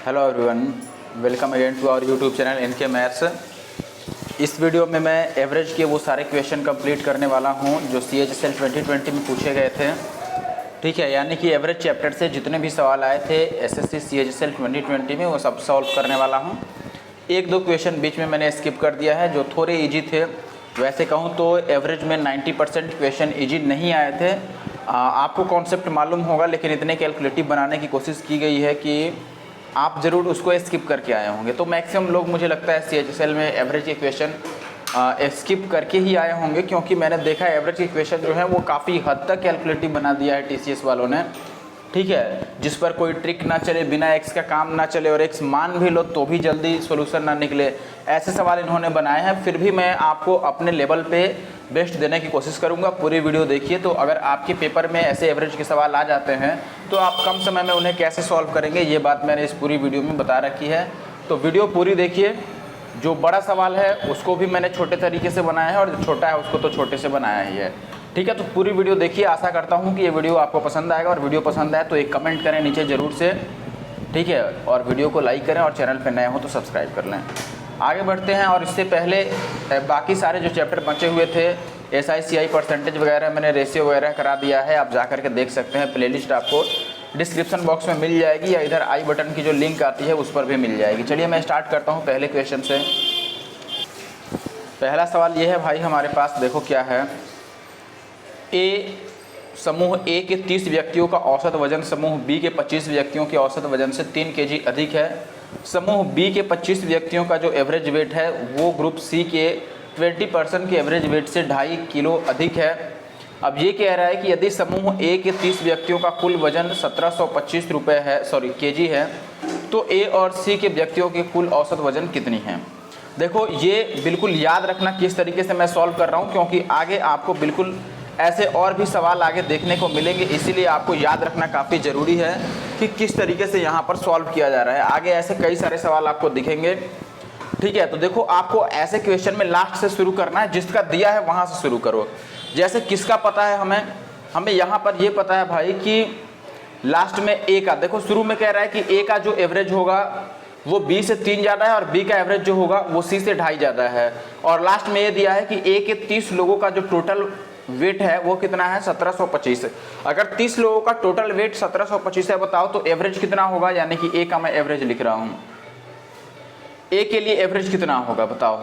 Hello everyone, welcome again to our YouTube channel इनके maths. इस video में मैं एवरेज के वो सारे क्वेश्चन कंप्लीट करने वाला हूं जो CHSL 2020 में पूछे गए थे। ठीक है, यानी कि एवरेज चैप्टर से जितने भी सवाल आए थे SSC CHSL 2020 में वो सब सॉल्व करने वाला हूं। एक दो क्वेश्चन बीच में मैंने स्किप कर दिया है जो थोड़े ईजी थे। वैसे कहूँ तो एवरेज में 90% क्वेश्चन ईजी नहीं आए थे। आपको कॉन्सेप्ट मालूम होगा, लेकिन इतने कैलकुलेटिव बनाने की कोशिश की गई है कि आप ज़रूर उसको स्किप करके आए होंगे। तो मैक्सिमम लोग मुझे लगता है CHSL में एवरेज के क्वेश्चन स्किप करके ही आए होंगे, क्योंकि मैंने देखा एवरेज के क्वेश्चन जो है वो काफ़ी हद तक कैलकुलेटिव बना दिया है TCS वालों ने। ठीक है, जिस पर कोई ट्रिक ना चले, बिना एक्स का काम ना चले और एक्स मान भी लो तो भी जल्दी सॉल्यूशन ना निकले, ऐसे सवाल इन्होंने बनाए हैं। फिर भी मैं आपको अपने लेवल पे बेस्ट देने की कोशिश करूंगा। पूरी वीडियो देखिए, तो अगर आपके पेपर में ऐसे एवरेज के सवाल आ जाते हैं तो आप कम समय में उन्हें कैसे सॉल्व करेंगे, ये बात मैंने इस पूरी वीडियो में बता रखी है। तो वीडियो पूरी देखिए। जो बड़ा सवाल है उसको भी मैंने छोटे तरीके से बनाया है और जो छोटा है उसको तो छोटे से बनाया ही है। ठीक है, तो पूरी वीडियो देखिए। आशा करता हूँ कि ये वीडियो आपको पसंद आएगा, और वीडियो पसंद आए तो एक कमेंट करें नीचे ज़रूर से। ठीक है, और वीडियो को लाइक करें और चैनल पर नए हो तो सब्सक्राइब कर लें। आगे बढ़ते हैं, और इससे पहले बाकी सारे जो चैप्टर बचे हुए थे SI CI परसेंटेज वगैरह मैंने रेशियो वगैरह करा दिया है। आप जा करके देख सकते हैं। प्लेलिस्ट आपको डिस्क्रिप्शन बॉक्स में मिल जाएगी, या इधर आई बटन की जो लिंक आती है उस पर भी मिल जाएगी। चलिए मैं स्टार्ट करता हूँ पहले क्वेश्चन से। पहला सवाल ये है भाई हमारे पास, देखो क्या है। समूह A के 30 व्यक्तियों का औसत वजन समूह B के 25 व्यक्तियों के औसत वजन से 3 kg अधिक है। समूह B के 25 व्यक्तियों का जो एवरेज वेट है वो ग्रुप C के 20% के एवरेज वेट से 2.5 किलो अधिक है। अब ये कह रहा है कि यदि समूह A के 30 व्यक्तियों का कुल वजन 1725 रुपये है, kg है, तो A और C के व्यक्तियों के कुल औसत वजन कितनी है। देखो, ये बिल्कुल याद रखना किस तरीके से मैं सॉल्व कर रहा हूँ, क्योंकि आगे आपको बिल्कुल ऐसे और भी सवाल आगे देखने को मिलेंगे। इसीलिए आपको याद रखना काफ़ी ज़रूरी है कि किस तरीके से यहाँ पर सॉल्व किया जा रहा है। आगे ऐसे कई सारे सवाल आपको दिखेंगे। ठीक है, तो देखो आपको ऐसे क्वेश्चन में लास्ट से शुरू करना है, जिसका दिया है वहाँ से शुरू करो। जैसे किसका पता है हमें यहाँ पर ये पता है भाई कि लास्ट में A का, देखो शुरू में कह रहा है कि A का जो एवरेज होगा वो B से 3 ज़्यादा है, और B का एवरेज जो होगा वो C से 2.5 ज़्यादा है। और लास्ट में ये दिया है कि A के 30 लोगों का जो टोटल वेट है वो कितना है, 1725। अगर 30 लोगों का टोटल वेट 1725 है, बताओ तो एवरेज कितना होगा। यानी कि A का मैं एवरेज लिख रहा हूँ, A के लिए एवरेज कितना होगा बताओ।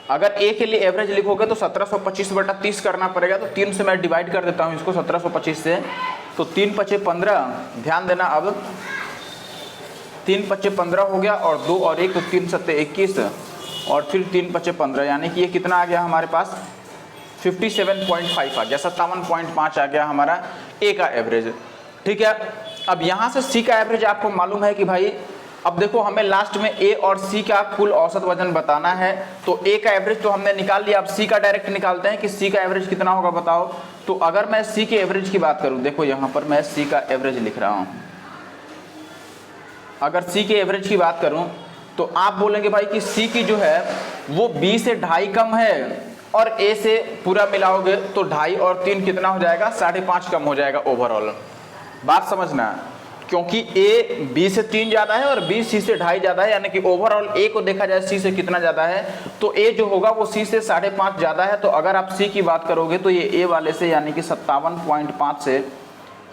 अगर A के लिए एवरेज लिखोगे तो 1725/30 करना पड़ेगा। तो 3 से मैं डिवाइड कर देता हूँ इसको 1725 से, तो 3 × 5 = 15। ध्यान देना, अब 3 × 5 = 15 हो गया, और 2 और 1 तो 3 × 7 = 21, और फिर 3 × 5 = 15। यानी कि ये कितना आ गया हमारे पास, 57.5 आ गया, 57.5 आ गया हमारा A का एवरेज। ठीक है, अब यहाँ से C का एवरेज आपको मालूम है कि भाई, अब देखो हमें लास्ट में A और C का कुल औसत वजन बताना है। तो A का एवरेज तो हमने निकाल लिया, अब C का डायरेक्ट निकालते हैं कि C का एवरेज कितना होगा बताओ। तो अगर मैं C के एवरेज की बात करूँ, देखो यहाँ पर मैं C का एवरेज लिख रहा हूँ। अगर C के एवरेज की बात करूँ तो आप बोलेंगे भाई कि C की जो है वो B से 2.5 कम है, और A से पूरा मिलाओगे तो 2.5 और 3 कितना हो जाएगा, 5.5 कम हो जाएगा ओवरऑल। बात समझना, क्योंकि A B से 3 ज़्यादा है और B C से 2.5 ज़्यादा है। यानी कि ओवरऑल A को देखा जाए C से कितना ज़्यादा है, तो A जो होगा वो C से 5.5 ज़्यादा है। तो अगर आप C की बात करोगे तो ये A वाले से यानी कि 57.5 से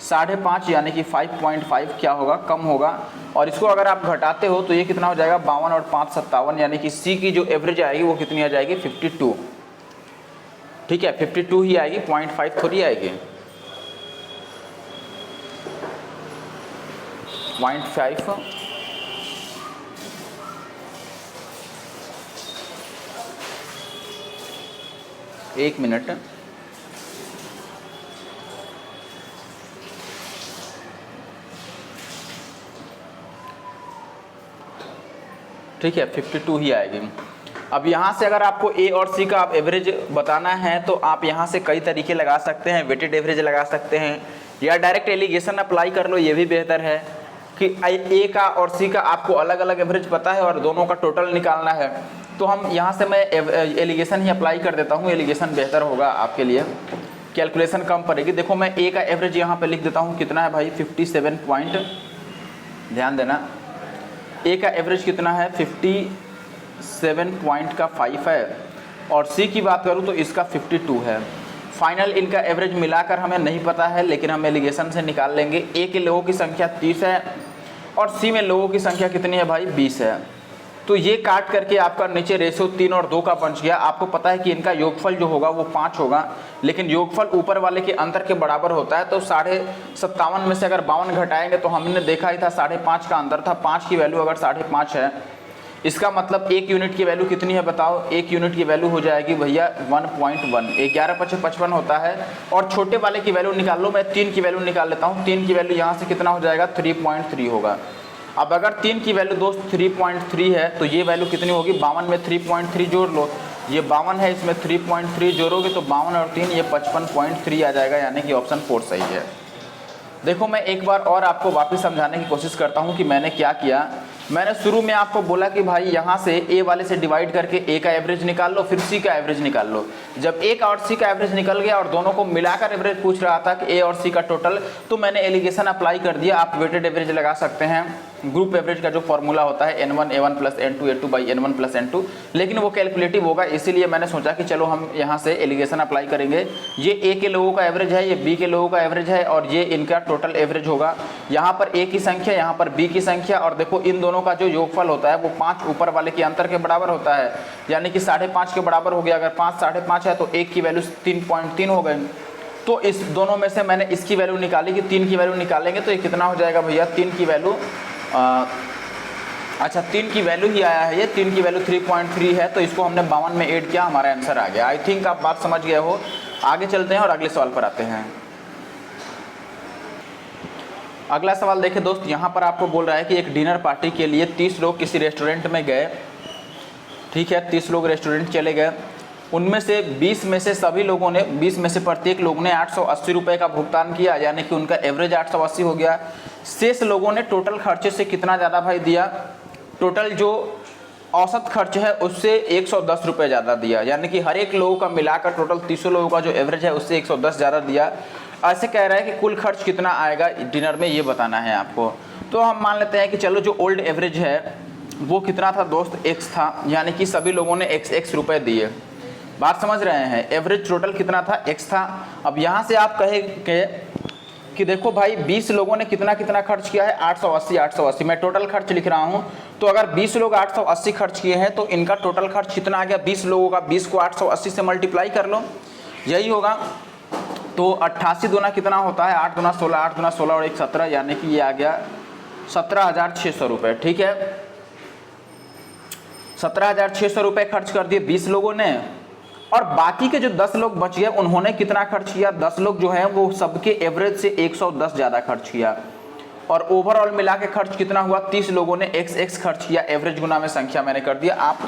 5.5 यानी कि 5.5 क्या होगा, कम होगा। और इसको अगर आप घटाते हो तो ये कितना हो जाएगा, 52 और 5 57। यानी कि C की जो एवरेज आएगी वो कितनी आ जाएगी, 52। ठीक है, 52 ही आएगी, 0.5 थोड़ी आएगी, 0.5। एक मिनट, ठीक है, 52 ही आएगी। अब यहाँ से अगर आपको A और C का एवरेज बताना है तो आप यहाँ से कई तरीके लगा सकते हैं। वेटेड एवरेज लगा सकते हैं, या डायरेक्ट एलिगेशन अप्लाई कर लो, ये भी बेहतर है कि A का और C का आपको अलग अलग एवरेज पता है और दोनों का टोटल निकालना है। तो हम यहाँ से मैं एलिगेशन ही अप्लाई कर देता हूँ, एलिगेशन बेहतर होगा आपके लिए, कैलकुलेशन कम पड़ेगी। देखो मैं A का एवरेज यहाँ पे लिख देता हूँ, कितना है भाई, 57.5 ध्यान देना, ए का एवरेज कितना है 57.5 है और सी की बात करूं तो इसका 52 है। फाइनल इनका एवरेज मिलाकर हमें नहीं पता है, लेकिन हम एलिगेशन से निकाल लेंगे। ए के लोगों की संख्या 30 है और सी में लोगों की संख्या कितनी है भाई 20 है। तो ये काट करके आपका नीचे रेशियो 3 और 2 का बच गया। आपको पता है कि इनका योगफल जो होगा वो 5 होगा, लेकिन योगफल ऊपर वाले के अंतर के बराबर होता है। तो 57.5 में से अगर 52 घटाएंगे तो हमने देखा ही था 5.5 का अंतर था। 5 की वैल्यू अगर 5.5 है, इसका मतलब 1 यूनिट की वैल्यू कितनी है बताओ। 1 यूनिट की वैल्यू हो जाएगी भैया 1.1। 11×5 = 55 होता है। और छोटे वाले की वैल्यू निकाल लो, मैं 3 की वैल्यू निकाल लेता हूँ। 3 की वैल्यू यहाँ से कितना हो जाएगा 3.3 होगा। अब अगर 3 की वैल्यू दोस्त 3.3 है तो ये वैल्यू कितनी होगी 52 में 3.3 जोड़ लो, ये 52 है, इसमें 3.3 जोड़ोगे तो 52 और 3 ये 55.3 आ जाएगा, यानी कि ऑप्शन 4 सही है। देखो मैं एक बार और आपको वापस समझाने की कोशिश करता हूँ कि मैंने क्या किया। मैंने शुरू में आपको बोला कि भाई यहाँ से ए वाले से डिवाइड करके ए का एवरेज निकाल लो, फिर सी का एवरेज निकाल लो। जब ए का और सी का एवरेज निकल गया और दोनों को मिलाकर एवरेज पूछ रहा था कि ए और सी का टोटल, तो मैंने एलिगेशन अप्लाई कर दिया। आप वेटेड एवरेज लगा सकते हैं। ग्रुप एवरेज का जो फॉर्मूला होता है N1 A1 + N2 A2 / N1 + N2, लेकिन वो कैलकुलेटिव होगा, इसीलिए मैंने सोचा कि चलो हम यहाँ से एलिगेशन अप्लाई करेंगे। ये ए के लोगों का एवरेज है, ये बी के लोगों का एवरेज है और ये इनका टोटल एवरेज होगा। यहाँ पर ए की संख्या, यहाँ पर बी की संख्या, और देखो इन दोनों का जो योगफल होता है वो 5 ऊपर वाले के अंतर के बराबर होता है, यानी कि 5.5 के बराबर हो गया। अगर 5 5.5 है तो 1 की वैल्यू 3.3 हो गई। तो इस दोनों में से मैंने इसकी वैल्यू निकाली कि 3 की वैल्यू निकालेंगे तो ये कितना हो जाएगा भैया 3 की वैल्यू 3 की वैल्यू ही आया है, ये 3 की वैल्यू 3.3 है। तो इसको हमने 52 में ऐड किया, हमारा आंसर आ गया। आई थिंक आप बात समझ गए हो। आगे चलते हैं और अगले सवाल पर आते हैं। अगला सवाल देखिए दोस्त, यहाँ पर आपको बोल रहा है कि एक डिनर पार्टी के लिए 30 लोग किसी रेस्टोरेंट में गए। ठीक है, 30 लोग रेस्टोरेंट चले गए। उनमें से 20 में से सभी लोगों ने, 20 में से प्रत्येक लोग ने 880 रुपये का भुगतान किया, यानी कि उनका एवरेज 880 हो गया। शेष लोगों ने टोटल खर्चे से कितना ज़्यादा भाई दिया, टोटल जो औसत खर्च है उससे 110 रुपये ज़्यादा दिया, यानी कि हर एक लोगों का मिलाकर टोटल 300 लोगों का जो एवरेज है उससे 110 ज़्यादा दिया। ऐसे कह रहा है कि कुल खर्च कितना आएगा डिनर में, ये बताना है आपको। तो हम मान लेते हैं कि चलो जो ओल्ड एवरेज है वो कितना था दोस्त, x था, यानी कि सभी लोगों ने x रुपये दिए। बात समझ रहे हैं, एवरेज टोटल कितना था x था। अब यहाँ से आप कहेंगे कि देखो भाई 20 लोगों ने कितना कितना खर्च किया है 880। मैं टोटल खर्च लिख रहा हूँ। तो अगर 20 लोग 880 खर्च किए हैं तो इनका टोटल खर्च कितना आ गया 20 लोगों का। 20 को 880 से मल्टीप्लाई कर लो, यही होगा। तो 88 दूना कितना होता है 8 दूना 16, 8 दूना 16 और 1 17, यानी कि ये आ गया 17,600 रुपये। ठीक है, 17,600 रुपये खर्च कर दिए 20 लोगों ने, और बाकी के जो 10 लोग बच गए उन्होंने कितना खर्च किया, 10 लोग जो हैं वो सबके एवरेज से 110 ज़्यादा खर्च किया। और ओवरऑल मिला के खर्च कितना हुआ, 30 लोगों ने x खर्च किया। एवरेज गुना में संख्या मैंने कर दिया। आप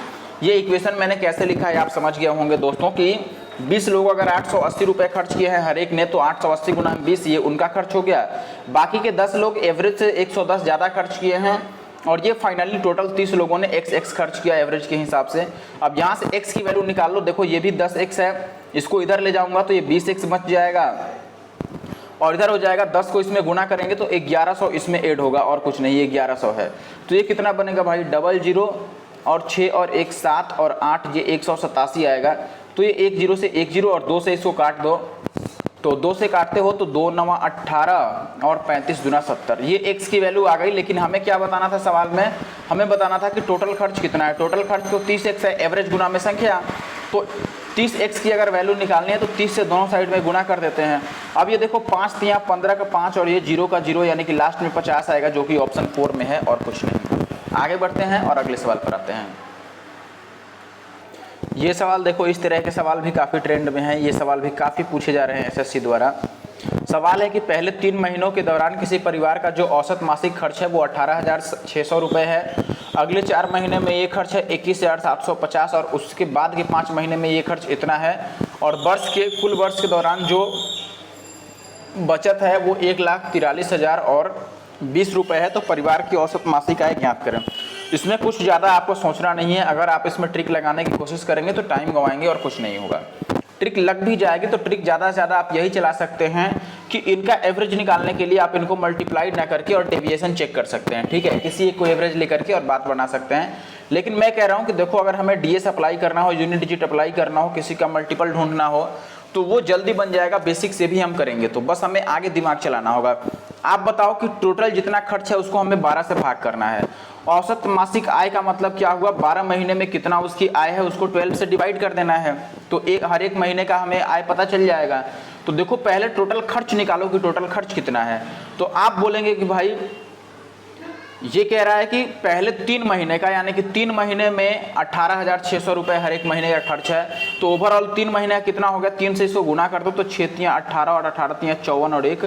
ये इक्वेशन मैंने कैसे लिखा है आप समझ गए होंगे दोस्तों कि 20 लोग अगर 880 रुपये खर्च किए हैं हर एक ने, तो 880 गुना 20 ये उनका खर्च हो गया। बाकी के 10 लोग एवरेज से 110 ज़्यादा खर्च किए हैं, और ये फाइनली टोटल 30 लोगों ने x खर्च किया एवरेज के हिसाब से। अब यहाँ से x की वैल्यू निकाल लो। देखो ये भी 10x है, इसको इधर ले जाऊंगा तो ये 20x बच जाएगा, और इधर हो जाएगा 10 को इसमें गुना करेंगे तो 1100 इसमें ऐड होगा, और कुछ नहीं, ये 1100 है। तो ये कितना बनेगा भाई 00 और 6 और 1 7 और 8, ये 187 आएगा। तो ये 10 से 10 और 2 से इसको काट दो, तो 2 से काटते हो तो 2 9 18 और 35 दूना 70, ये x की वैल्यू आ गई। लेकिन हमें क्या बताना था सवाल में, हमें बताना था कि टोटल खर्च कितना है। टोटल खर्च तो 30x है, एवरेज गुना में संख्या। तो 30x की अगर वैल्यू निकालनी है तो 30 से दोनों साइड में गुना कर देते हैं। अब ये देखो 5 3 15 का 5 और ये 0 का 0, यानी कि लास्ट में 50 आएगा, जो कि ऑप्शन 4 में है और कुछ नहीं। आगे बढ़ते हैं और अगले सवाल पर आते हैं। ये सवाल देखो, इस तरह के सवाल भी काफ़ी ट्रेंड में हैं, ये सवाल भी काफ़ी पूछे जा रहे हैं एसएससी द्वारा। सवाल है कि पहले 3 महीनों के दौरान किसी परिवार का जो औसत मासिक खर्च है वो 18,600 रुपये है। अगले 4 महीने में ये खर्च है 21,750, और उसके बाद के 5 महीने में ये खर्च इतना है। और कुल वर्ष के दौरान जो बचत है वो 1,43,020 रुपये है। तो परिवार की औसत मासिक आय ज्ञात करें। इसमें कुछ ज़्यादा आपको सोचना नहीं है। अगर आप इसमें ट्रिक लगाने की कोशिश करेंगे तो टाइम गंवाएंगे और कुछ नहीं होगा। ट्रिक लग भी जाएगी तो ट्रिक ज़्यादा से ज़्यादा आप यही चला सकते हैं कि इनका एवरेज निकालने के लिए आप इनको मल्टीप्लाई ना करके और डेविएशन चेक कर सकते हैं, ठीक है, किसी एक को एवरेज लेकर के और बात बना सकते हैं। लेकिन मैं कह रहा हूं कि देखो अगर हमें डीएस अप्लाई करना हो, यूनिट डिजिट अप्लाई करना हो, किसी का मल्टीपल ढूंढना हो तो वो जल्दी बन जाएगा, बेसिक से भी हम करेंगे, तो बस हमें आगे दिमाग चलाना होगा। आप बताओ कि टोटल जितना खर्च है उसको हमें 12 से भाग करना है। औसत मासिक आय का मतलब क्या हुआ, 12 महीने में कितना उसकी आय है उसको 12 से डिवाइड कर देना है, तो हर एक महीने का हमें आय पता चल जाएगा। तो देखो पहले टोटल खर्च निकालो कि टोटल खर्च कितना है। तो आप बोलेंगे कि भाई ये कह रहा है कि पहले 3 महीने का, यानी कि 3 महीने में 18,600 रुपये हर एक महीने का खर्च है। तो ओवरऑल 3 महीने का कितना हो गया, 3 से इसको गुना कर दो तो 6 तियां 18 और 18 तियां 54 और 1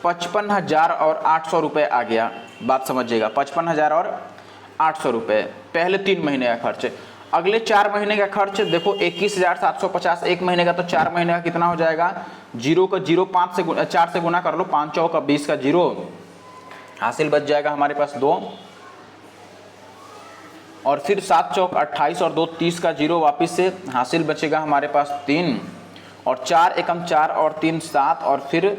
55,800 रुपये आ गया। बात समझिएगा, 55,000 और 800 रुपये पहले 3 महीने का खर्च। अगले 4 महीने का खर्च देखो 21,750 एक महीने का, तो 4 महीने का कितना हो जाएगा, 0 का 0 4 से गुना कर लो, 5 चौक 20 का 0 हासिल बच जाएगा हमारे पास 2, और फिर 7 चौक 28 और 2 30 का 0 वापिस से हासिल बचेगा हमारे पास 3, और 4 एकम 4 और 3 7 और फिर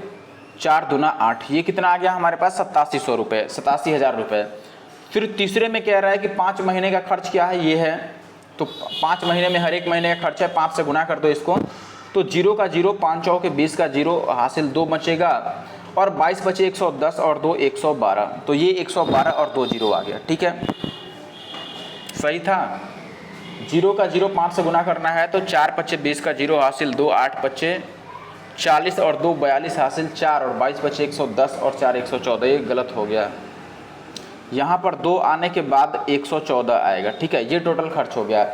4 दूना 8, ये कितना आ गया हमारे पास 8700 रुपये, 87,000 रुपये। फिर तीसरे में कह रहा है कि 5 महीने का खर्च क्या है, ये है, तो 5 महीने में हर एक महीने का खर्च है, 5 से गुना कर दो इसको, तो 0 का 0 5 चौके 20 का 0 हासिल 2 बचेगा, और 22 बचे 110 और 2 112, तो ये 112 और 2 0 आ गया, ठीक है, सही था। 0 का 0 5 से गुना करना है तो 4 बचे 20 का 0 हासिल 2, 8 बचे 40 और 2 42 हासिल 4, और 22 बचे 110 और 4 114, ये गलत हो गया, यहाँ पर 2 आने के बाद 114 आएगा, ठीक है, ये टोटल खर्च हो गया।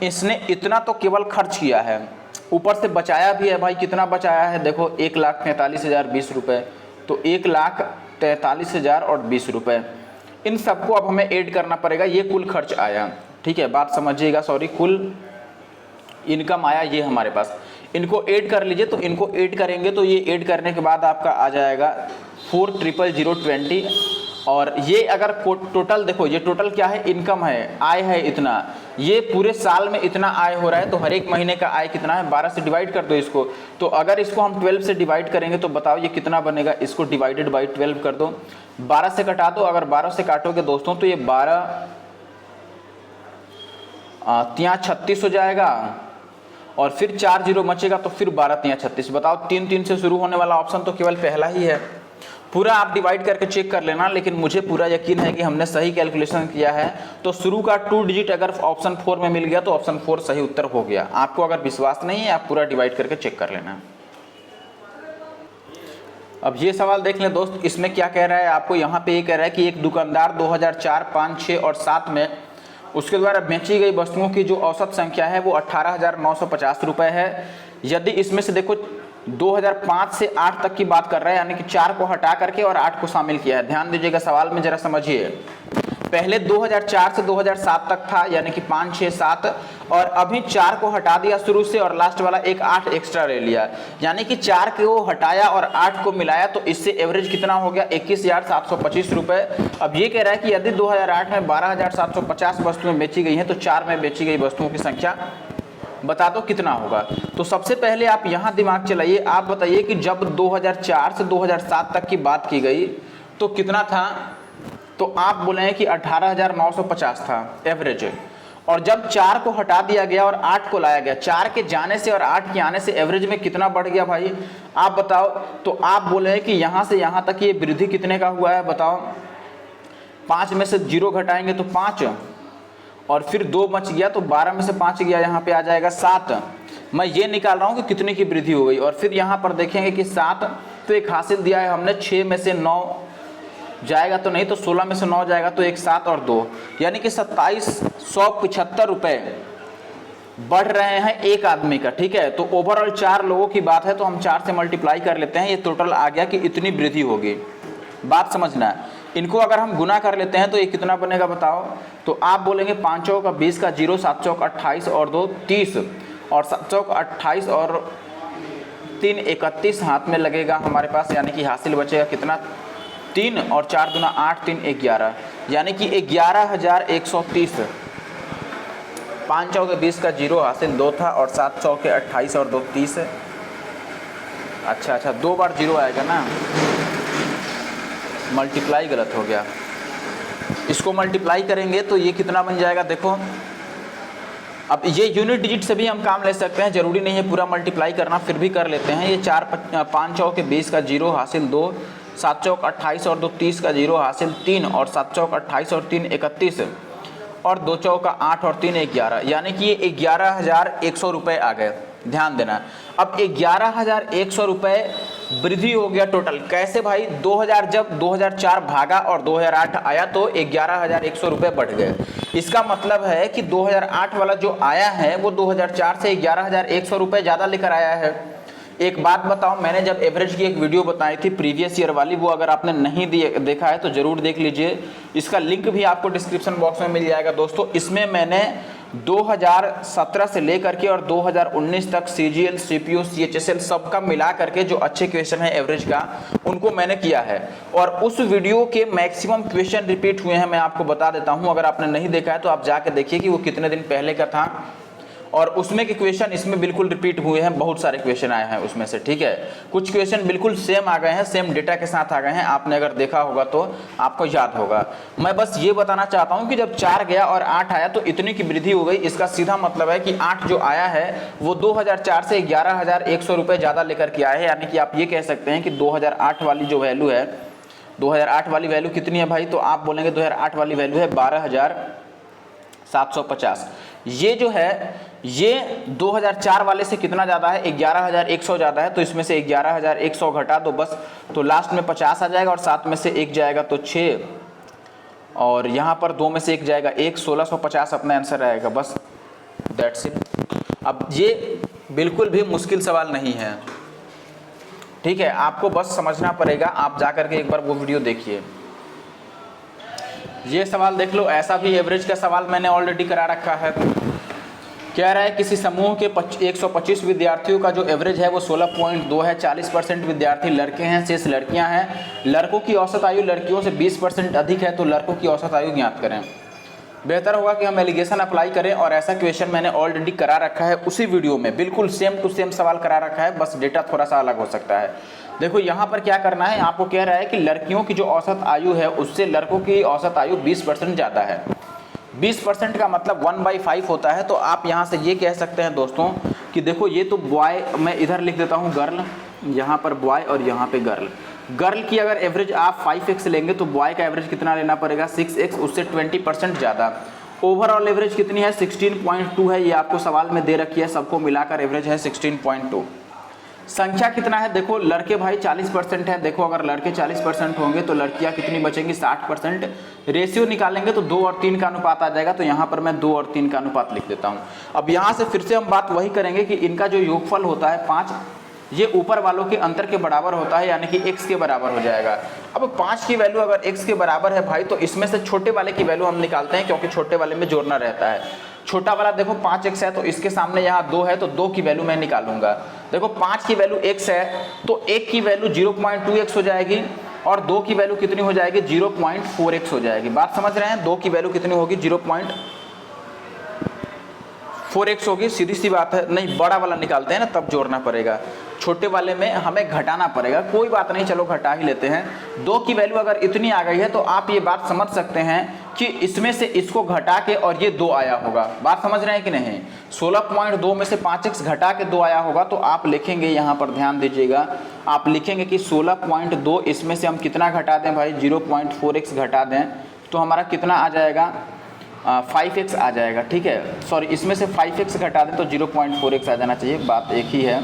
इसने इतना तो केवल खर्च किया है, ऊपर से बचाया भी है भाई, कितना बचाया है देखो 1,43,020 रुपये, तो 1,43,000 और 20 रुपये, इन सबको अब हमें ऐड करना पड़ेगा, ये कुल खर्च आया, ठीक है, बात समझिएगा, सॉरी, कुल इनकम आया ये हमारे पास, इनको ऐड कर लीजिए। तो इनको ऐड करेंगे तो ये ऐड करने के बाद आपका आ जाएगा 4,000,020, और ये अगर टोटल देखो, ये टोटल क्या है, इनकम है, आय है इतना, ये पूरे साल में इतना आय हो रहा है, तो हर एक महीने का आय कितना है, 12 से डिवाइड कर दो इसको। तो अगर इसको हम 12 से डिवाइड करेंगे तो बताओ ये कितना बनेगा, इसको डिवाइडेड बाई 12 कर दो, 12 से कटा दो, अगर 12 से काटोगे दोस्तों तो ये 12 तियां 36 हो जाएगा, और फिर 4 0 बचेगा, तो फिर 12 तियां 36। बताओ 3 3 से शुरू होने वाला ऑप्शन तो केवल पहला ही है, पूरा आप डिवाइड करके चेक कर लेना, लेकिन मुझे पूरा यकीन है कि हमने सही कैलकुलेशन किया है। तो शुरू का 2 डिजिट अगर ऑप्शन 4 में मिल गया तो ऑप्शन 4 सही उत्तर हो गया। आपको अगर विश्वास नहीं है आप पूरा डिवाइड करके चेक कर लेना। अब ये सवाल देख लें दोस्त, इसमें क्या कह रहा है आपको, यहाँ पे ये कह रहा है कि एक दुकानदार 2004, 5, 6 और 7 में उसके द्वारा बेची गई वस्तुओं की जो औसत संख्या है वो 18,950 रुपये है। यदि इसमें से देखो 2005 से 8 तक की बात कर रहा है, यानी कि 4 को हटा करके और 8 को शामिल किया है। ध्यान दीजिएगा सवाल में जरा समझिए, पहले 2004 से 2007 तक था, यानी कि 5, 6, 7, और अभी 4 को हटा दिया शुरू से और लास्ट वाला एक 8 एक्स्ट्रा ले लिया, यानी कि 4 को हटाया और 8 को मिलाया, तो इससे एवरेज कितना हो गया 21,725 रुपये। अब ये कह रहा है कि यदि 2008 में 12,750 वस्तुएं बेची गई हैं तो 4 में बेची गई वस्तुओं की संख्या बता दो कितना होगा। तो सबसे पहले आप यहाँ दिमाग चलाइए, आप बताइए कि जब 2004 से 2007 तक की बात की गई तो कितना था, तो आप बोले कि 18,950 था एवरेज, और जब 4 को हटा दिया गया और 8 को लाया गया, 4 के जाने से और 8 के आने से एवरेज में कितना बढ़ गया भाई आप बताओ। तो आप बोले कि यहाँ से यहाँ तक ये वृद्धि कितने का हुआ है बताओ, 5 में से 0 घटाएंगे तो 5, और फिर 2 बच गया तो 12 में से 5 गया, यहाँ पे आ जाएगा 7। मैं ये निकाल रहा हूँ कि कितने की वृद्धि हो गई, और फिर यहाँ पर देखेंगे कि 7 तो एक हासिल दिया है हमने, 6 में से 9 जाएगा तो नहीं, तो 16 में से 9 जाएगा तो एक 7 और 2, यानी कि 2775 रुपये बढ़ रहे हैं एक आदमी का, ठीक है। तो ओवरऑल 4 लोगों की बात है तो हम 4 से मल्टीप्लाई कर लेते हैं, ये टोटल आ गया कि इतनी वृद्धि होगी। बात समझना है, इनको अगर हम गुना कर लेते हैं तो ये कितना बनेगा बताओ। तो आप बोलेंगे 5 चौक 20 का 0, 7 चौक 28 और 2 30, और 7 चौक 28 और 3 31 हाथ में लगेगा हमारे पास, यानी कि हासिल बचेगा कितना 3, और 4 दूना 8, 3 11, यानी कि 11,130। 5 चौके 20 का 0 हासिल 2 था, और 7 चौके 28 और 2 30, अच्छा 2 बार 0 आएगा ना, मल्टीप्लाई गलत हो गया। इसको मल्टीप्लाई करेंगे तो ये कितना बन जाएगा देखो। अब ये यूनिट डिजिट से भी हम काम ले सकते हैं, जरूरी नहीं है पूरा मल्टीप्लाई करना, फिर भी कर लेते हैं। ये 4 5 चौके 20 का 0 हासिल 2, 7 चौक 28 और 2 30 का 0 हासिल 3, और 7 चौक 28 और 3 31, और 2 चौका 8 और 3 11, यानी कि ये 11,100 रुपये आ गए। ध्यान देना, अब 11,100 रुपये वृद्धि हो गया टोटल। कैसे भाई? 2000 जब 2004 भागा और 2008 आया तो 11,100 रुपये बढ़ गए। इसका मतलब है कि 2008 वाला जो आया है वो 2004 से 11,100 रुपये ज़्यादा लेकर आया है। एक बात बताओ, मैंने जब एवरेज की एक वीडियो बताई थी प्रीवियस ईयर वाली, वो अगर आपने नहीं देखा है तो ज़रूर देख लीजिए, इसका लिंक भी आपको डिस्क्रिप्शन बॉक्स में मिल जाएगा दोस्तों। इसमें मैंने 2017 से लेकर के और 2019 तक CGL, CPO, CHSL सबका मिला करके जो अच्छे क्वेश्चन है एवरेज का, उनको मैंने किया है, और उस वीडियो के मैक्सिमम क्वेश्चन रिपीट हुए हैं। मैं आपको बता देता हूं, अगर आपने नहीं देखा है तो आप जाके देखिए कि वो कितने दिन पहले का था, और उसमें के क्वेश्चन इसमें बिल्कुल रिपीट हुए हैं। बहुत सारे क्वेश्चन आए हैं उसमें से, ठीक है। कुछ क्वेश्चन बिल्कुल सेम आ गए हैं, सेम डेटा के साथ आ गए हैं। आपने अगर देखा होगा तो आपको याद होगा। मैं बस ये बताना चाहता हूं कि जब 4 गया और 8 आया तो इतनी की वृद्धि हो गई। इसका सीधा मतलब है कि 8 जो आया है वो 2004 से 11,100 रुपये ज़्यादा लेकर के आया है। यानी कि आप ये कह सकते हैं कि 2008 वाली जो वैल्यू है, 2008 वाली वैल्यू कितनी है भाई? तो आप बोलेंगे 2008 वाली वैल्यू है 12,750। ये जो है ये 2004 वाले से कितना ज़्यादा है? 11,100 ज़्यादा है। तो इसमें से 11,100 घटा दो बस, तो लास्ट में 50 आ जाएगा, और 7 में से 1 जाएगा तो 6, और यहाँ पर 2 में से 1 जाएगा 1, 1650 अपना आंसर आएगा। बस दैट्स इट। अब ये बिल्कुल भी मुश्किल सवाल नहीं है, ठीक है। आपको बस समझना पड़ेगा। आप जा करके एक बार वो वीडियो देखिए। ये सवाल देख लो, ऐसा भी एवरेज का सवाल मैंने ऑलरेडी करा रखा है। कह रहा है किसी समूह के 125 विद्यार्थियों का जो एवरेज है वो 16.2 है। 40% विद्यार्थी लड़के हैं, शेष लड़कियां हैं। लड़कों की औसत आयु लड़कियों से 20% अधिक है, तो लड़कों की औसत आयु ज्ञात करें। बेहतर होगा कि हम एलिगेशन अप्लाई करें, और ऐसा क्वेश्चन मैंने ऑलरेडी करा रखा है उसी वीडियो में, बिल्कुल सेम टू सेम सवाल करा रखा है, बस डेटा थोड़ा सा अलग हो सकता है। देखो यहाँ पर क्या करना है, आपको कह रहा है कि लड़कियों की जो औसत आयु है उससे लड़कों की औसत आयु 20% ज़्यादा है। 20% का मतलब 1/5 होता है। तो आप यहाँ से ये कह सकते हैं दोस्तों कि देखो ये तो बॉय, मैं इधर लिख देता हूँ गर्ल, यहाँ पर बॉय और यहाँ पे गर्ल। गर्ल की अगर एवरेज आप 5x लेंगे तो बॉय का एवरेज कितना लेना पड़ेगा? 6x, उससे 20% ज़्यादा। ओवरऑल एवरेज कितनी है? 16.2 है। ये आपको सवाल में दे रखी है, सबको मिलाकर एवरेज है 16.2। संख्या कितना है? देखो लड़के भाई 40% है। देखो अगर लड़के 40% होंगे तो लड़कियां कितनी बचेंगी? 60%। रेशियो निकालेंगे तो 2 और 3 का अनुपात आ जाएगा, तो यहाँ पर मैं 2 और 3 का अनुपात लिख देता हूँ। अब यहाँ से फिर से हम बात वही करेंगे कि इनका जो योगफल होता है 5, ये ऊपर वालों के अंतर के बराबर होता है, यानी कि x के बराबर हो जाएगा। अब 5 की वैल्यू अगर x के बराबर है भाई, तो इसमें से छोटे वाले की वैल्यू हम निकालते हैं, क्योंकि छोटे वाले में जोड़ना रहता है। छोटा वाला देखो 5x है, तो इसके सामने यहाँ 2 है, तो 2 की वैल्यू मैं निकालूंगा। देखो 5 की वैल्यू x है, तो 1 की वैल्यू 0.2x हो जाएगी, और 2 की वैल्यू कितनी हो जाएगी? 0.4x हो जाएगी। बात समझ रहे हैं? 2 की वैल्यू कितनी होगी? 0.4x होगी। सीधी सी बात है। नहीं, बड़ा वाला निकालते हैं ना, तब जोड़ना पड़ेगा। छोटे वाले में हमें घटाना पड़ेगा। कोई बात नहीं, चलो घटा ही लेते हैं। 2 की वैल्यू अगर इतनी आ गई है तो आप ये बात समझ सकते हैं कि इसमें से इसको घटा के और ये 2 आया होगा। बात समझ रहे हैं कि नहीं? 16.2 में से 5x घटा के 2 आया होगा, तो आप लिखेंगे, यहाँ पर ध्यान दीजिएगा, आप लिखेंगे कि 16.2 इसमें से हम कितना घटा दें भाई? 0.4x घटा दें, तो हमारा कितना आ जाएगा? 5x आ जाएगा। ठीक है, सॉरी, इसमें से 5x घटा दें तो 0.4x आ जाना चाहिए। बात एक ही है।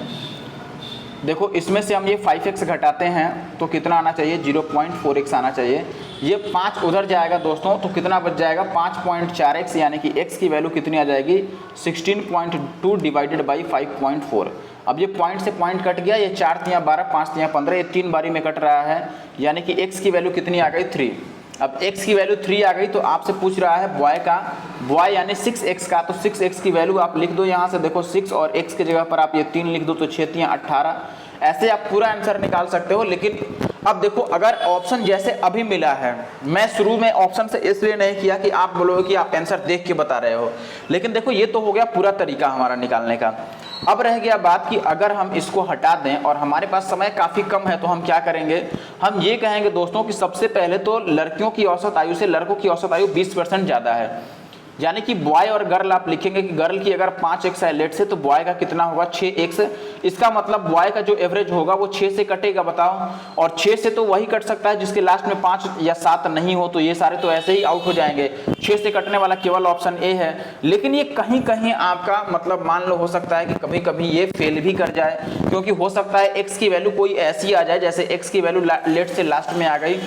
देखो इसमें से हम ये 5x घटाते हैं तो कितना आना चाहिए? 0.4x आना चाहिए। ये 5 उधर जाएगा दोस्तों, तो कितना बच जाएगा? 5.4x, यानी कि x की वैल्यू कितनी आ जाएगी? 16.2 डिवाइडेड बाई 5.4। अब ये पॉइंट से पॉइंट कट गया, ये 4 तियाँ 12, 5 तियाँ 15, ये 3 बारी में कट रहा है, यानी कि x की वैल्यू कितनी आ गई? 3। अब x की वैल्यू 3 आ गई, तो आपसे पूछ रहा है बॉय का, बॉय यानी 6x का, तो 6x की वैल्यू आप लिख दो यहाँ से। देखो 6 और x की जगह पर आप ये 3 लिख दो, तो 6 तियाँ 18। ऐसे आप पूरा आंसर निकाल सकते हो। लेकिन अब देखो, अगर ऑप्शन जैसे अभी मिला है, मैं शुरू में ऑप्शन से इसलिए नहीं किया कि आप बोलोगे कि आप आंसर देख के बता रहे हो, लेकिन देखो ये तो हो गया पूरा तरीका हमारा निकालने का। अब रह गया बात कि अगर हम इसको हटा दें और हमारे पास समय काफ़ी कम है तो हम क्या करेंगे, हम ये कहेंगे दोस्तों कि सबसे पहले तो लड़कियों की औसत आयु से लड़कों की औसत आयु 20% ज़्यादा है। यानी कि बॉय और गर्ल आप लिखेंगे कि गर्ल की अगर 5x है लेट से, तो बॉय का कितना होगा 6x। इसका मतलब बॉय का जो एवरेज होगा वो 6 से कटेगा, बताओ। और 6 से तो वही कट सकता है जिसके लास्ट में 5 या 7 नहीं हो, तो ये सारे तो ऐसे ही आउट हो जाएंगे। 6 से कटने वाला केवल ऑप्शन ए है। लेकिन ये कहीं कहीं आपका मतलब मान लो हो सकता है कि कभी कभी ये फेल भी कर जाए, क्योंकि हो सकता है x की वैल्यू कोई ऐसी आ जाए, जैसे x की वैल्यू लेट से लास्ट में आ गई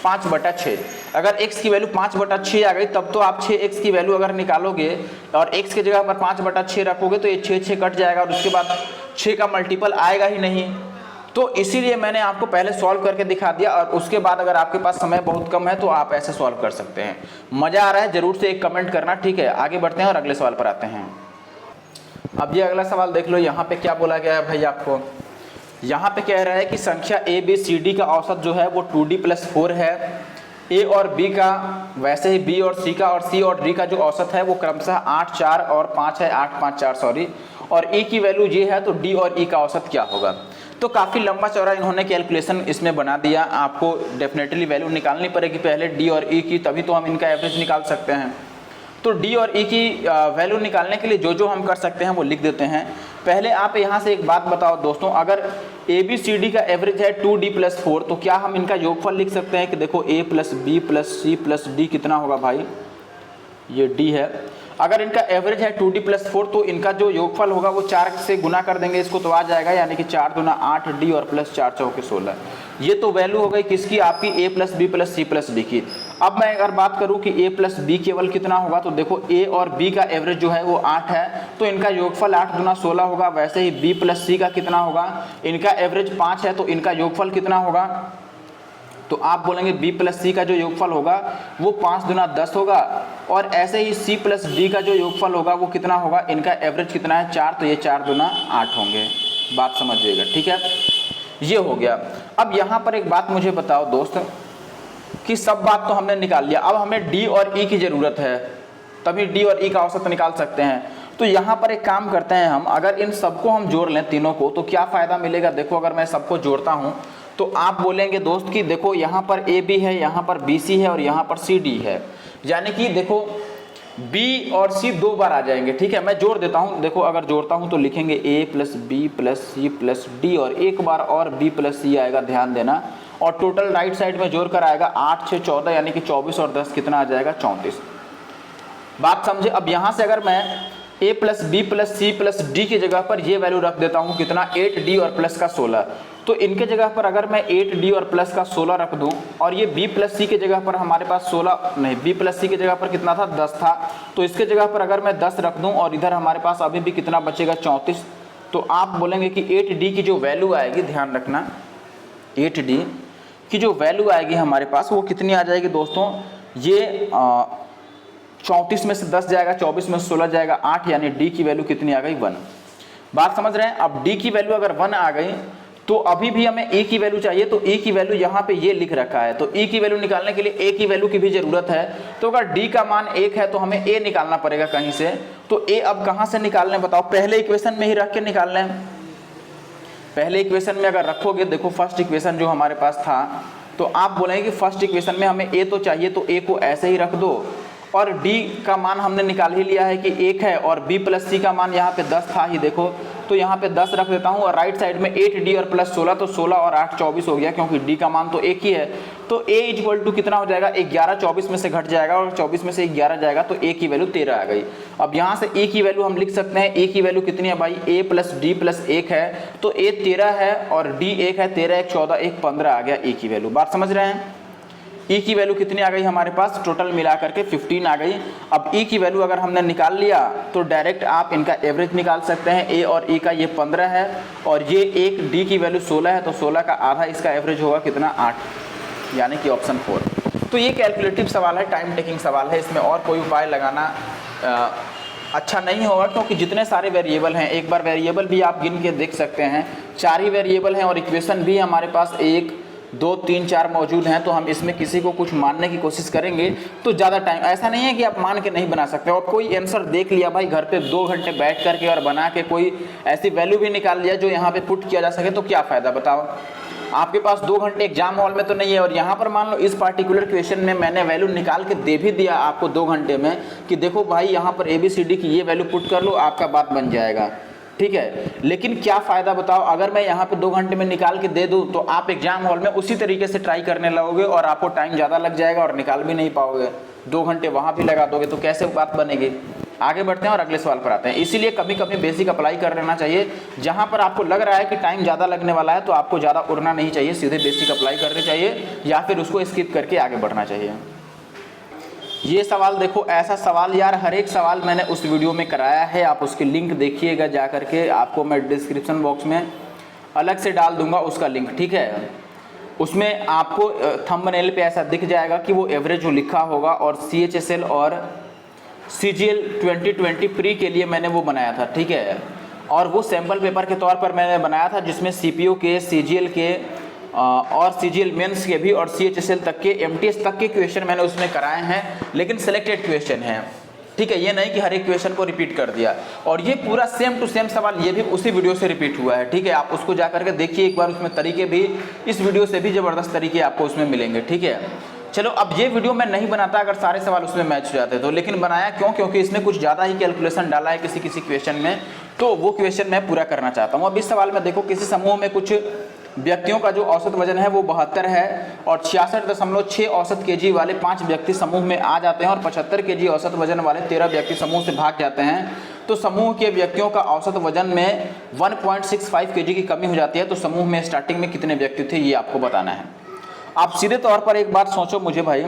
5/6। अगर x की वैल्यू 5/6 आ गई तब तो आप 6x की वैल्यू अगर निकालोगे और x की जगह पर 5/6 रखोगे तो ये 6 कट जाएगा और उसके बाद 6 का मल्टीपल आएगा ही नहीं। तो इसीलिए मैंने आपको पहले सॉल्व करके दिखा दिया, और उसके बाद अगर आपके पास समय बहुत कम है तो आप ऐसे सॉल्व कर सकते हैं। मज़ा आ रहा है जरूर से एक कमेंट करना, ठीक है। आगे बढ़ते हैं और अगले सवाल पर आते हैं। अब ये अगला सवाल देख लो, यहाँ पे क्या बोला गया है भाई आपको। यहाँ पे कह रहा है कि संख्या ए बी सी डी का औसत जो है वो 2d+4 है। ए और बी का, वैसे ही बी और सी का, और सी और डी का जो औसत है वो क्रमशः 8, 4 और 5 है, 8, 5, 4 सॉरी। और ई की वैल्यू ये है, तो डी और ई का औसत क्या होगा। तो काफ़ी लंबा चौड़ा इन्होंने कैलकुलेशन इसमें बना दिया। आपको डेफिनेटली वैल्यू निकालनी पड़ेगी पहले डी और ई की, तभी तो हम इनका एवरेज निकाल सकते हैं। तो डी और ई की वैल्यू निकालने के लिए जो जो हम कर सकते हैं वो लिख देते हैं। पहले आप यहाँ से एक बात बताओ दोस्तों, अगर ए बी सी डी का एवरेज है 2d+4, तो क्या हम इनका योगफल लिख सकते हैं कि देखो a + b + c + d कितना होगा भाई, ये d है। अगर इनका एवरेज है 2d+4 तो इनका जो योगफल होगा वो 4 से गुना कर देंगे इसको, तो आ जाएगा, यानी कि 4 दूना 8d और +4 चौके 16। ये तो वैल्यू हो गई किसकी, आपकी a + b + c + d की। अब मैं अगर बात करूं कि a + b केवल कितना होगा, तो देखो a और b का एवरेज जो है वो 8 है, तो इनका योगफल 8 दूना 16 होगा। वैसे ही b + c का कितना होगा, इनका एवरेज 5 है, तो इनका योगफल कितना होगा, तो आप बोलेंगे b + c का जो योगफल होगा वो 5 दूना 10 होगा। और ऐसे ही c + d का जो योगफल होगा वो कितना होगा, इनका एवरेज कितना है 4, तो ये 4 दूना 8 होंगे। बात समझिएगा, ठीक है। ये हो गया। अब यहाँ पर एक बात मुझे बताओ दोस्त, कि सब बात तो हमने निकाल लिया, अब हमें d और e की ज़रूरत है, तभी d और e का औसत निकाल सकते हैं। तो यहाँ पर एक काम करते हैं हम, अगर इन सबको हम जोड़ लें तीनों को, तो क्या फ़ायदा मिलेगा। देखो अगर मैं सबको जोड़ता हूँ तो आप बोलेंगे दोस्त कि देखो यहाँ पर ए बी है, यहाँ पर बी सी है और यहाँ पर सी डी है, यानी कि देखो बी और सी 2 बार आ जाएंगे, ठीक है। मैं जोड़ देता हूँ, देखो अगर जोड़ता हूँ तो लिखेंगे a + b + c + d, और एक बार और b + c आएगा, ध्यान देना। और टोटल राइट साइड में जोड़ कर आएगा 8, 6, 14, यानी कि 24 और 10 कितना आ जाएगा, 34। बात समझे। अब यहाँ से अगर मैं a + b + c + d की जगह पर ये वैल्यू रख देता हूँ, कितना 8d और प्लस का 16, तो इनके जगह पर अगर मैं 8d और प्लस का 16 रख दूं, और ये b + c के जगह पर हमारे पास 16 नहीं, b + c के जगह पर कितना था, 10 था, तो इसके जगह पर अगर मैं 10 रख दूं और इधर हमारे पास अभी भी कितना बचेगा, 34, तो आप बोलेंगे कि 8d की जो वैल्यू आएगी, ध्यान रखना, 8d की जो वैल्यू आएगी हमारे पास वो कितनी आ जाएगी दोस्तों, ये 34 में से 10 जाएगा, 24 में से 16 जाएगा, 8, यानी d की वैल्यू कितनी आ गई, 1। बात समझ रहे हैं। अब d की वैल्यू अगर 1 आ गई तो अभी भी हमें e की वैल्यू चाहिए, तो e की वैल्यू यहाँ पे ये लिख रखा है, तो e की वैल्यू निकालने के लिए a की वैल्यू की भी जरूरत है। तो अगर d का मान 1 है तो हमें a निकालना पड़ेगा कहीं से, तो a अब कहाँ से निकाल लें बताओ, पहले इक्वेशन में ही रख के निकाल लें। पहले इक्वेशन में अगर रखोगे, देखो फर्स्ट इक्वेशन जो हमारे पास था, तो आप बोलेंगे कि फर्स्ट इक्वेशन में हमें a तो चाहिए, तो a को ऐसे ही रख दो, और d का मान हमने निकाल ही लिया है कि 1 है, और b + c का मान यहाँ पे 10 था ही, देखो तो यहाँ पे 10 रख देता हूँ, और राइट साइड में 8d और प्लस 16, तो 16 और 8 24 हो गया, क्योंकि d का मान तो 1 ही है। तो a = कितना हो जाएगा, 11, 24 में से घट जाएगा और 24 में से 11 जाएगा, तो a की वैल्यू 13 आ गई। अब यहाँ से a की वैल्यू हम लिख सकते हैं, a की वैल्यू कितनी है भाई, a + d + 1 है, तो a 13 है और d 1 है, 13, 1, 14, 1, 15 आ गया a की वैल्यू। बात समझ रहे हैं। e की वैल्यू कितनी आ गई हमारे पास, टोटल मिला करके 15 आ गई। अब e की वैल्यू अगर हमने निकाल लिया तो डायरेक्ट आप इनका एवरेज निकाल सकते हैं। a और e का ये 15 है और ये एक d की वैल्यू 16 है, तो 16 का आधा इसका एवरेज होगा कितना, 8, यानी कि ऑप्शन 4। तो ये कैलकुलेटिव सवाल है, टाइम टेकिंग सवाल है, इसमें और कोई उपाय लगाना अच्छा नहीं होगा, क्योंकि जितने सारे वेरिएबल हैं, एक बार वेरिएबल भी आप गिन के देख सकते हैं, 4 ही वेरिएबल हैं और इक्वेशन भी हमारे पास 1, 2, 3, 4 मौजूद हैं, तो हम इसमें किसी को कुछ मानने की कोशिश करेंगे तो ज़्यादा टाइम, ऐसा नहीं है कि आप मान के नहीं बना सकते। और कोई आंसर देख लिया भाई घर पे 2 घंटे बैठ करके और बना के कोई ऐसी वैल्यू भी निकाल लिया जो यहाँ पे पुट किया जा सके, तो क्या फ़ायदा बताओ। आपके पास 2 घंटे एग्जाम हॉल में तो नहीं है, और यहाँ पर मान लो इस पार्टिकुलर क्वेश्चन में मैंने वैल्यू निकाल के दे भी दिया आपको 2 घंटे में कि देखो भाई यहाँ पर ABCD की ये वैल्यू पुट कर लो, आपका बात बन जाएगा, ठीक है। लेकिन क्या फ़ायदा बताओ, अगर मैं यहाँ पे 2 घंटे में निकाल के दे दूँ तो आप एग्जाम हॉल में उसी तरीके से ट्राई करने लगोगे और आपको टाइम ज़्यादा लग जाएगा और निकाल भी नहीं पाओगे। 2 घंटे वहाँ भी लगा दोगे तो कैसे बात बनेगी। आगे बढ़ते हैं और अगले सवाल पर आते हैं। इसीलिए कभी कभी बेसिक अप्लाई कर लेना चाहिए। जहाँ पर आपको लग रहा है कि टाइम ज़्यादा लगने वाला है तो आपको ज़्यादा उड़ना नहीं चाहिए, सीधे बेसिक अप्लाई करनी चाहिए या फिर उसको स्किप करके आगे बढ़ना चाहिए। ये सवाल देखो, ऐसा सवाल यार हर एक सवाल मैंने उस वीडियो में कराया है, आप उसकी लिंक देखिएगा जा करके, आपको मैं डिस्क्रिप्शन बॉक्स में अलग से डाल दूंगा उसका लिंक, ठीक है। उसमें आपको थंबनेल पे ऐसा दिख जाएगा कि वो एवरेज जो लिखा होगा, और CHSL और CGL 2020 प्री के लिए मैंने वो बनाया था, ठीक है। और वो सैम्पल पेपर के तौर पर मैंने बनाया था जिसमें CPO के, CGL के और CGL मेंस के भी और CHSL तक के, MTS तक के क्वेश्चन मैंने उसमें कराए हैं, लेकिन सिलेक्टेड क्वेश्चन हैं, ठीक है। ये नहीं कि हर एक क्वेश्चन को रिपीट कर दिया। और ये पूरा सेम टू सेम सवाल ये भी उसी वीडियो से रिपीट हुआ है, ठीक है। आप उसको जा करके देखिए एक बार, उसमें तरीके भी इस वीडियो से भी ज़बरदस्त तरीके आपको उसमें मिलेंगे, ठीक है। चलो, अब ये वीडियो मैं नहीं बनाता अगर सारे सवाल उसमें मैच हो जाते तो, लेकिन बनाया क्यों, क्योंकि इसने कुछ ज़्यादा ही कैलकुलेशन डाला है किसी किसी क्वेश्चन में, तो वो क्वेश्चन मैं पूरा करना चाहता हूँ। अब इस सवाल में देखो, किसी समूह में कुछ व्यक्तियों का जो औसत वजन है वो 72 है और 66.6 औसत केजी वाले 5 व्यक्ति समूह में आ जाते हैं और 75 केजी औसत वजन वाले 13 व्यक्ति समूह से भाग जाते हैं, तो समूह के व्यक्तियों का औसत वजन में 1.65 केजी की कमी हो जाती है। तो समूह में स्टार्टिंग में कितने व्यक्ति थे, ये आपको बताना है। आप सीधे तौर पर एक बात सोचो मुझे भाई,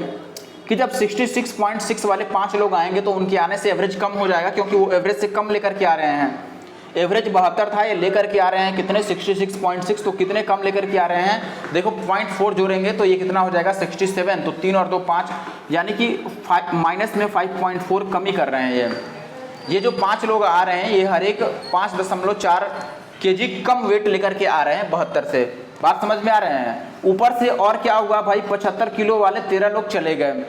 कि जब 66.6 वाले 5 लोग आएंगे तो उनके आने से एवरेज कम हो जाएगा, क्योंकि वो एवरेज से कम लेकर के आ रहे हैं। एवरेज 72 था, ये लेकर के आ रहे हैं कितने, 66.6, तो कितने कम लेकर के आ रहे हैं, देखो 0.4 जोड़ेंगे तो ये कितना हो जाएगा 67, तो 3 और 2 5, यानी कि माइनस में 5.4 कमी कर रहे हैं। ये जो 5 लोग आ रहे हैं ये हर एक 5.4 केजी कम वेट लेकर के आ रहे हैं 72 से, बात समझ में आ रहे हैं। ऊपर से और क्या हुआ भाई, 75 किलो वाले 13 लोग चले गए,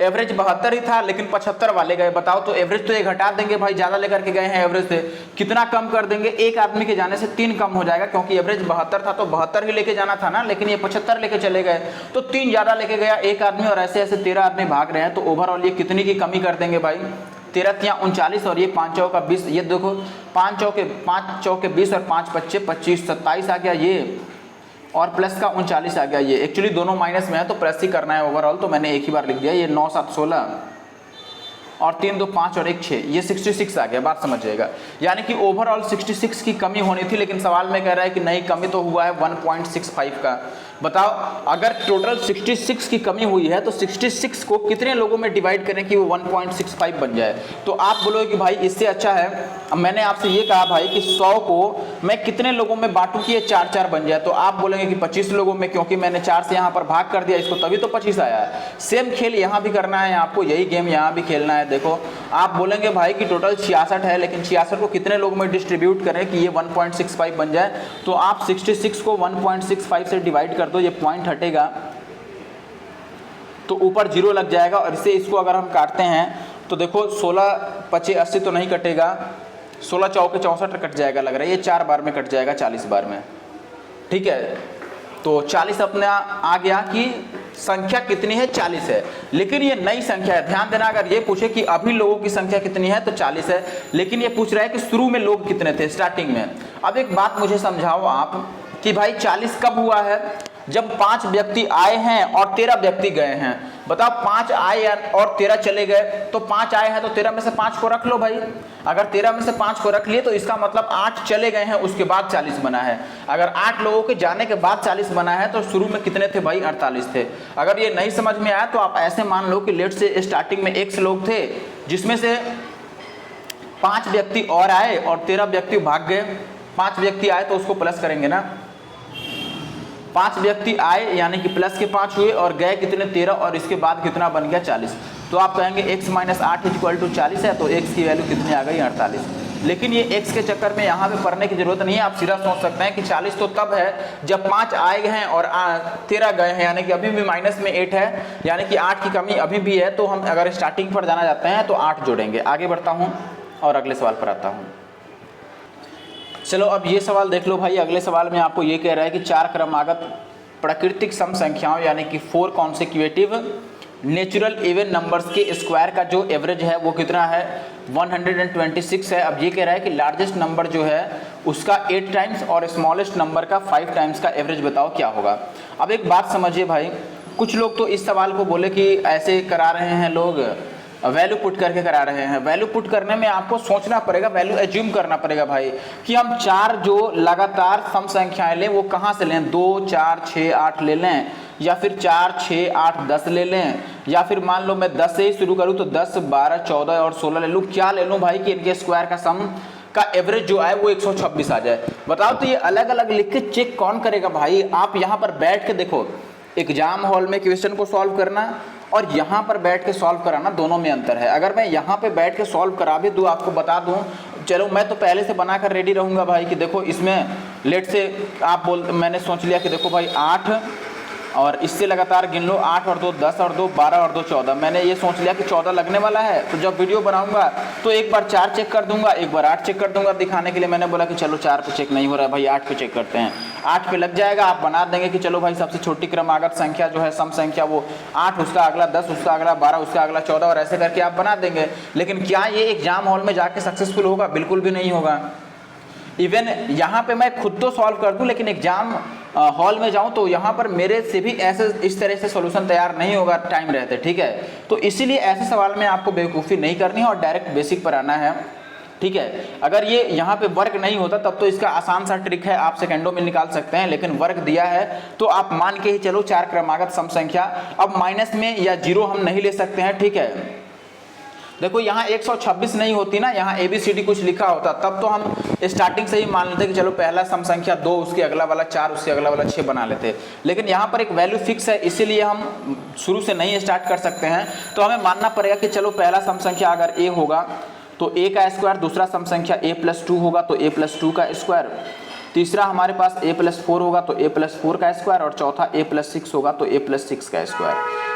एवरेज 72 ही था लेकिन 75 वाले गए। बताओ, तो एवरेज तो ये घटा देंगे भाई, ज़्यादा लेकर के गए हैं एवरेज से, कितना कम कर देंगे, एक आदमी के जाने से 3 कम हो जाएगा, क्योंकि एवरेज 72 था तो 72 ही लेके जाना था ना, लेकिन ये 75 लेके चले गए तो 3 ज़्यादा लेके गया एक आदमी, और ऐसे ऐसे 13 आदमी भाग रहे हैं। तो ओवरऑल ये कितनी की कमी कर देंगे भाई, 13 या 39 और ये 5 चौका 20, ये देखो 5 चौके 20 और 5 पच्चे 25, 27 आ गया ये, और प्लस का 39 आ गया ये। एक्चुअली दोनों माइनस में है तो प्लस ही करना है ओवरऑल, तो मैंने एक ही बार लिख दिया। ये 9 7 16 और 3 2 5 और 1 6, ये 66 आ गया, बात समझिएगा। यानी कि ओवरऑल 66 की कमी होनी थी, लेकिन सवाल में कह रहा है कि नहीं, कमी तो हुआ है 1.65 का। बताओ, अगर टोटल 66 की कमी हुई है तो 66 को कितने लोगों में डिवाइड करें कि वो 1.65 बन जाए। तो आप बोलोगे कि भाई इससे अच्छा है, अब मैंने आपसे ये कहा भाई कि 100 को मैं कितने लोगों में बांटूं कि ये 4-4 बन जाए, तो आप बोलेंगे कि 25 लोगों में, क्योंकि मैंने 4 से यहाँ पर भाग कर दिया इसको, तभी तो 25 आया है। सेम खेल यहाँ भी करना है आपको, यही गेम यहाँ भी खेलना है। देखो, आप बोलेंगे भाई कि टोटल 66 है, लेकिन 66 को कितने लोगों में डिस्ट्रीब्यूट करें कि ये 1.65 बन जाए, तो आप 66 को 1.65 से डिवाइड कर दो, ये पॉइंट हटेगा तो ऊपर 0 लग जाएगा, और इससे इसको अगर हम काटते हैं तो देखो 16 25 80 तो नहीं कटेगा, 16 चौके 64 कट जाएगा लग रहा है, ये 4 बार में कट जाएगा 40 बार में, ठीक है। तो 40 अपना आ गया कि संख्या कितनी है, 40 है, लेकिन ये नई संख्या है। ध्यान देना, अगर ये पूछे कि अभी लोगों की संख्या कितनी है तो 40 है, लेकिन ये पूछ रहा है कि शुरू में लोग कितने थे स्टार्टिंग में। अब एक बात मुझे समझाओ आप कि भाई 40 कब हुआ है, जब 5 व्यक्ति आए हैं और 13 व्यक्ति गए हैं। बताओ, 5 आए और 13 चले गए, तो 5 आए हैं तो 13 में से 5 को रख लो भाई। अगर 13 में से 5 को रख लिए तो इसका मतलब 8 चले गए हैं, उसके बाद 40 बना है। अगर 8 लोगों के जाने के बाद 40 बना है तो शुरू में कितने थे भाई, 48 थे। अगर ये नहीं समझ में आया तो आप ऐसे मान लो कि लेट से स्टार्टिंग में X लोग थे, जिसमें से 5 व्यक्ति और आए और 13 व्यक्ति भाग गए। 5 व्यक्ति आए तो उसको प्लस करेंगे ना, 5 व्यक्ति आए यानी कि प्लस के 5 हुए और गए कितने, 13, और इसके बाद कितना बन गया 40। तो आप कहेंगे x - 8 = 40 है, तो x की वैल्यू कितनी आ गई, 48। लेकिन ये x के चक्कर में यहाँ पे पढ़ने की जरूरत नहीं है। आप सीधा सोच सकते हैं कि 40 तो तब है जब 5 आए हैं और 13 गए हैं, यानी कि अभी भी माइनस में 8 है, यानी कि 8 की कमी अभी भी है। तो हम अगर स्टार्टिंग पर जाना चाहते हैं तो 8 जोड़ेंगे। आगे बढ़ता हूँ और अगले सवाल पर आता हूँ। चलो अब ये सवाल देख लो भाई। अगले सवाल में आपको ये कह रहा है कि 4 क्रमागत प्राकृतिक सम संख्याओं यानी कि 4 कॉन्सेक्यूटिव नेचुरल इवन नंबर्स के स्क्वायर का जो एवरेज है वो कितना है, 126 है। अब ये कह रहा है कि लार्जेस्ट नंबर जो है उसका 8 टाइम्स और स्मॉलेस्ट नंबर का 5 टाइम्स का एवरेज बताओ क्या होगा। अब एक बात समझिए भाई, कुछ लोग तो इस सवाल को बोले कि ऐसे करा रहे हैं लोग, वैल्यू पुट करके करा रहे हैं। वैल्यू पुट करने में आपको सोचना पड़ेगा, वैल्यू एज्यूम करना पड़ेगा भाई कि हम 4 जो लगातार सम संख्याएं लें वो कहाँ से लें, 2, 4, 6, 8 ले लें, या फिर 4, 6, 8, 10 ले लें, या फिर मान लो मैं 10 से ही शुरू करूँ तो 10, 12, 14 और 16 ले लूँ। क्या ले लूँ भाई कि इनके स्क्वायर का सम का एवरेज जो है वो 126 आ जाए। बताओ तो ये अलग अलग लिख के चेक कौन करेगा भाई। आप यहाँ पर बैठ के देखो, एग्जाम हॉल में क्वेश्चन को सॉल्व करना और यहाँ पर बैठ के सॉल्व कराना, दोनों में अंतर है। अगर मैं यहाँ पे बैठ के सॉल्व करा भी दूँ, आपको बता दूँ, चलो मैं तो पहले से बनाकर रेडी रहूँगा भाई कि देखो इसमें लेट से आप मैंने सोच लिया कि देखो भाई 8 और इससे लगातार गिन लो, 8 और 2 10 और 2 12 और 2 14। मैंने ये सोच लिया कि 14 लगने वाला है, तो जब वीडियो बनाऊंगा तो एक बार 4 चेक कर दूंगा, एक बार 8 चेक कर दूंगा। दिखाने के लिए मैंने बोला कि चलो 4 पे चेक नहीं हो रहा है भाई, 8 पे चेक करते हैं। 8 पे लग जाएगा, आप बना देंगे कि चलो भाई सबसे छोटी क्रमागत संख्या जो है सम संख्या वो 8, उसका अगला 10, उसका अगला 12, उसका अगला 14 और ऐसे करके आप बना देंगे। लेकिन क्या ये एग्जाम हॉल में जाके सक्सेसफुल होगा? बिल्कुल भी नहीं होगा। इवन यहाँ पे मैं खुद तो सॉल्व कर दूं, लेकिन एग्जाम हॉल में जाऊं तो यहाँ पर मेरे से भी ऐसे इस तरह से सॉल्यूशन तैयार नहीं होगा टाइम रहते, ठीक है। तो इसीलिए ऐसे सवाल में आपको बेवकूफ़ी नहीं करनी है और डायरेक्ट बेसिक पर आना है, ठीक है। अगर ये यहाँ पे वर्क नहीं होता तब तो इसका आसान सा ट्रिक है, आप सेकंडों में निकाल सकते हैं, लेकिन वर्क दिया है तो आप मान के ही चलो 4 क्रमागत सम संख्या। अब माइनस में या 0 हम नहीं ले सकते हैं, ठीक है। देखो यहाँ 126 नहीं होती ना, यहाँ ABCD कुछ लिखा होता, तब तो हम स्टार्टिंग से ही मान लेते कि चलो पहला सम संख्या 2, उसके अगला वाला 4, उसके अगला वाला 6 बना लेते। लेकिन यहाँ पर एक वैल्यू फिक्स है, इसीलिए हम शुरू से नहीं स्टार्ट कर सकते हैं। तो हमें मानना पड़ेगा कि चलो पहला सम संख्या अगर A होगा तो A का स्क्वायर, दूसरा सम संख्या A+2 होगा तो A+2 का स्क्वायर, तीसरा हमारे पास A+4 होगा तो A+4 का स्क्वायर, और चौथा A+6 होगा तो A+6 का स्क्वायर।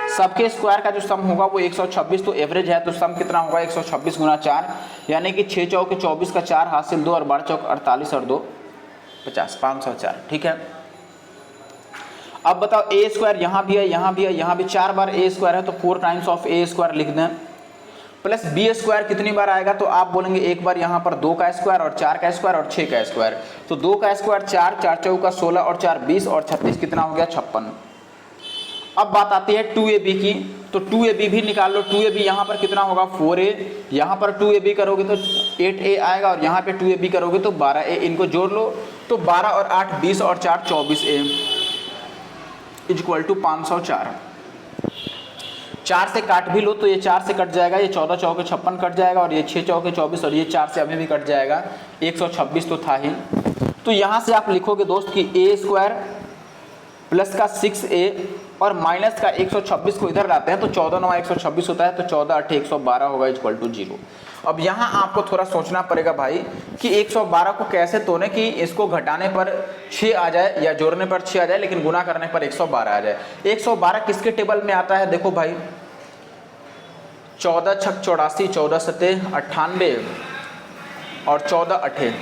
सबके स्क्वायर का जो सम होगा वो 126, तो एवरेज है तो सम कितना होगा 126 गुना 4, यानी कि 6 चौके 24 का 4 हासिल 2 और 12 चौक 48 और 2 50, 504, ठीक है। अब बताओ A स्क्वायर यहाँ भी है, यहाँ भी है, यहाँ भी 4 बार A स्क्वायर है तो 4 टाइम्स ऑफ A स्क्वायर लिख दें, प्लस B स्क्वायर कितनी बार आएगा तो आप बोलेंगे एक बार यहाँ पर 2 का स्क्वायर और 4 का स्क्वायर और 6 का स्क्वायर, तो 2 का स्क्वायर 4, 4 चौका 16 और 4 20 और 36 कितना हो गया 56। अब बात आती है 2AB की, तो 2AB भी निकाल लो। 2AB यहाँ पर कितना होगा 4A, यहाँ पर 2AB करोगे तो 8A आएगा और यहाँ पे 2AB करोगे तो 12A, इनको जोड़ लो तो 12 और 8 20 और 4 24A इक्वल टू 504। 4 से काट भी लो तो ये 4 से कट जाएगा, ये 14 चौके 56 कट जाएगा और ये 6 चौके 24 और ये 4 से अभी भी कट जाएगा, 126 तो था ही। तो यहाँ से आप लिखोगे दोस्त कि A स्क्वायर प्लस का 6A और माइनस का 126 को इधर लाते हैं तो 14 9 126 होता है, तो 14 8 112 होगा इक्वल टू 0। अब यहाँ आपको थोड़ा सोचना पड़ेगा भाई कि 112 को कैसे तोड़ें कि इसको घटाने पर 6 आ जाए या जोड़ने पर 6 आ जाए, लेकिन गुना करने पर 112 आ जाए। 112 किसके टेबल में आता है? देखो भाई 14 छक 84, 14 सते 98 और 14 अठे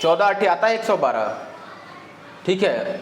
14 अठे आता है 112, ठीक है।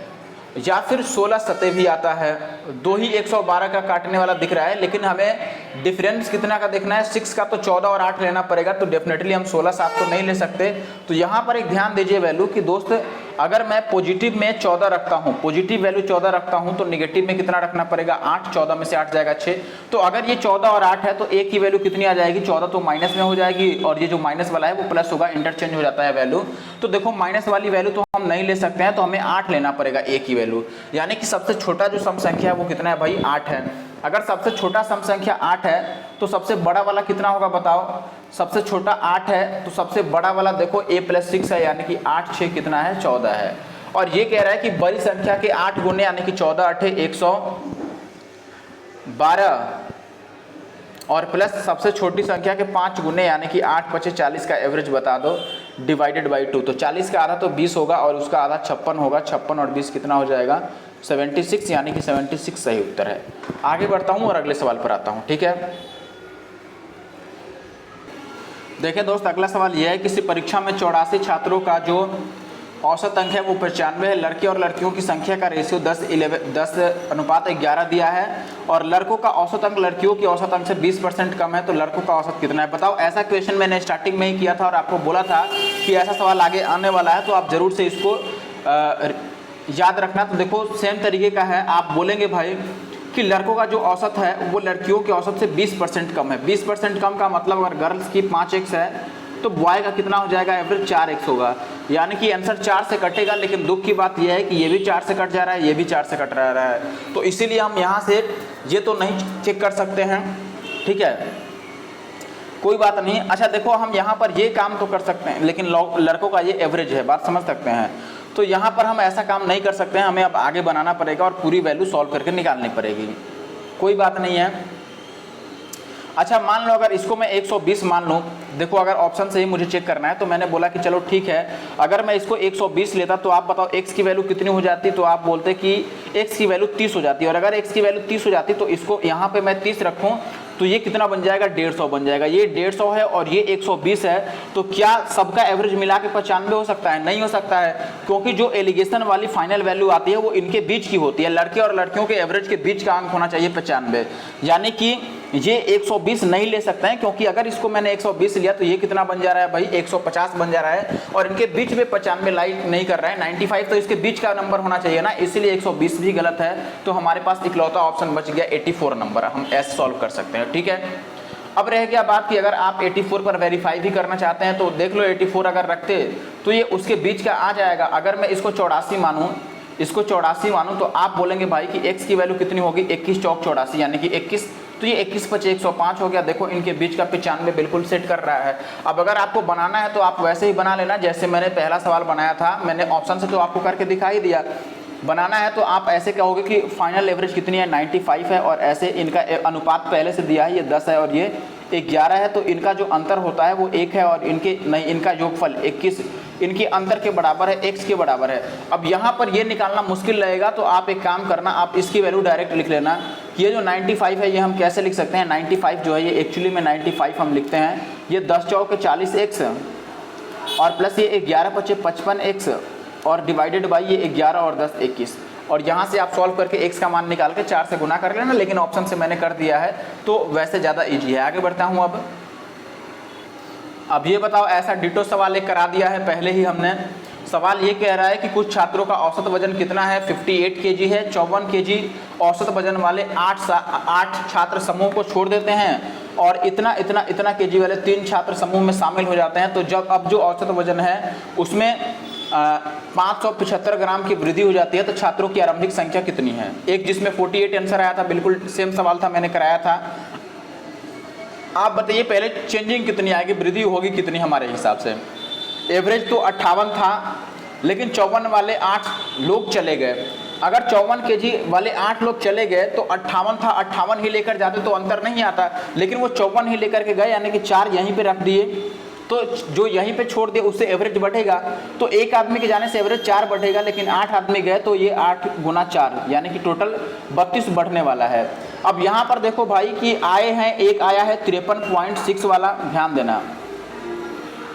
या फिर 16 सते भी आता है, दो ही 112 का काटने वाला दिख रहा है, लेकिन हमें डिफरेंस कितना का देखना है 6 का, तो 14 और 8 लेना पड़ेगा, तो डेफिनेटली हम 16 7 तो नहीं ले सकते। तो यहाँ पर एक ध्यान दीजिए वैल्यू कि दोस्त अगर मैं पॉजिटिव में 14 रखता हूँ, पॉजिटिव वैल्यू 14 रखता हूँ, तो निगेटिव में कितना रखना पड़ेगा 8, 14 में से 8 जाएगा 6। तो अगर ये 14 और 8 है तो एक की वैल्यू कितनी आ जाएगी 14 तो माइनस में हो जाएगी और ये जो माइनस वाला है वो प्लस होगा, इंटरचेंज हो जाता है वैल्यू। तो देखो माइनस वाली वैल्यू तो हम नहीं ले सकते हैं, तो हमें 8 लेना पड़ेगा ए की वैल्यू, यानी कि सबसे छोटा जो सम संख्या है वो कितना है भाई 8 है। अगर सबसे छोटा सम संख्या 8 है तो सबसे बड़ा वाला कितना होगा बताओ? सबसे छोटा 8 है तो सबसे बड़ा वाला देखो A+6 है, यानी कि 8 6 कितना है 14 है। और ये कह रहा है कि बड़ी संख्या के 8 गुने यानी कि 14 8 112 और प्लस सबसे छोटी संख्या के 5 गुने यानी कि 8 × 40 का एवरेज बता दो डिवाइडेड बाई 2। तो 40 का आधा तो 20 होगा और उसका आधा 56 होगा। 56 और 20 कितना हो जाएगा 76, यानी कि 76 सही उत्तर है। आगे बढ़ता हूँ और अगले सवाल पर आता हूँ, ठीक है। देखिए दोस्त, अगला सवाल यह है, किसी परीक्षा में 84 छात्रों का जो औसत अंक है वो 95 है। लड़के और लड़कियों की संख्या का रेशियो 10:11 दिया है और लड़कों का औसत अंक लड़कियों के औसत अंक से 20% कम है, तो लड़कों का औसत कितना है बताओ। ऐसा क्वेश्चन मैंने स्टार्टिंग में ही किया था और आपको बोला था कि ऐसा सवाल आगे आने वाला है, तो आप ज़रूर से इसको याद रखना। तो देखो सेम तरीके का है, आप बोलेंगे भाई कि लड़कों का जो औसत है वो लड़कियों के औसत से 20% कम है। 20% कम का मतलब अगर गर्ल्स की 5x है तो बॉय का कितना हो जाएगा एवरेज 4x होगा, यानी कि आंसर 4 से कटेगा। लेकिन दुख की बात यह है कि ये भी 4 से कट जा रहा है, ये भी 4 से कट रहा है, तो इसीलिए हम यहाँ से ये तो नहीं चेक कर सकते हैं, ठीक है, कोई बात नहीं। अच्छा देखो, हम यहाँ पर ये काम तो कर सकते हैं लेकिन लड़कों का ये एवरेज है, बात समझ सकते हैं। तो यहाँ पर हम ऐसा काम नहीं कर सकते हैं, हमें अब आगे बनाना पड़ेगा और पूरी वैल्यू सॉल्व करके निकालनी पड़ेगी, कोई बात नहीं है। अच्छा मान लो अगर इसको मैं 120 मान लूँ, देखो अगर ऑप्शन से ही मुझे चेक करना है तो मैंने बोला कि चलो ठीक है, अगर मैं इसको 120 लेता तो आप बताओ x की वैल्यू कितनी हो जाती, तो आप बोलते कि x की वैल्यू 30 हो जाती है। और अगर x की वैल्यू 30 हो जाती तो इसको यहाँ पे मैं 30 रखूँ तो ये कितना बन जाएगा 150 बन जाएगा। ये 150 है और ये 120 है, तो क्या सबका एवरेज मिला के 95 हो सकता है? नहीं हो सकता है, क्योंकि जो एलिगेशन वाली फाइनल वैल्यू आती है वो इनके बीच की होती है। लड़के और लड़कियों के एवरेज के बीच का अंक होना चाहिए 95, यानी कि ये 120 नहीं ले सकते हैं, क्योंकि अगर इसको मैंने 120 लिया तो ये कितना बन जा रहा है भाई 150 बन जा रहा है, और इनके बीच में 95 लाइक नहीं कर रहा है। 95 तो इसके बीच का नंबर होना चाहिए ना, इसीलिए 120 भी गलत है। तो हमारे पास इकलौता ऑप्शन बच गया 84 नंबर, हम एस सॉल्व कर सकते हैं, ठीक है। अब रह गया बात कि अगर आप 84 पर वेरीफाई भी करना चाहते हैं तो देख लो 84 अगर रखते तो ये उसके बीच का आ जाएगा। अगर मैं इसको 84 मानूँ, इसको 84 मानूँ, तो आप बोलेंगे भाई कि x की वैल्यू कितनी होगी 21 चौक 84, यानी कि 21, तो ये 21 × 105 हो गया। देखो इनके बीच का 95 बिल्कुल सेट कर रहा है। अब अगर आपको बनाना है तो आप वैसे ही बना लेना जैसे मैंने पहला सवाल बनाया था, मैंने ऑप्शन से तो आपको करके दिखा ही दिया। बनाना है तो आप ऐसे कहोगे कि फाइनल एवरेज कितनी है 95 है, और ऐसे इनका अनुपात पहले से दिया है, ये 10 है और ये 11 है, तो इनका जो अंतर होता है वो 1 है, और इनके नहीं, इनका योगफल 21 इनके अंतर के बराबर है, x के बराबर है। अब यहाँ पर ये निकालना मुश्किल लगेगा, तो आप एक काम करना, आप इसकी वैल्यू डायरेक्ट लिख लेना। ये जो 95 है ये हम कैसे लिख सकते हैं, 95 जो है ये एक्चुअली में 95 हम लिखते हैं, ये 10 चौक 40x और प्लस ये 11 × 5 = 55x और डिवाइडेड बाई ये 11 और 10 21, और यहाँ से आप सॉल्व करके x का मान निकाल के 4 से गुना कर लेना, लेकिन ऑप्शन से मैंने कर दिया है तो वैसे ज़्यादा इजी है। आगे बढ़ता हूँ। अब ये बताओ, ऐसा डिटो सवाल एक करा दिया है पहले ही हमने। सवाल ये कह रहा है कि कुछ छात्रों का औसत वजन कितना है, 58 kg है। 54 kg औसत वजन वाले 8 छात्र समूह को छोड़ देते हैं और इतना kg वाले 3 छात्र समूह में शामिल हो जाते हैं। तो जब अब जो औसत वजन है उसमें 575 ग्राम की वृद्धि हो जाती है, तो छात्रों की आरंभिक संख्या कितनी है। एक जिसमें 48 आंसर आया था, बिल्कुल सेम सवाल था, मैंने कराया था। आप बताइए पहले चेंजिंग कितनी आएगी, वृद्धि होगी कितनी हमारे हिसाब से। एवरेज तो 58 था, लेकिन 54 वाले 8 लोग चले गए। अगर 54 kg वाले 8 लोग चले गए तो 58 था, 58 ही लेकर जाते तो अंतर नहीं आता, लेकिन वो 54 ही लेकर के गए, यानी कि 4 यहीं पे रख दिए, तो जो यहीं पे छोड़ दिए उससे एवरेज बढ़ेगा। तो एक आदमी के जाने से एवरेज 4 बढ़ेगा, लेकिन 8 आदमी गए तो ये 8 × 4 यानी कि टोटल 32 बढ़ने वाला है। अब यहाँ पर देखो भाई कि आए हैं, एक आया है 53.6 वाला, ध्यान देना,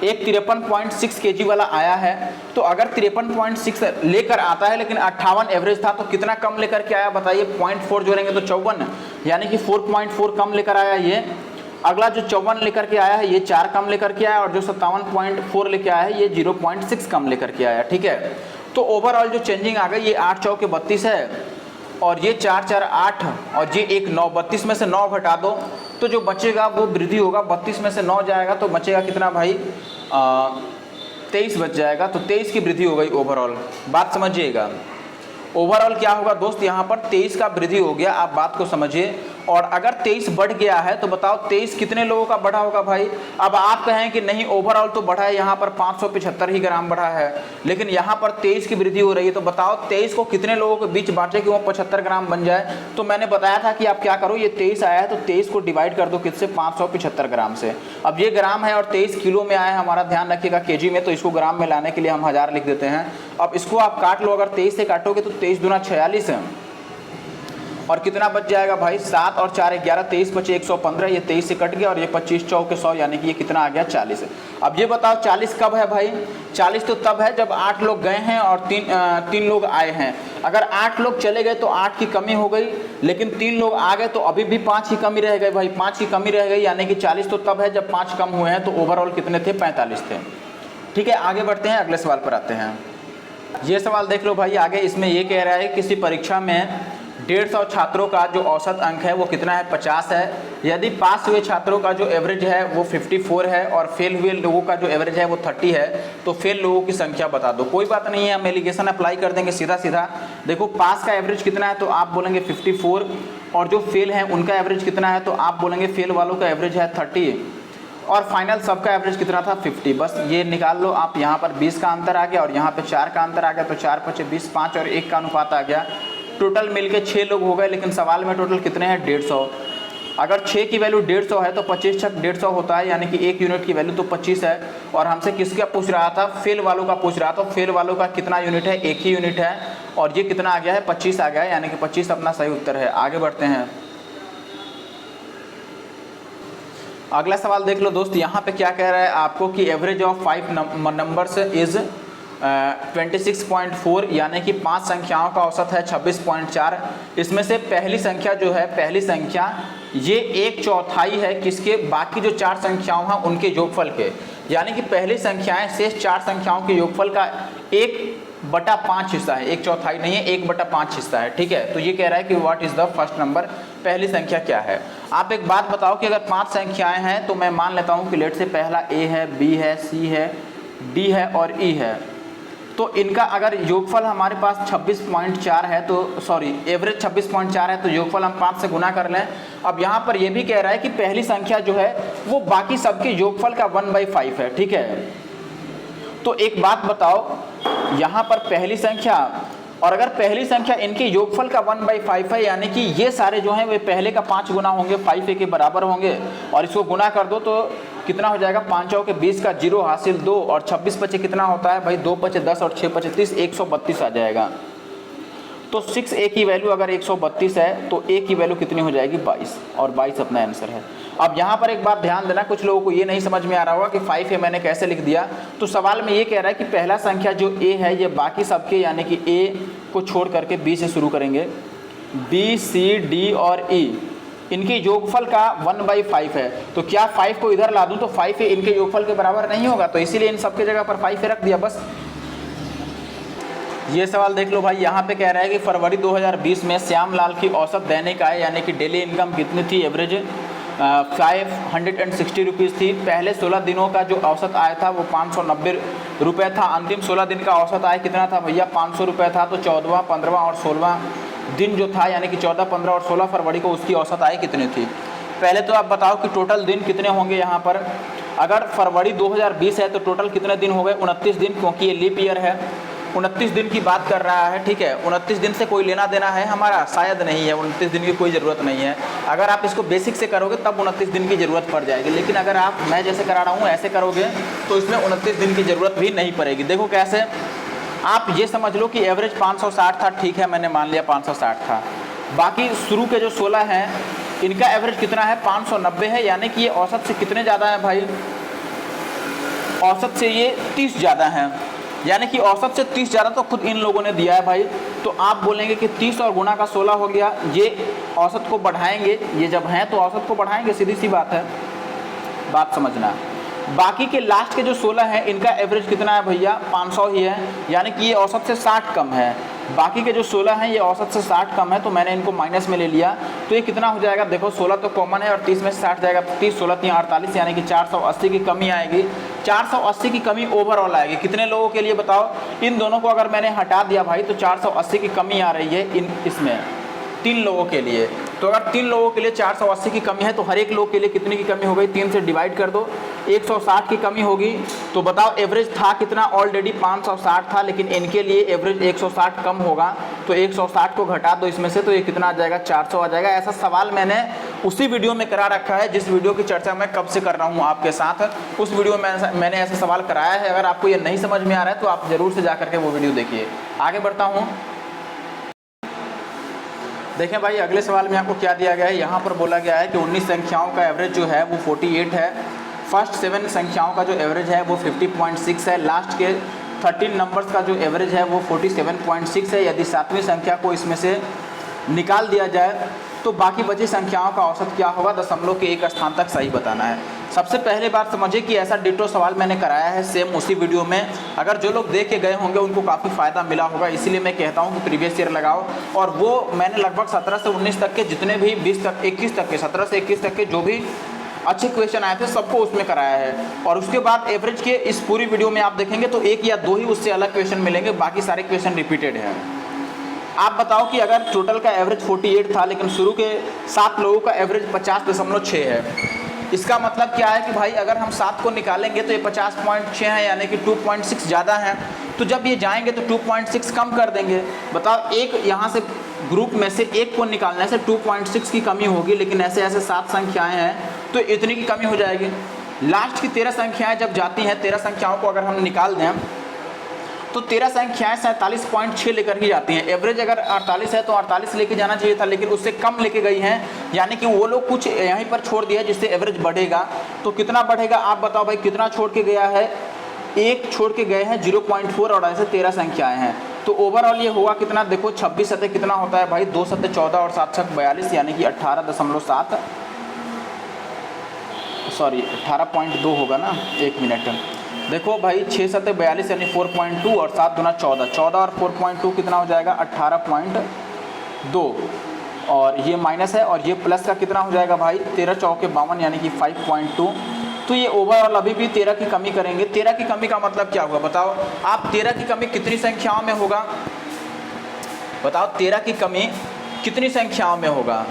एक 53.6 kg वाला आया है। तो अगर 53.6 लेकर आता है लेकिन 58 एवरेज था, तो कितना कम लेकर के आया बताइए। 0.4 जोड़ेंगे तो 54, यानी कि 4.4 कम लेकर आया ये। अगला जो 54 लेकर के आया है ये 4 कम लेकर के आया, और जो 57.4 लेकर आया है ये 0.6 कम लेकर के आया, ठीक है। तो ओवरऑल जो चेंजिंग आ गई, ये 8 चौके 32 है, और ये 4 4 8, और ये एक 9, 32 में से 9 घटा दो तो जो बचेगा वो वृद्धि होगा। 32 में से 9 जाएगा तो बचेगा कितना भाई, 23 बच जाएगा। तो 23 की वृद्धि हो गई ओवरऑल, बात समझिएगा। ओवरऑल क्या होगा दोस्त, यहाँ पर 23 का वृद्धि हो गया, आप बात को समझिए। और अगर 23 बढ़ गया है तो बताओ 23 कितने लोगों का बढ़ा होगा भाई। अब आप कहें कि नहीं ओवरऑल तो बढ़ा है, यहाँ पर 575 ही ग्राम बढ़ा है, लेकिन यहाँ पर 23 की वृद्धि हो रही है, तो बताओ 23 को कितने लोगों के बीच बांटे कि वो 75 ग्राम बन जाए। तो मैंने बताया था कि आप क्या करो, ये 23 आया है तो 23 को डिवाइड कर दो किससे, 575 ग्राम से। अब ये ग्राम है और 23 किलो में आया है, हमारा ध्यान रखिएगा केजी में, तो इसको ग्राम में लाने के लिए हम 1000 लिख देते हैं। अब इसको आप काट लो, अगर 23 से काटोगे तो 23 दूना 46 है, और कितना बच जाएगा भाई, 7 और 4 11, 23 बचे 115, ये 23 से कट गया, और ये 25 चौके 100, यानी कि ये कितना आ गया 40 है। अब ये बताओ 40 कब है भाई, 40 तो तब है जब 8 लोग गए हैं और 3 लोग आए हैं। अगर 8 लोग चले गए तो 8 की कमी हो गई, लेकिन 3 लोग आ गए तो अभी भी 5 की कमी रह गई भाई, 5 की कमी रह गई, यानी कि 40 तो तब है जब 5 कम हुए हैं। तो ओवरऑल कितने थे, 45 थे। ठीक है, आगे बढ़ते हैं, अगले सवाल पर आते हैं। ये सवाल देख लो भाई आगे, इसमें ये कह रहा है किसी परीक्षा में 150 छात्रों का जो औसत अंक है वो कितना है, 50 है। यदि पास हुए छात्रों का जो एवरेज है वो 54 है और फेल हुए लोगों का जो एवरेज है वो 30 है, तो फेल लोगों की संख्या बता दो। कोई बात नहीं है, हम एलिगेशन अप्लाई कर देंगे सीधा सीधा। देखो पास का एवरेज कितना है तो आप बोलेंगे 54, और जो फेल है उनका एवरेज कितना है तो आप बोलेंगे फेल वालों का एवरेज है 30, और फाइनल सबका एवरेज कितना था 50। बस ये निकाल लो आप, यहाँ पर 20 का अंतर आ गया और यहाँ पे 4 का अंतर आ गया, तो 4 5 20, 5 और 1 का अनुपात आ गया। टोटल मिलके 6 लोग हो गए, लेकिन सवाल में टोटल कितने हैं, 150। अगर 6 की वैल्यू 150 है तो 25 छक 150 होता है, यानी कि 1 यूनिट की वैल्यू तो 25 है। और हमसे किसका पूछ रहा था, फेल वालों का पूछ रहा था। फेल वालों का कितना यूनिट है, 1 ही यूनिट है, और ये कितना आ गया है, 25 आ गया है, यानी कि 25 अपना सही उत्तर है। आगे बढ़ते हैं, अगला सवाल देख लो दोस्त। यहाँ पे क्या कह रहा है आपको कि एवरेज ऑफ 5 नंबर्स इज 26.4, यानी कि 5 संख्याओं का औसत है 26.4। इसमें से पहली संख्या जो है, पहली संख्या ये 1/4 है किसके, बाकी जो 4 संख्याओं हैं उनके योगफल के, यानी कि पहली संख्याएं शेष 4 संख्याओं के योगफल का 1/5 हिस्सा है, 1/4 नहीं है, 1/5 हिस्सा है। ठीक है, तो ये कह रहा है कि what is the first number, पहली संख्या क्या है। आप एक बात बताओ कि अगर 5 संख्याएं हैं तो मैं मान लेता हूं कि लेट से पहला ए है, बी है, सी है, डी है और ई है, तो इनका अगर योगफल हमारे पास 26.4 है तो सॉरी एवरेज 26.4 है, तो योगफल हम 5 से गुना कर लें। अब यहाँ पर यह भी कह रहा है कि पहली संख्या जो है वो बाकी सबके योगफल का 1/5 है। ठीक है, तो एक बात बताओ, यहाँ पर पहली संख्या और अगर पहली संख्या इनके योगफल का 1/5 है, यानी कि ये सारे जो हैं वे पहले का 5 गुना होंगे, 5 के बराबर होंगे, और इसको गुना कर दो तो कितना हो जाएगा, 5 चौके 20 का 0 हासिल 2, और 26 पचे कितना होता है भाई, 2 पचे 10 और 6 पचे 30, 132 आ जाएगा। तो 6a की वैल्यू अगर 132 है तो a की वैल्यू कितनी हो जाएगी, 22, और 22 अपना आंसर है। अब यहाँ पर एक बात ध्यान देना, कुछ लोगों को ये नहीं समझ में आ रहा होगा कि 5 है मैंने कैसे लिख दिया। तो सवाल में ये कह रहा है कि पहला संख्या जो a है ये बाकी सबके, यानी कि a को छोड़ करके b से शुरू करेंगे, b, c, d और e इनके योगफल का 1/5 है। तो क्या 5 को इधर ला दूं तो 5 इनके योगफल के बराबर नहीं होगा, तो इसीलिए इन सबके जगह पर 5 रख दिया बस। ये सवाल देख लो भाई, यहाँ पे कह रहा है कि फरवरी 2020 में श्यामलाल की औसत दैनिक आय यानी कि डेली इनकम कितनी थी, एवरेज 560 रुपीज़ थी। पहले 16 दिनों का जो औसत आय था वो 590 रुपये था। अंतिम 16 दिन का औसत आय कितना था भैया, 500 रुपये था। तो 14वां, 15वां और 16वां दिन जो था, यानी कि 14, 15 और 16 फरवरी को उसकी औसत आय कितनी थी। पहले तो आप बताओ कि टोटल दिन कितने होंगे यहाँ पर। अगर फरवरी 2020 है तो टोटल कितने दिन हो गए, 29 दिन, क्योंकि ये लीप ईयर है। 29 दिन की बात कर रहा है। ठीक है, 29 दिन से कोई लेना देना है हमारा, शायद नहीं है। 29 दिन की कोई ज़रूरत नहीं है। अगर आप इसको बेसिक से करोगे तब 29 दिन की ज़रूरत पड़ जाएगी, लेकिन अगर आप मैं जैसे करा रहा हूँ ऐसे करोगे तो इसमें 29 दिन की ज़रूरत भी नहीं पड़ेगी। देखो कैसे, आप ये समझ लो कि एवरेज 560 था, ठीक है मैंने मान लिया 560 था। बाकी शुरू के जो 16 हैं इनका एवरेज कितना है, 590 है, यानी कि ये औसत से कितने ज़्यादा है भाई, औसत से ये 30 ज़्यादा है, यानी कि औसत से 30 ज़्यादा तो खुद इन लोगों ने दिया है भाई। तो आप बोलेंगे कि 30 और गुना का 16 हो गया, ये औसत को बढ़ाएंगे, ये जब हैं तो औसत को बढ़ाएंगे, सीधी सी बात है, बात समझना। बाकी के लास्ट के जो 16 हैं इनका एवरेज कितना है भैया, 500 ही है, यानी कि ये औसत से 60 कम है। बाकी के जो 16 हैं ये औसत से 60 कम है, तो मैंने इनको माइनस में ले लिया। तो ये कितना हो जाएगा, देखो 16 तो कॉमन है और 30 में से 60 जाएगा, 30 16 3 48, यानी कि 480 की कमी आएगी। 480 की कमी ओवरऑल आएगी, कितने लोगों के लिए बताओ? इन दोनों को अगर मैंने हटा दिया भाई तो 480 की कमी आ रही है इसमें 3 लोगों के लिए। तो अगर 3 लोगों के लिए 480 की कमी है तो हर एक लोग के लिए कितनी की कमी हो गई, 3 से डिवाइड कर दो, 160 की कमी होगी। तो बताओ एवरेज था कितना, ऑलरेडी 560 था, लेकिन इनके लिए एवरेज 160 कम होगा, तो 160 को घटा दो इसमें से, तो ये कितना आ जाएगा, 400 आ जाएगा। ऐसा सवाल मैंने उसी वीडियो में करा रखा है जिस वीडियो की चर्चा मैं कब से कर रहा हूँ आपके साथ। उस वीडियो में मैंने ऐसा सवाल कराया है। अगर आपको ये नहीं समझ में आ रहा है तो आप जरूर से जा करके वो वीडियो देखिए। आगे बढ़ता हूँ। देखें भाई, अगले सवाल में आपको क्या दिया गया है, यहाँ पर बोला गया है कि 19 संख्याओं का एवरेज जो है वो 48 है। फर्स्ट 7 संख्याओं का जो एवरेज है वो 50.6 है। लास्ट के 13 नंबर्स का जो एवरेज है वो 47.6 है। यदि 7वीं संख्या को इसमें से निकाल दिया जाए तो बाकी बची संख्याओं का औसत क्या होगा, दशमलव के एक स्थान तक सही बताना है। सबसे पहले बात समझिए कि ऐसा डिटो सवाल मैंने कराया है सेम उसी वीडियो में। अगर जो लोग देख के गए होंगे उनको काफ़ी फ़ायदा मिला होगा, इसीलिए मैं कहता हूँ कि प्रीवियस ईयर लगाओ। और वो मैंने लगभग 17 से 19 तक के जितने भी 20 तक 21 तक के 17 से 21 तक के जो भी अच्छे क्वेश्चन आए थे सबको उसमें कराया है। और उसके बाद एवरेज के इस पूरी वीडियो में आप देखेंगे तो 1 या 2 ही उससे अलग क्वेश्चन मिलेंगे, बाकी सारे क्वेश्चन रिपीटेड हैं। आप बताओ कि अगर टोटल का एवरेज 48 था लेकिन शुरू के 7 लोगों का एवरेज 50.6 है, इसका मतलब क्या है कि भाई अगर हम 7 को निकालेंगे तो ये 50.6 है, यानी कि 2.6 ज़्यादा है। तो जब ये जाएंगे तो 2.6 कम कर देंगे। बताओ, एक यहाँ से ग्रुप में से एक को निकालने से 2.6 की कमी होगी, लेकिन ऐसे ऐसे 7 संख्याएँ हैं तो इतनी की कमी हो जाएगी। लास्ट की 13 संख्याएँ जब जाती हैं, 13 संख्याओं को अगर हम निकाल दें तो 13 संख्याएँ 47.6 लेकर ही जाती हैं। एवरेज अगर 48 है तो 48 लेके जाना चाहिए था, लेकिन उससे कम लेके गई हैं, यानी कि वो लोग कुछ यहीं पर छोड़ दिया जिससे एवरेज बढ़ेगा। तो कितना बढ़ेगा आप बताओ भाई, कितना छोड़ के गया है, एक छोड़ के गए हैं 0.4 और ऐसे 13 संख्याएँ हैं। तो ओवरऑल ये होगा कितना, देखो 26 सतह कितना होता है भाई, 2 सतह 14 और 7 छक 42, यानी कि 18.7 सॉरी 18.2 होगा ना, 1 मिनट। देखो भाई 6 सतह 42 यानी 4.2 और 7 दूना 14, 14 और 4.2 कितना हो जाएगा 18.2, और ये माइनस है और ये प्लस का कितना हो जाएगा भाई 13 चौके 52 यानी कि 5.2। तो ये ओवरऑल अभी भी 13 की कमी करेंगे। 13 की कमी का मतलब क्या हुआ बताओ आप, 13 की कमी कितनी संख्याओं में होगा बताओ, 13 की कमी कितनी संख्याओं में होगा।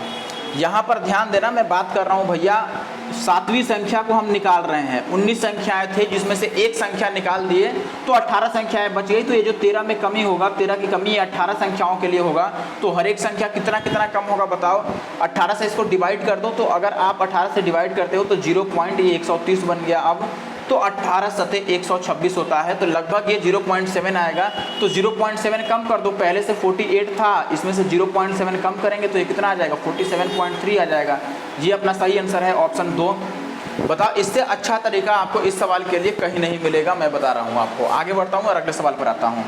यहाँ पर ध्यान देना, मैं बात कर रहा हूँ भैया 7वीं संख्या को हम निकाल रहे हैं। 19 संख्याएं थे जिसमें से एक संख्या निकाल दिए तो 18 संख्याएं बच गई। तो ये जो 13 में कमी होगा, 13 की कमी 18 संख्याओं के लिए होगा। तो हर एक संख्या कितना कितना कम होगा बताओ, 18 से इसको डिवाइड कर दो। तो अगर आप 18 से डिवाइड करते हो तो 0.130 बन गया। अब तो 18 सतह 126 होता है, तो लगभग ये 0.7 आएगा। तो 0.7 कम कर दो, पहले से 48 था, इसमें से 0.7 कम करेंगे तो ये कितना आ जाएगा 47.3 आ जाएगा। ये अपना सही आंसर है ऑप्शन 2। बताओ, इससे अच्छा तरीका आपको इस सवाल के लिए कहीं नहीं मिलेगा, मैं बता रहा हूँ आपको। आगे बढ़ता हूँ और अगले सवाल पर आता हूँ।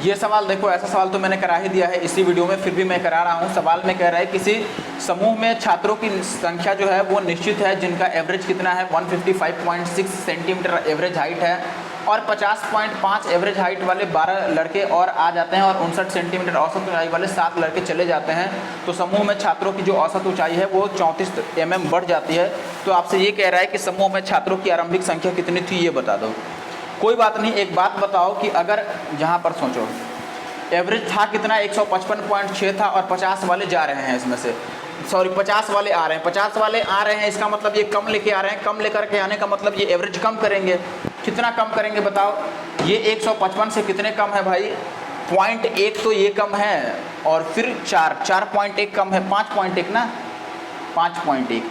ये सवाल देखो, ऐसा सवाल तो मैंने करा ही दिया है इसी वीडियो में, फिर भी मैं करा रहा हूँ। सवाल में कह रहा है किसी समूह में छात्रों की संख्या जो है वो निश्चित है, जिनका एवरेज कितना है 155.6 सेंटीमीटर एवरेज हाइट है, और 50.5 एवरेज हाइट वाले 12 लड़के और आ जाते हैं, और 59 सेंटीमीटर औसत ऊंचाई वाले 7 लड़के चले जाते हैं। तो समूह में छात्रों की जो औसत ऊंचाई है वो 34 mm बढ़ जाती है। तो आपसे ये कह रहा है कि समूह में छात्रों की आरंभिक संख्या कितनी थी, ये बता दो। कोई बात नहीं, एक बात बताओ कि अगर यहाँ पर सोचो एवरेज था कितना 155.6 था, और 50 वाले जा रहे हैं इसमें से, सॉरी 50 वाले आ रहे हैं, 50 वाले आ रहे हैं, इसका मतलब ये कम लेके आ रहे हैं। कम लेकर के आने का मतलब ये एवरेज कम करेंगे। कितना कम करेंगे बताओ, ये 155 से कितने कम है भाई, 0.1 तो ये कम है, और फिर 4.1 कम है, 5.1 ना, 5.1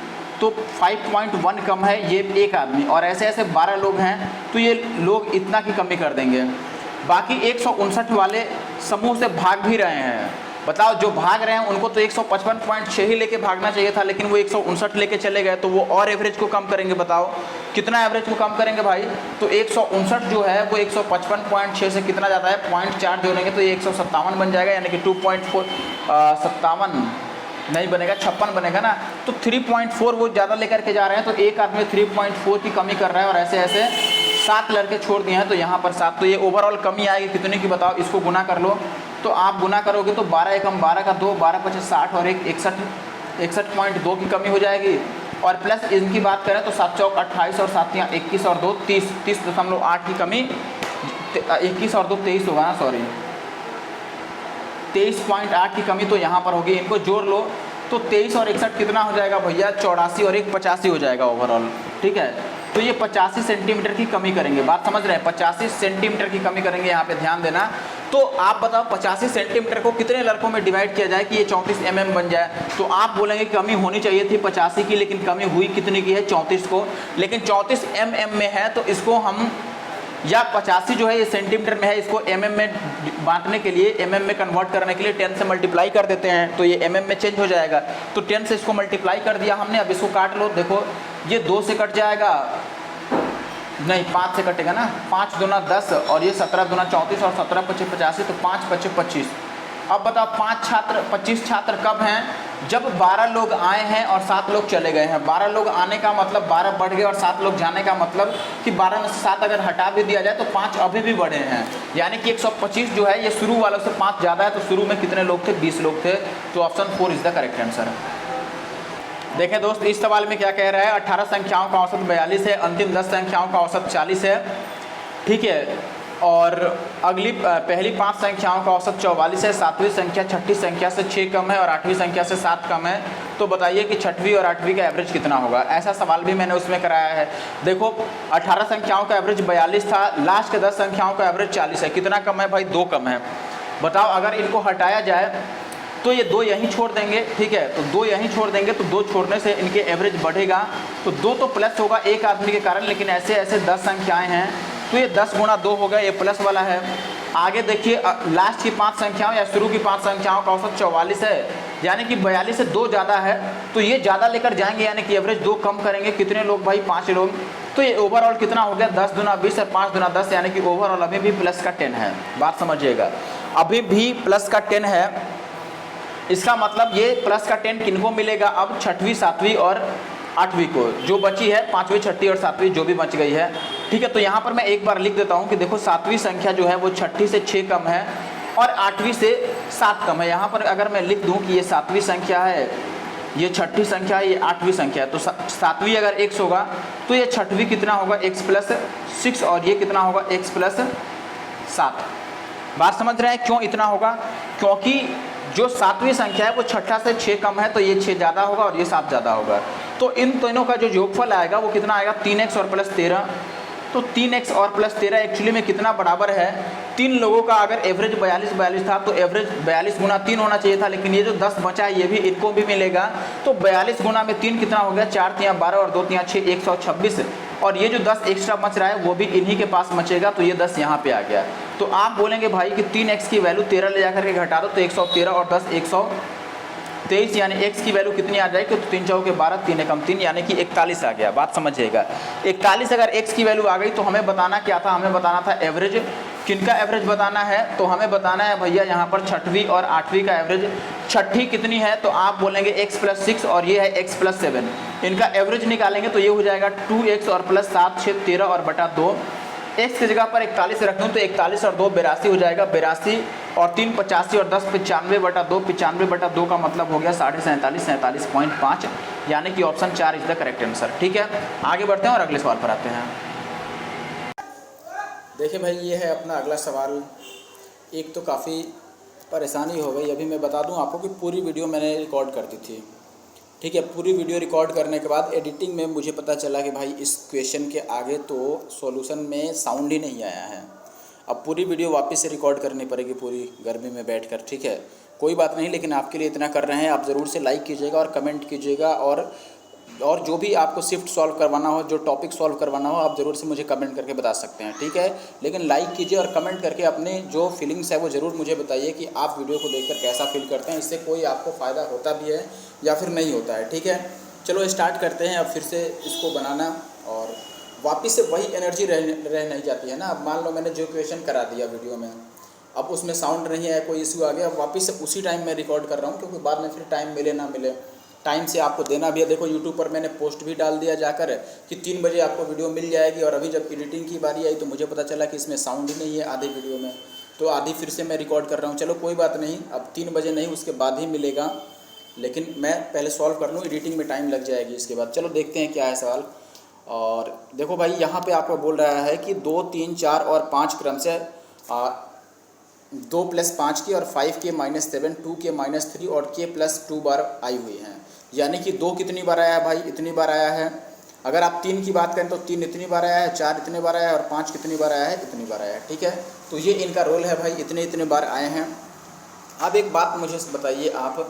तो 5.1 कम है ये एक आदमी, और ऐसे ऐसे 12 लोग हैं तो ये लोग इतना की कमी कर देंगे। बाकी 159 वाले समूह से भाग भी रहे हैं। बताओ, जो भाग रहे हैं उनको तो 155.6 ही लेके भागना चाहिए था, लेकिन वो 159 लेके चले गए, तो वो और एवरेज को कम करेंगे। बताओ कितना एवरेज को कम करेंगे भाई, तो 159 जो है वो 155.6 से कितना जाता है 0.4 जोड़ेंगे तो ये 157 बन जाएगा, यानी कि 2.4 नहीं बनेगा, 56 बनेगा ना। तो 3.4 वो ज़्यादा लेकर के जा रहे हैं, तो एक आदमी 3.4 की कमी कर रहा है, और ऐसे ऐसे 7 लड़के छोड़ दिए हैं तो यहाँ पर 7, तो ये ओवरऑल कमी आएगी कितने की बताओ, इसको गुना कर लो। तो आप गुना करोगे तो 12 एकम 12 का 2, 12 पचे 60 और 1 61.2 की कमी हो जाएगी। और प्लस इनकी बात करें तो 7 चौक 28 और 7 यहाँ 21 और 2 30.8 की कमी, 21 और 2 23 होगा ना, सॉरी 23.8 की कमी तो यहाँ पर होगी। इनको जोड़ लो तो 23 और 61 कितना हो जाएगा भैया, 84 और 1 85 हो जाएगा ओवरऑल। ठीक है, तो ये 85 सेंटीमीटर की कमी करेंगे, बात समझ रहे हैं, 85 सेंटीमीटर की कमी करेंगे, यहाँ पे ध्यान देना। तो आप बताओ 85 सेंटीमीटर को कितने लड़कों में डिवाइड किया जाए कि ये 34 mm बन जाए। तो आप बोलेंगे कमी होनी चाहिए थी 85 की, लेकिन कमी हुई कितने की है, 34 को, लेकिन 34 mm में है तो इसको हम, या 85 जो है ये सेंटीमीटर में है, इसको mm में बांटने के लिए, mm में कन्वर्ट करने के लिए 10 से मल्टीप्लाई कर देते हैं तो ये mm में चेंज हो जाएगा। तो 10 से इसको मल्टीप्लाई कर दिया हमने, अब इसको काट लो, देखो ये 2 से कट जाएगा, नहीं 5 से कटेगा ना, 5 दूना 10 और ये 17 दूना 34 और 17 पचे 85, तो 5 पचे 25। अब बताओ 25 छात्र कब हैं, जब 12 लोग आए हैं और 7 लोग चले गए हैं। 12 लोग आने का मतलब 12 बढ़ गए और 7 लोग जाने का मतलब कि 12 में से 7 अगर हटा भी दिया जाए तो 5 अभी भी बढ़े हैं, यानी कि 125 जो है ये शुरू वालों से 5 ज़्यादा है। तो शुरू में कितने लोग थे, 20 लोग थे। तो option 4 is the correct answer. देखें दोस्त, इस सवाल में क्या कह रहा है, 18 संख्याओं का औसत 42 है, अंतिम 10 संख्याओं का औसत 40 है। ठीक है, और अगली पहली 5 संख्याओं का औसत 44 है, 7वीं संख्या 6ठी संख्या से 6 कम है और 8वीं संख्या से 7 कम है। तो बताइए कि 6वीं और 8वीं का एवरेज कितना होगा। ऐसा सवाल भी मैंने उसमें कराया है। देखो 18 संख्याओं का एवरेज 42 था, लास्ट के 10 संख्याओं का एवरेज 40 है, कितना कम है भाई, 2 कम है। बताओ अगर इनको हटाया जाए तो ये 2 यहीं छोड़ देंगे, ठीक है, तो 2 यहीं छोड़ देंगे, तो 2 छोड़ने से इनके एवरेज बढ़ेगा। तो 2 तो प्लस होगा एक आदमी के कारण, लेकिन ऐसे ऐसे 10 संख्याएं हैं तो ये 10 गुणा 2 हो गया, ये प्लस वाला है। आगे देखिए लास्ट की 5 संख्याओं या शुरू की 5 संख्याओं का औसत 44 है, यानी कि 42 से 2 ज़्यादा है, तो ये ज़्यादा लेकर जाएंगे, यानी कि एवरेज 2 कम करेंगे। कितने लोग भाई, 5 लोग। तो ये ओवरऑल कितना हो गया, 10 दूना 20 और 5 दूना 10, यानी कि ओवरऑल अभी भी प्लस का 10 है। बात समझिएगा, अभी भी प्लस का 10 है। इसका मतलब ये प्लस का 10 किनको मिलेगा, अब 6वीं 7वीं और 8वीं को, जो बची है 5वीं 6ठी और 7वीं जो भी बच गई है। ठीक है, तो यहाँ पर मैं एक बार लिख देता हूँ कि देखो 7वीं संख्या जो है वो 6ठी से 6 कम है और 8वीं से 7 कम है। यहाँ पर अगर मैं लिख दूँ कि ये 7वीं संख्या है, ये 6ठी संख्या है, ये 8वीं संख्या है, तो 7वीं अगर x होगा तो ये 6वीं कितना होगा, x प्लस 6 और ये कितना होगा, x प्लस 7। बात समझ रहे हैं क्यों इतना होगा, क्योंकि जो 7वीं संख्या है वो 6ठा से 6 कम है, तो ये 6 ज़्यादा होगा और ये 7 ज़्यादा होगा। तो इन तीनों का जो योगफल आएगा वो कितना आएगा, 3x और प्लस 13। तो 3x और प्लस 13 एक्चुअली में कितना बराबर है, 3 लोगों का अगर एवरेज 42 था तो एवरेज 42 गुना 3 होना चाहिए था, लेकिन ये जो 10 बचा है ये भी इनको भी मिलेगा। तो 42 गुना में 3 कितना हो गया, 4 तियाँ 12 और 2 तियाँ 6, 126। और ये जो 10 एक्स्ट्रा बच रहा है वो भी इन्हीं के पास बचेगा, तो ये 10 यहाँ पे आ गया। तो आप बोलेंगे भाई कि 3x की वैल्यू 13 ले जाकर के घटा दो तो 113 और 10 123, यानी x की वैल्यू कितनी आ जाएगी, तो 3 चौके 12, 3 एकम 3, यानी कि 41 आ गया। बात समझिएगा, 41 अगर x की वैल्यू आ गई तो हमें बताना क्या था, हमें बताना था एवरेज। किनका एवरेज बताना है, तो हमें बताना है भैया यहाँ पर 6वीं और 8वीं का एवरेज। 6ठी कितनी है, तो आप बोलेंगे x प्लस 6 और ये है x प्लस 7। इनका एवरेज निकालेंगे तो ये हो जाएगा 2x और प्लस 7 6 13 और बटा 2। x की जगह पर 41 रख दूँ तो 41 और 2 82 हो जाएगा, 82 और 3 85 और 10 95 बटा 2, 95 बटा 2 का मतलब हो गया 47.5, 47.5, यानी कि option 4 is the correct answer. ठीक है, आगे बढ़ते हैं और अगले सवाल पर आते हैं। देखिए भाई, ये है अपना अगला सवाल। एक तो काफ़ी परेशानी हो गई, अभी मैं बता दूं आपको कि पूरी वीडियो मैंने रिकॉर्ड कर दी थी। ठीक है, पूरी वीडियो रिकॉर्ड करने के बाद एडिटिंग में मुझे पता चला कि भाई इस क्वेश्चन के आगे तो सॉल्यूशन में साउंड ही नहीं आया है। अब पूरी वीडियो वापस से रिकॉर्ड करनी पड़ेगी पूरी गर्मी में बैठकर। ठीक है, कोई बात नहीं, लेकिन आपके लिए इतना कर रहे हैं, आप ज़रूर से लाइक कीजिएगा और कमेंट कीजिएगा, और जो भी आपको शिफ्ट सॉल्व करवाना हो, जो टॉपिक सॉल्व करवाना हो, आप ज़रूर से मुझे कमेंट करके बता सकते हैं। ठीक है, लेकिन लाइक कीजिए और कमेंट करके अपने जो फीलिंग्स है वो ज़रूर मुझे बताइए कि आप वीडियो को देखकर कैसा फील करते हैं। इससे कोई आपको फ़ायदा होता भी है या फिर नहीं होता है। ठीक है, चलो स्टार्ट करते हैं अब फिर से इसको बनाना, और वापस से वही एनर्जी रह नहीं जाती है ना। अब मान लो मैंने जो क्वेश्चन करा दिया वीडियो में, अब उसमें साउंड नहीं है, कोई इशू आ गया, अब वापस से उसी टाइम मैं रिकॉर्ड कर रहा हूँ, क्योंकि बाद में फिर टाइम मिले ना मिले टाइम से आपको देना भी है। देखो यूट्यूब पर मैंने पोस्ट भी डाल दिया जाकर कि 3 बजे आपको वीडियो मिल जाएगी, और अभी जब एडिटिंग की बारी आई तो मुझे पता चला कि इसमें साउंड ही नहीं है आधे वीडियो में, तो आधी फिर से मैं रिकॉर्ड कर रहा हूँ। चलो कोई बात नहीं, अब 3 बजे नहीं उसके बाद ही मिलेगा, लेकिन मैं पहले सॉल्व कर लूँ, एडिटिंग में टाइम लग जाएगी इसके बाद। चलो देखते हैं क्या है सवाल। और देखो भाई यहाँ पे आपको बोल रहा है कि 2, 3, 4 और 5 क्रम से 2 + 5 की और 5 के -7, 2 के -3 और के +2 बार आई हुई हैं। यानी कि 2 कितनी बार आया है भाई, इतनी बार आया है। अगर आप 3 की बात करें तो 3 इतनी बार आया है, 4 इतनी बार आया है और 5 कितनी बार आया है, इतनी बार आया है। ठीक है, तो ये इनका रोल है भाई, इतने इतने बार आए हैं। अब एक बात मुझे बताइए आप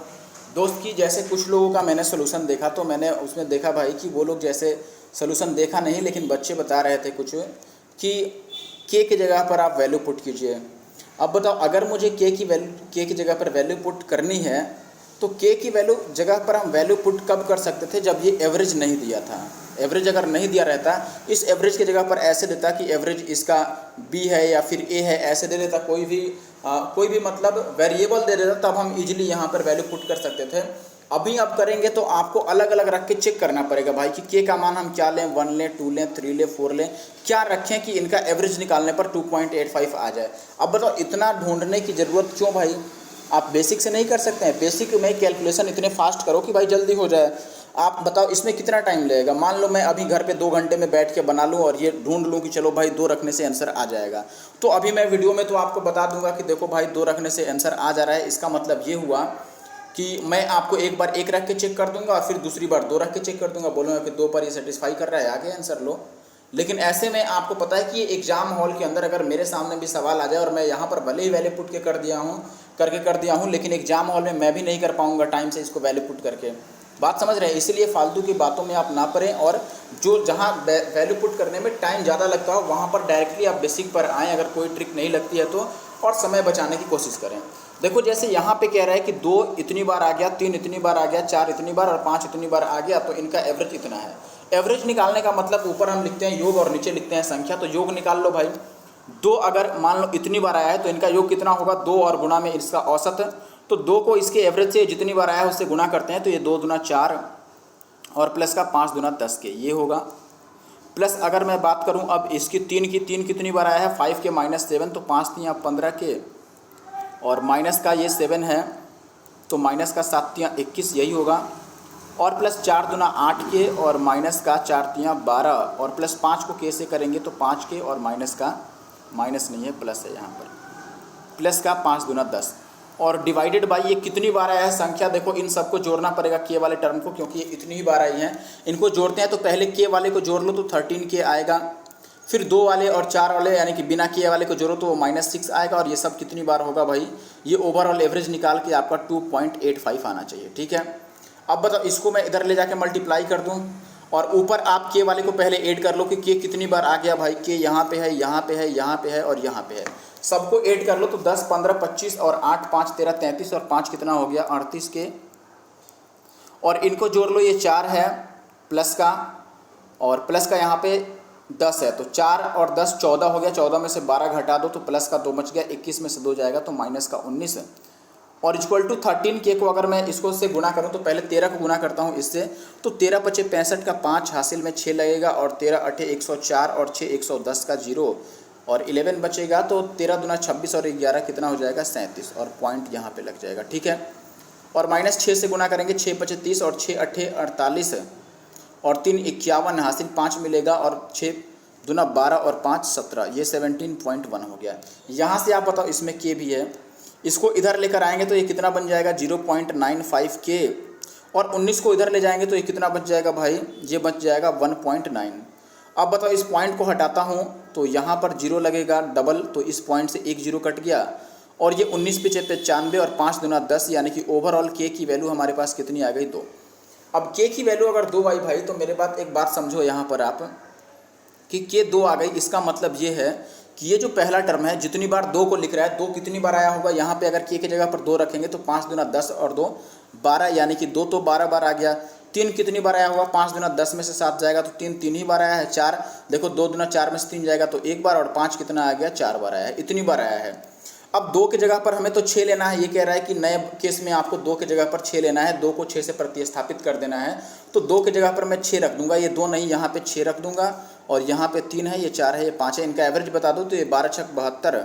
दोस्त की, जैसे कुछ लोगों का मैंने सोल्यूशन देखा तो मैंने उसमें देखा भाई कि वो लोग जैसे सोल्यूशन देखा नहीं, लेकिन बच्चे बता रहे थे कुछ कि के जगह पर आप वैल्यू पुट कीजिए। अब बताओ, अगर मुझे के की जगह पर वैल्यू पुट करनी है तो के की वैल्यू जगह पर हम वैल्यू पुट कब कर सकते थे, जब ये एवरेज नहीं दिया था। एवरेज अगर नहीं दिया रहता, इस एवरेज की जगह पर ऐसे देता कि एवरेज इसका बी है या फिर ए है, ऐसे दे देता, कोई भी मतलब वेरिएबल दे देता, तब हम इजीली यहाँ पर वैल्यू पुट कर सकते थे। अभी आप करेंगे तो आपको अलग अलग रख के चेक करना पड़ेगा भाई कि के का मान हम क्या लें, 1 लें, 2 लें, 3 लें, 4 लें, क्या रखें कि इनका एवरेज निकालने पर 2.85 आ जाए। अब बताओ, इतना ढूंढने की ज़रूरत क्यों भाई? आप बेसिक से नहीं कर सकते हैं? बेसिक में कैलकुलेशन इतने फास्ट करो कि भाई जल्दी हो जाए। आप बताओ इसमें कितना टाइम लगेगा? मान लो मैं अभी घर पे 2 घंटे में बैठ के बना लूँ और ये ढूंढ लूँ कि चलो भाई 2 रखने से आंसर आ जाएगा, तो अभी मैं वीडियो में तो आपको बता दूंगा कि देखो भाई 2 रखने से आंसर आ जा रहा है। इसका मतलब ये हुआ कि मैं आपको एक बार 1 रख के चेक कर दूंगा और फिर दूसरी बार 2 रख के चेक कर दूंगा, बोलूँगा कि 2 पर ये सेटिस्फाई कर रहा है, आगे आंसर लो। लेकिन ऐसे में आपको पता है कि ये एग्जाम हॉल के अंदर अगर मेरे सामने भी सवाल आ जाए और मैं यहाँ पर भले ही वैल्यू पुट के कर दिया हूँ, लेकिन एग्जाम हॉल में मैं भी नहीं कर पाऊँगा टाइम से इसको वैल्यू पुट करके। बात समझ रहे हैं? इसलिए फालतू की बातों में आप ना पड़ें, और जो जहाँ वैल्यू पुट करने में टाइम ज़्यादा लगता हो वहाँ पर डायरेक्टली आप बेसिक पर आएँ, अगर कोई ट्रिक नहीं लगती है तो, और समय बचाने की कोशिश करें। देखो जैसे यहाँ पे कह रहा है कि 2 इतनी बार आ गया, 3 इतनी बार आ गया, 4 इतनी बार और 5 इतनी बार आ गया, तो इनका एवरेज इतना है। एवरेज निकालने का मतलब ऊपर हम लिखते हैं योग और नीचे लिखते हैं संख्या, तो योग निकाल लो भाई। 2 अगर मान लो इतनी बार आया है तो इनका योग कितना होगा, 2 और गुणा में इसका औसत, तो 2 को इसके एवरेज से जितनी बार आया है उससे गुणा करते हैं, तो ये 2 दूना 4 और प्लस का 5 दूना 10 के, ये होगा। प्लस अगर मैं बात करूं अब इसकी 3 कितनी बार आया है, 5 के -7, तो 5 3 15 के, और माइनस का ये 7 है तो माइनस का 7 3 21, यही होगा। और प्लस 4 दूना 8 के और माइनस का 4 3 12, और प्लस 5 को कैसे करेंगे तो 5 के और माइनस का, माइनस नहीं है प्लस है यहाँ पर, प्लस का 5 दूना 10, और डिवाइडेड बाई ये कितनी बार आया है संख्या। देखो इन सबको जोड़ना पड़ेगा के वाले टर्म को, क्योंकि ये इतनी ही बार आई हैं। इनको जोड़ते हैं तो पहले के वाले को जोड़ लो तो 13 के आएगा, फिर 2 वाले और 4 वाले यानी कि बिना के वाले को जोड़ो तो वो -6 आएगा, और ये सब कितनी बार होगा भाई, ये ओवरऑल एवरेज निकाल के आपका 2.85 आना चाहिए। ठीक है, अब बताओ इसको मैं इधर ले जाके मल्टीप्लाई कर दूं, और ऊपर आप के वाले को पहले ऐड कर लो कि के कितनी बार आ गया भाई, के यहाँ पे है, यहाँ पे है, यहाँ पे है और यहाँ पे है, सबको ऐड कर लो तो 10 15 25 और 8 5 13 33 और 5 कितना हो गया 38 के, और इनको जोड़ लो, ये 4 है प्लस का, और प्लस का यहाँ पे 10 है, तो 4 और 10 14 हो गया, 14 में से 12 घटा दो तो प्लस का 2 बच गया, 21 में से 2 जाएगा तो माइनस का 19 है, और इक्वल टू 13 के को अगर मैं इसको से गुना करूं तो पहले 13 को गुना करता हूं इससे, तो 13 × 5 = 65 का 5 हासिल में 6 लगेगा, और 13 × 8 = 104 और 6 110 का 0, और 11 बचेगा, तो 13 दूना 26 और 11 कितना हो जाएगा 37, और पॉइंट यहाँ पे लग जाएगा। ठीक है, और -6 से गुना करेंगे, 6 × 5 = 30 और 6 × 8 = 48 और 3 51 हासिल 5 मिलेगा, और 6 दूना 12 और 5 17, ये 17.1 हो गया। यहाँ से आप बताओ इसमें के भी है, इसको इधर लेकर आएंगे तो ये कितना बन जाएगा 0.95 के, और 19 को इधर ले जाएंगे तो ये कितना बच जाएगा भाई, ये बच जाएगा 1.9। अब बताओ इस पॉइंट को हटाता हूँ तो यहाँ पर 0 लगेगा डबल, तो इस पॉइंट से एक 0 कट गया, और ये 19 × 5 = 95 और 5 दूना 10, यानी कि ओवरऑल के की वैल्यू हमारे पास कितनी आ गई 2। अब के की वैल्यू अगर 2 आई भाई, तो मेरे बात एक बात समझो यहाँ पर आप कि के 2 आ गई, इसका मतलब ये है कि ये जो पहला टर्म है जितनी बार 2 को लिख रहा है, 2 कितनी बार आया होगा, यहाँ पे अगर के की जगह पर 2 रखेंगे तो 5 दूना 10 और 2 12, यानी कि 2 तो 12 बार आ गया। 3 कितनी बार आया होगा, 5 दूना 10 में से 7 जाएगा तो 3 3 ही बार आया है। 4 देखो 2 दूना 4 में से 3 जाएगा तो 1 बार, और 5 कितना आ गया 4 बार आया है, इतनी बार आया है। अब 2 की जगह पर हमें तो 6 लेना है, ये कह रहा है कि नए केस में आपको 2 की जगह पर 6 लेना है, 2 को 6 से प्रतिस्थापित कर देना है। तो 2 की जगह पर मैं 6 रख दूंगा, ये 2 नहीं, यहाँ पे 6 रख दूंगा और यहाँ पे 3 है, ये 4 है, ये 5 है। इनका एवरेज बता दो तो ये 12 छक 72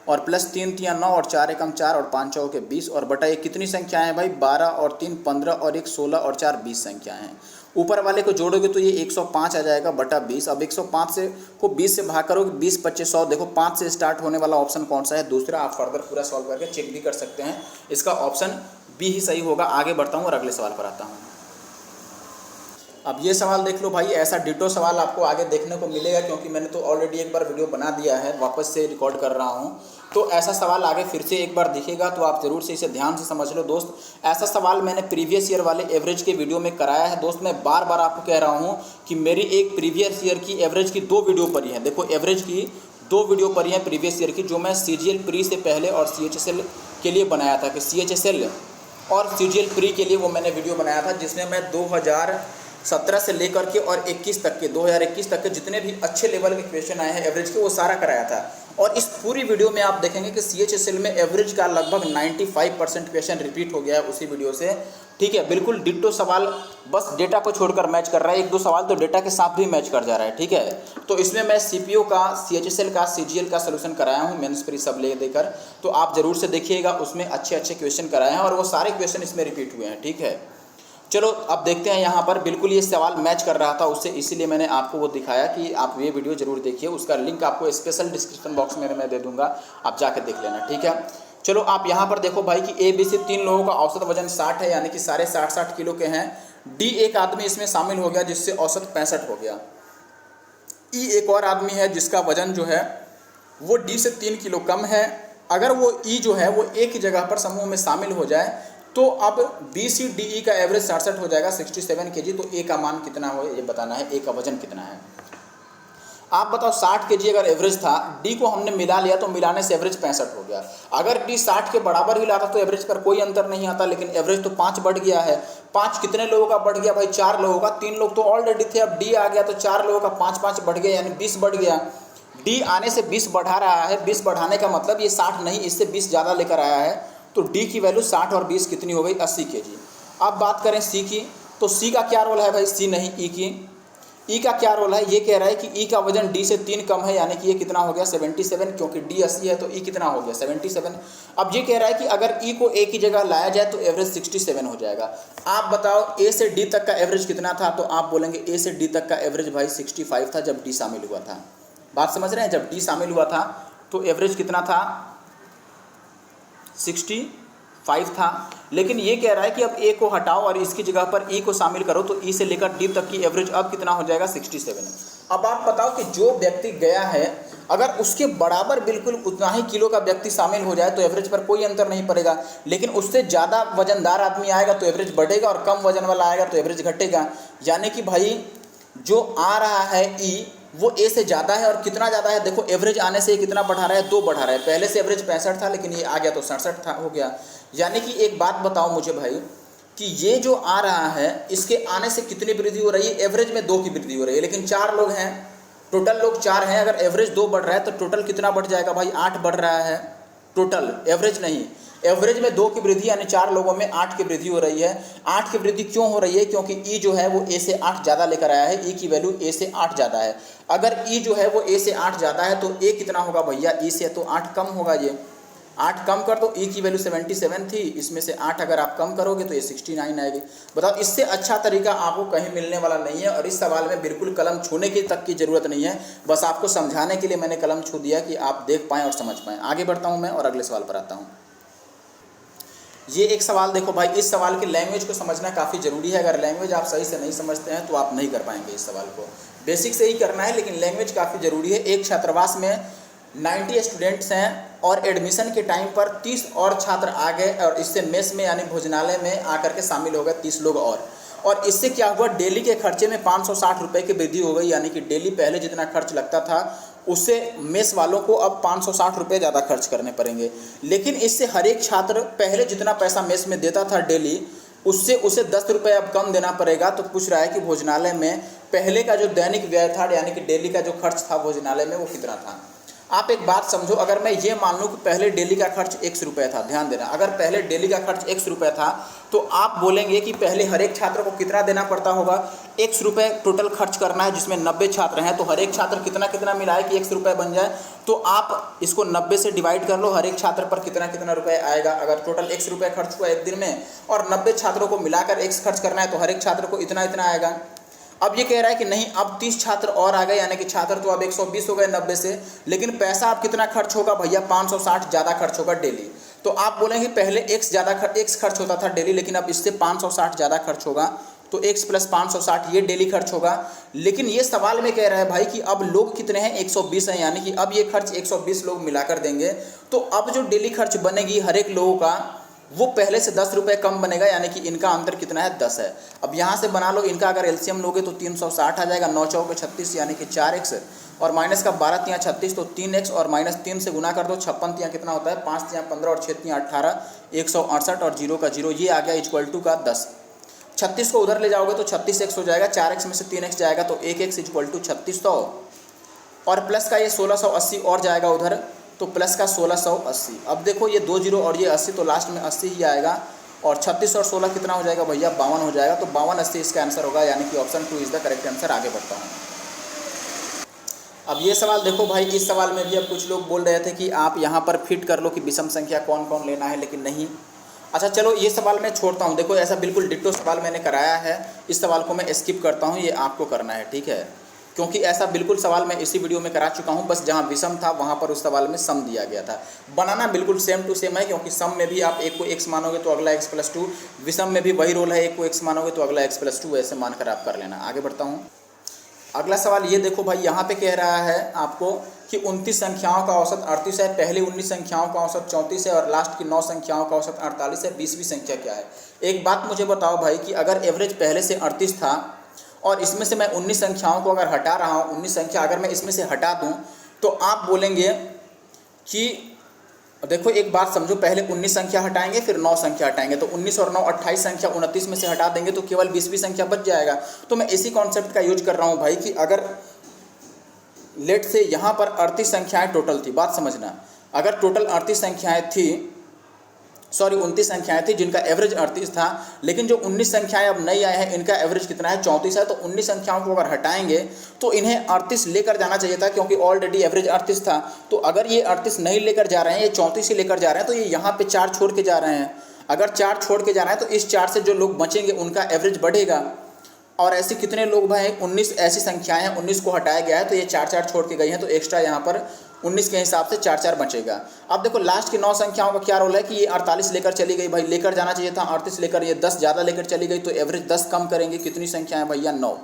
और प्लस 3 तियां 9 और 4 एकम 4 और 5 चौके 20 और बटा ये कितनी संख्याएं हैं भाई, 12 और 3 15 और 1 16 और 4 20 संख्याएं हैं। ऊपर वाले को जोड़ोगे तो ये 105 आ जाएगा बटा 20। अब 105 से को 20 से भाग करोगे, 20 25 100। देखो 5 से स्टार्ट होने वाला ऑप्शन कौन सा है, दूसरा। आप फर्दर पूरा सॉल्व करके चेक भी कर सकते हैं, इसका ऑप्शन बी ही सही होगा। आगे बढ़ता हूँ और अगले सवाल पर आता हूँ। अब ये सवाल देख लो भाई, ऐसा डिटो सवाल आपको आगे देखने को मिलेगा, क्योंकि मैंने तो ऑलरेडी एक बार वीडियो बना दिया है, वापस से रिकॉर्ड कर रहा हूँ। तो ऐसा सवाल आगे फिर से एक बार दिखेगा, तो आप ज़रूर से इसे ध्यान से समझ लो दोस्त। ऐसा सवाल मैंने प्रीवियस ईयर वाले एवरेज के वीडियो में कराया है दोस्त। मैं बार बार आपको कह रहा हूँ कि मेरी एक प्रीवियस ईयर की एवरेज की 2 वीडियो पड़ी है। देखो एवरेज की 2 वीडियो पड़ी है प्रीवियस ईयर की, जो मैं CGL प्री से पहले और CHSL के लिए बनाया था, कि CHSL और CGL प्री के लिए वो मैंने वीडियो बनाया था, जिसमें मैं 2017 से लेकर के और 21 तक के 2021 तक के जितने भी अच्छे लेवल के क्वेश्चन आए हैं एवरेज के, वो सारा कराया था। और इस पूरी वीडियो में आप देखेंगे कि CHSL में एवरेज का लगभग 95% क्वेश्चन रिपीट हो गया है उसी वीडियो से। ठीक है, बिल्कुल डिट्टो सवाल, बस डेटा को छोड़कर मैच कर रहा है। 1-2 सवाल तो डेटा के साथ भी मैच कर जा रहा है। ठीक है, तो इसमें मैं CPO का, CHSL का, CGL का सोल्यूशन कराया हूँ मेंस प्री सब ले देकर, तो आप ज़रूर से देखिएगा, उसमें अच्छे अच्छे क्वेश्चन कराए हैं और वो सारे क्वेश्चन इसमें रिपीट हुए हैं। ठीक है, चलो अब देखते हैं। यहाँ पर बिल्कुल ये सवाल मैच कर रहा था उससे, इसीलिए मैंने आपको वो दिखाया कि आप ये वीडियो जरूर देखिए। उसका लिंक आपको स्पेशल डिस्क्रिप्शन बॉक्स में मैं दे दूंगा, आप जाकर देख लेना। ठीक है, चलो आप यहाँ पर देखो भाई कि ABC 3 लोगों का औसत वजन 60 है, यानी कि सारे 60 किलो के हैं। D एक आदमी इसमें शामिल हो गया जिससे औसत 65 हो गया। E एक और आदमी है जिसका वजन जो है वो D से 3 किलो कम है। अगर वो E जो है वो एक ही जगह पर समूह में शामिल हो जाए तो अब BCDE का एवरेज 67 हो जाएगा, 67 kg। तो A का मान कितना हो ये बताना है, A का वजन कितना है। आप बताओ 60 kg अगर एवरेज था, D को हमने मिला लिया तो मिलाने से एवरेज 65 हो गया। अगर D 60 के बराबर ही लाता तो एवरेज पर कोई अंतर नहीं आता, लेकिन एवरेज तो 5 बढ़ गया है। 5 कितने लोगों का बढ़ गया भाई, 4 लोगों का। 3 लोग तो ऑलरेडी थे, अब D आ गया तो 4 लोगों का 5-5 बढ़ गया, यानी 20 बढ़ गया। D आने से 20 बढ़ा रहा है, 20 बढ़ाने का मतलब ये 60 नहीं, इससे 20 ज़्यादा लेकर आया है। तो D की वैल्यू 60 और 20 कितनी हो गई, 80 kg। अब बात करें C की, तो C का क्या रोल है भाई, C नहीं E की। E का क्या रोल है, ये कह रहा है कि E का वजन D से 3 कम है, यानी कि ये कितना हो गया 77, क्योंकि D 80 है तो E कितना हो गया 77। अब ये कह रहा है कि अगर E को A की जगह लाया जाए तो एवरेज 67 हो जाएगा। आप बताओ A से D तक का एवरेज कितना था, तो आप बोलेंगे A से D तक का एवरेज भाई 65 था जब D शामिल हुआ था। बात समझ रहे हैं, जब D शामिल हुआ था तो एवरेज कितना था, 65 था। लेकिन ये कह रहा है कि अब A को हटाओ और इसकी जगह पर E को शामिल करो, तो E से लेकर D तक की एवरेज अब कितना हो जाएगा, 67। अब आप बताओ कि जो व्यक्ति गया है, अगर उसके बराबर बिल्कुल उतना ही किलो का व्यक्ति शामिल हो जाए तो एवरेज पर कोई अंतर नहीं पड़ेगा, लेकिन उससे ज़्यादा वजनदार आदमी आएगा तो एवरेज बढ़ेगा और कम वजन वाला आएगा तो एवरेज घटेगा। यानी कि भाई जो आ रहा है E वो A से ज़्यादा है, और कितना ज़्यादा है, देखो एवरेज आने से ये कितना बढ़ा रहा है, 2 बढ़ा रहा है। पहले से एवरेज 65 था, लेकिन ये आ गया तो 67 था, हो गया। यानी कि एक बात बताओ मुझे भाई कि ये जो आ रहा है इसके आने से कितनी वृद्धि हो रही है, एवरेज में 2 की वृद्धि हो रही है। लेकिन 4 लोग हैं, टोटल लोग 4 हैं, अगर एवरेज 2 बढ़ रहा है तो टोटल कितना बढ़ जाएगा भाई, 8 बढ़ रहा है टोटल, एवरेज नहीं। एवरेज में 2 की वृद्धि, यानी 4 लोगों में 8 की वृद्धि हो रही है। 8 की वृद्धि क्यों हो रही है, क्योंकि E जो है वो A से 8 ज़्यादा लेकर आया है। E की वैल्यू A से 8 ज़्यादा है। अगर E जो है वो A से 8 ज़्यादा है तो A कितना होगा भैया, E से तो 8 कम होगा। ये 8 कम कर दो, E की वैल्यू 77 थी, इसमें से 8 अगर आप कम करोगे तो ये 69 आएगी। बताओ, इससे अच्छा तरीका आपको कहीं मिलने वाला नहीं है। और इस सवाल में बिल्कुल कलम छूने की तक की ज़रूरत नहीं है, बस आपको समझाने के लिए मैंने कलम छू दिया कि आप देख पाएँ और समझ पाएँ। आगे बढ़ता हूँ मैं और अगले सवाल पर आता हूँ। ये एक सवाल देखो भाई, इस सवाल की लैंग्वेज को समझना काफ़ी ज़रूरी है। अगर लैंग्वेज आप सही से नहीं समझते हैं तो आप नहीं कर पाएंगे इस सवाल को। बेसिक से ही करना है, लेकिन लैंग्वेज काफ़ी ज़रूरी है। एक छात्रावास में 90 स्टूडेंट्स हैं और एडमिशन के टाइम पर 30 और छात्र आ गए, और इससे मेस में यानी भोजनालय में आकर के शामिल हो गए 30 लोग और इससे क्या हुआ, डेली के खर्चे में 560 रुपये की वृद्धि हो गई। यानी कि डेली पहले जितना खर्च लगता था उससे मेस वालों को अब 560 रुपये ज़्यादा खर्च करने पड़ेंगे। लेकिन इससे हर एक छात्र पहले जितना पैसा मेस में देता था डेली, उससे उसे 10 रुपये अब कम देना पड़ेगा। तो पूछ रहा है कि भोजनालय में पहले का जो दैनिक व्यय था, यानी कि डेली का जो खर्च था भोजनालय में, वो कितना था। आप एक बात समझो, अगर मैं ये मान लूँ कि पहले डेली का खर्च 100 रुपये था, ध्यान देना, अगर पहले डेली का खर्च 100 रुपये था तो आप बोलेंगे कि पहले हर एक छात्र को कितना देना पड़ता होगा, 100 रुपये टोटल खर्च करना है जिसमें 90 छात्र हैं, तो हर एक छात्र कितना कितना मिलाए कि 100 रुपये बन जाए। तो आप इसको 90 से डिवाइड कर लो, हर एक छात्र पर कितना कितना रुपये आएगा। अगर टोटल 100 रुपये खर्च हुआ एक दिन में और 90 छात्रों को मिलाकर x खर्च करना है तो हर एक छात्र को इतना इतना आएगा। अब ये कह रहा है कि नहीं, अब 30 छात्र और आ गए, यानी कि छात्र तो अब 120 हो गए 90 से, लेकिन पैसा अब कितना खर्च होगा भैया, 560 ज़्यादा खर्च होगा डेली। तो आप बोलेंगे पहले x खर्च होता था डेली, लेकिन अब इससे 560 ज़्यादा खर्च होगा, तो x + 560 ये डेली खर्च होगा। लेकिन ये सवाल में कह रहा है भाई कि अब लोग कितने हैं, 120 हैं, यानी कि अब ये खर्च 120 लोग मिलाकर देंगे। तो अब जो डेली खर्च बनेगी हर एक लोगों का वो पहले से 10 रुपये कम बनेगा, यानी कि इनका अंतर कितना है, 10 है। अब यहाँ से बना लो, इनका अगर एलसीएम लोगे तो 360 आ जाएगा, 9 चौके 36 यानी कि 4x, और माइनस का 12 तियाँ 36 तो 3x, और -3 से गुना कर दो, 56 तियाँ कितना होता है, 5 तियाँ 15 और 6 तियाँ 18, 168 और 0 का 0, ये आ गया = का 10। 36 को उधर ले जाओगे तो 36x हो जाएगा, 4x में से 3x जाएगा तो 1x = 3600, और प्लस का ये 1680 और जाएगा उधर, तो प्लस का 1680। अब देखो ये 2 0 और ये 80, तो लास्ट में 80 ही आएगा, और 36 और 16 कितना हो जाएगा भैया, 52 हो जाएगा। तो 5280 इसका आंसर होगा, यानी कि option 2 is the correct answer. आगे बढ़ता हूँ। अब ये सवाल देखो भाई, इस सवाल में भी अब कुछ लोग बोल रहे थे कि आप यहाँ पर फिट कर लो कि विषम संख्या कौन कौन लेना है, लेकिन नहीं। अच्छा चलो, ये सवाल मैं छोड़ता हूँ। देखो ऐसा बिल्कुल डिट्टो सवाल मैंने कराया है, इस सवाल को मैं स्किप करता हूँ, ये आपको करना है, ठीक है, क्योंकि ऐसा बिल्कुल सवाल मैं इसी वीडियो में करा चुका हूं। बस जहां विषम था वहां पर उस सवाल में सम दिया गया था। बनाना बिल्कुल सेम टू सेम है, क्योंकि सम में भी आप एक को x मानोगे तो अगला x + 2, विषम में भी वही रोल है, एक को x मानोगे तो अगला x + 2, ऐसे मानकर आप कर लेना। आगे बढ़ता हूं। अगला सवाल ये देखो भाई, यहाँ पे कह रहा है आपको कि 29 संख्याओं का औसत 38 है, पहली 19 संख्याओं का औसत 34 है और लास्ट की 9 संख्याओं का औसत 48 है। 20वीं संख्या क्या है? एक बात मुझे बताओ भाई कि अगर एवरेज पहले से 38 था और इसमें से मैं 19 संख्याओं को अगर हटा रहा हूँ, 19 संख्या अगर मैं इसमें से हटा दूँ, तो आप बोलेंगे कि देखो एक बात समझो, पहले 19 संख्या हटाएंगे फिर 9 संख्या हटाएंगे, तो 19 और 9 28 संख्या 29 में से हटा देंगे तो केवल 20वीं संख्या बच जाएगा। तो मैं इसी कॉन्सेप्ट का यूज कर रहा हूँ भाई कि अगर लेट से यहाँ पर 38 संख्याएँ टोटल थी, बात समझना, अगर टोटल 38 संख्याएँ थी, सॉरी 29 संख्याएं थी जिनका एवरेज 38 था, लेकिन जो 19 संख्याएं अब नई आए हैं इनका एवरेज कितना है, 34 है। तो 19 संख्याओं को अगर हटाएंगे तो इन्हें 38 लेकर जाना चाहिए था, क्योंकि ऑलरेडी एवरेज 38 था। तो अगर ये 38 नहीं लेकर जा रहे हैं, ये 34 ही लेकर जा रहे हैं, तो ये यहाँ पे 4 छोड़ के जा रहे हैं। अगर 4 छोड़ के जा रहे हैं तो इस 4 से जो लोग बचेंगे उनका एवरेज बढ़ेगा। और ऐसे कितने लोग भाई, 19 ऐसी संख्याएं हैं, 19 को हटाया गया है तो ये 4 छोड़ के गई हैं, तो एक्स्ट्रा यहाँ पर 19 के हिसाब से 4 बचेगा। अब देखो लास्ट की 9 संख्याओं का क्या रोल है कि ये 48 लेकर चली गई भाई, लेकर जाना चाहिए था 38 लेकर, ये 10 ज़्यादा लेकर चली गई, तो एवरेज 10 कम करेंगे। कितनी संख्या है भैया, 9।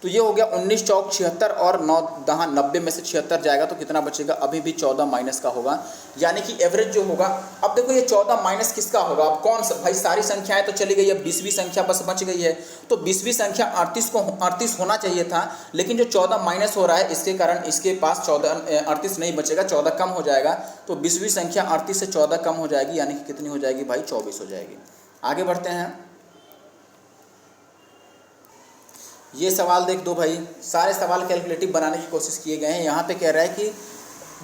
तो ये हो गया 19 चौक 76 और 9 दहां 90 में से 76 जाएगा तो कितना बचेगा, अभी भी 14 माइनस का होगा, यानी कि एवरेज जो होगा। अब देखो ये 14 माइनस किसका होगा, अब कौन सा भाई, सारी संख्याएं तो चली गई, अब 20वीं संख्या बस बच गई है। तो 20वीं संख्या 38 होना चाहिए था, लेकिन जो 14 माइनस हो रहा है इसके कारण इसके पास 38 नहीं बचेगा, 14 कम हो जाएगा। तो 20वीं संख्या 38 से 14 कम हो जाएगी, यानी कि कितनी हो जाएगी भाई, 24 हो जाएगी। आगे बढ़ते हैं। ये सवाल देख दो भाई, सारे सवाल कैलकुलेटिव बनाने की कोशिश किए गए हैं। यहाँ पे कह रहा है कि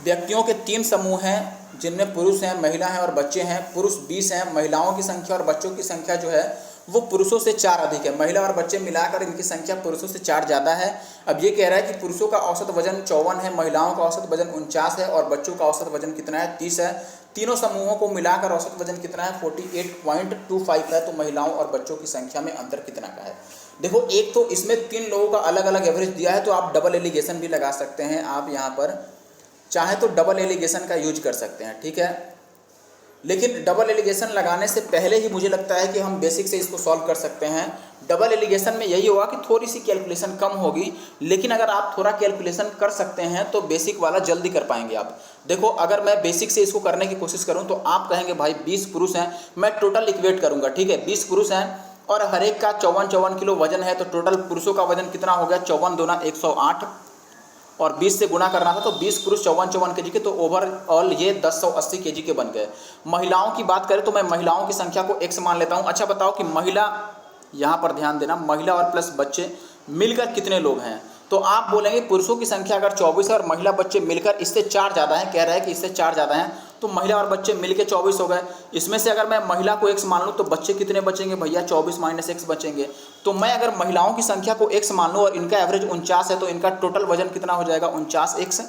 व्यक्तियों के 3 समूह हैं जिनमें पुरुष हैं, महिला हैं और बच्चे हैं। पुरुष 20 हैं, महिलाओं की संख्या और बच्चों की संख्या जो है वो पुरुषों से 4 अधिक है। महिला और बच्चे मिलाकर इनकी संख्या पुरुषों से 4 ज़्यादा है। अब ये कह रहा है कि पुरुषों का औसत वजन 54 है, महिलाओं का औसत वजन 49 है और बच्चों का औसत वजन कितना है, 30 है। तीनों समूहों को मिलाकर औसत वजन कितना है, 48.25 है। तो महिलाओं और बच्चों की संख्या में अंतर कितना का है। देखो एक तो इसमें 3 लोगों का अलग अलग एवरेज दिया है, तो आप डबल एलिगेशन भी लगा सकते हैं। आप यहाँ पर चाहे तो डबल एलिगेशन का यूज कर सकते हैं, ठीक है। लेकिन डबल एलिगेशन लगाने से पहले ही मुझे लगता है कि हम बेसिक से इसको सॉल्व कर सकते हैं। डबल एलिगेशन में यही होगा कि थोड़ी सी कैलकुलेशन कम होगी, लेकिन अगर आप थोड़ा कैलकुलेशन कर सकते हैं तो बेसिक वाला जल्दी कर पाएंगे आप। देखो अगर मैं बेसिक से इसको करने की कोशिश करूं तो आप कहेंगे भाई 20 पुरुष हैं, मैं टोटल इक्वेट करूंगा, ठीक है। 20 पुरुष हैं और हर एक का 54 किलो वजन है, तो टोटल पुरुषों का वजन कितना हो गया, 54 दूना 108 और 20 से गुना करना था, तो 20 पुरुष 54 केजी के, तो ओवरऑल ये 1080 केजी के बन गए। महिलाओं की बात करें तो मैं महिलाओं की संख्या को x मान लेता हूँ। अच्छा बताओ कि महिला, यहाँ पर ध्यान देना, महिला और प्लस बच्चे मिलकर कितने लोग हैं। तो आप बोलेंगे पुरुषों की संख्या अगर 24 है और महिला बच्चे मिलकर इससे 4 ज़्यादा हैं, कह रहा है कि इससे 4 ज़्यादा हैं, तो महिला और बच्चे मिलके 24 हो गए। इसमें से अगर मैं महिला को x मान लूँ तो बच्चे कितने बचेंगे भैया, 24 माइनस x बचेंगे। तो मैं अगर महिलाओं की संख्या को x मान लूँ और इनका एवरेज 49 है तो इनका टोटल वजन कितना हो जाएगा, 49x।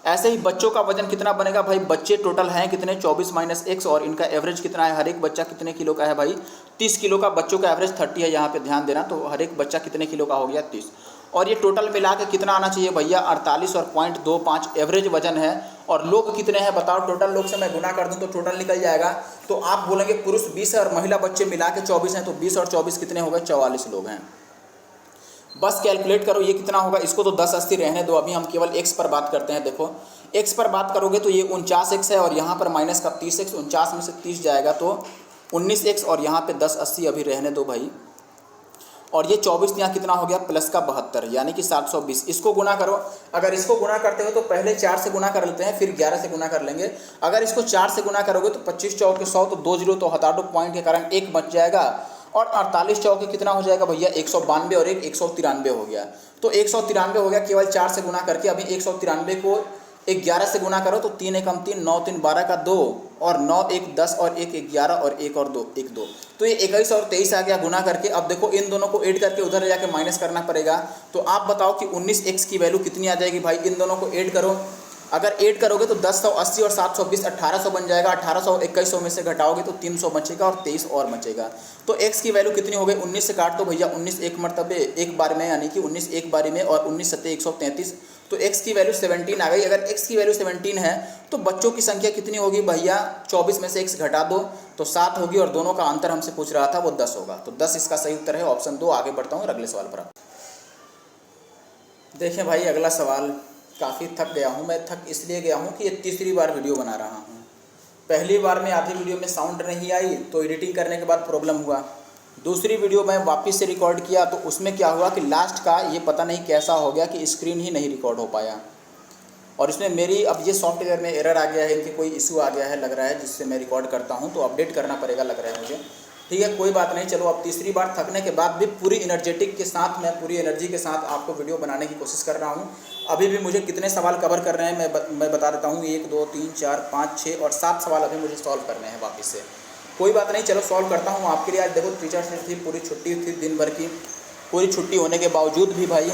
ऐसे ही बच्चों का वजन कितना बनेगा भाई, बच्चे टोटल हैं कितने, 24 माइनस x, और इनका एवरेज कितना है, हर एक बच्चा कितने किलो का है भाई, 30 किलो का। बच्चों का एवरेज 30 है, यहाँ पे ध्यान देना। तो हर एक बच्चा कितने किलो का हो गया, 30। और ये टोटल मिला के कितना आना चाहिए भैया, 48 और 0.25 एवरेज वजन है। और लोग कितने हैं बताओ, टोटल लोग से मैं गुना कर दूं तो टोटल निकल जाएगा। तो आप बोलेंगे पुरुष 20 है और महिला बच्चे मिला के 24 हैं, तो 20 और 24 कितने हो गए, 44 लोग हैं। बस कैलकुलेट करो ये कितना होगा। इसको तो 10 80 रहने दो, अभी हम केवल x पर बात करते हैं। देखो x पर बात करोगे तो ये 49x है और यहाँ पर माइनस का 30x, 49 में से 30 जाएगा तो 19x, और यहाँ पे 10 80 अभी रहने दो भाई। और ये 24 यहाँ कितना हो गया, प्लस का 72, यानी कि 720। इसको गुना करो। अगर इसको गुना करते हो तो पहले 4 से गुना कर लेते हैं, फिर 11 से गुना कर लेंगे। अगर इसको 4 से गुना करोगे तो 25 चौक के 100, तो 2 जीरो तो हटा दो, पॉइंट के कारण 1 बच जाएगा। और 48 चौक के कितना हो जाएगा भैया, 192, और 193 हो गया। तो 193 हो गया केवल 4 से गुना करके। अभी 193 को 11 से गुना करो तो 3 1 3, 9 3 12 का 2, और 9 1 10, और 1 11, और 1 और 2 1 2, तो ये 21 और 23 आ गया गुना करके। अब देखो इन दोनों को ऐड करके उधर जाके माइनस करना पड़ेगा। तो आप बताओ कि 19x की वैल्यू कितनी आ जाएगी भाई, इन दोनों को ऐड करो। अगर ऐड करोगे तो 1080 और 720 1800 बन जाएगा। 1800 2100 में से घटाओगे तो 300 बचेगा और 23 और बचेगा। तो x की वैल्यू कितनी हो गई, 19 से काट दो भैया, 19 एक मरतबे एक बार में, यानी कि 19 एक बारी में, और 19 सत्ते 133, तो x की वैल्यू 17 आ गई। अगर x की वैल्यू 17 है तो बच्चों की संख्या कितनी होगी भैया, 24 में से x घटा दो तो 7 होगी, और दोनों का अंतर हमसे पूछ रहा था वो 10 होगा। तो 10 इसका सही उत्तर है, ऑप्शन 2। आगे बढ़ता हूँ अगले सवाल पर। देखें भाई अगला सवाल, काफ़ी थक गया हूँ मैं। थक इसलिए गया हूँ कि ये तीसरी बार वीडियो बना रहा हूँ। पहली बार में आधी वीडियो में साउंड नहीं आई तो एडिटिंग करने के बाद प्रॉब्लम हुआ। दूसरी वीडियो मैं वापस से रिकॉर्ड किया तो उसमें क्या हुआ कि लास्ट का ये पता नहीं कैसा हो गया कि स्क्रीन ही नहीं रिकॉर्ड हो पाया। और इसमें मेरी अब ये सॉफ्टवेयर में एरर आ गया है, इनकी कोई इशू आ गया है लग रहा है, जिससे मैं रिकॉर्ड करता हूँ तो अपडेट करना पड़ेगा लग रहा है मुझे। ठीक है, कोई बात नहीं। चलो अब तीसरी बार थकने के बाद भी पूरी एनर्जेटिक के साथ, मैं पूरी एनर्जी के साथ आपको वीडियो बनाने की कोशिश कर रहा हूँ। अभी भी मुझे कितने सवाल कवर कर रहे हैं मैं बता देता हूँ। 1 2 3 4 5 6 और 7 सवाल अभी मुझे सॉल्व करने हैं वापस से। कोई बात नहीं, चलो सॉल्व करता हूँ आपके लिए। आज देखो टीचर्स डे थी, पूरी छुट्टी थी दिन भर की। पूरी छुट्टी होने के बावजूद भी भाई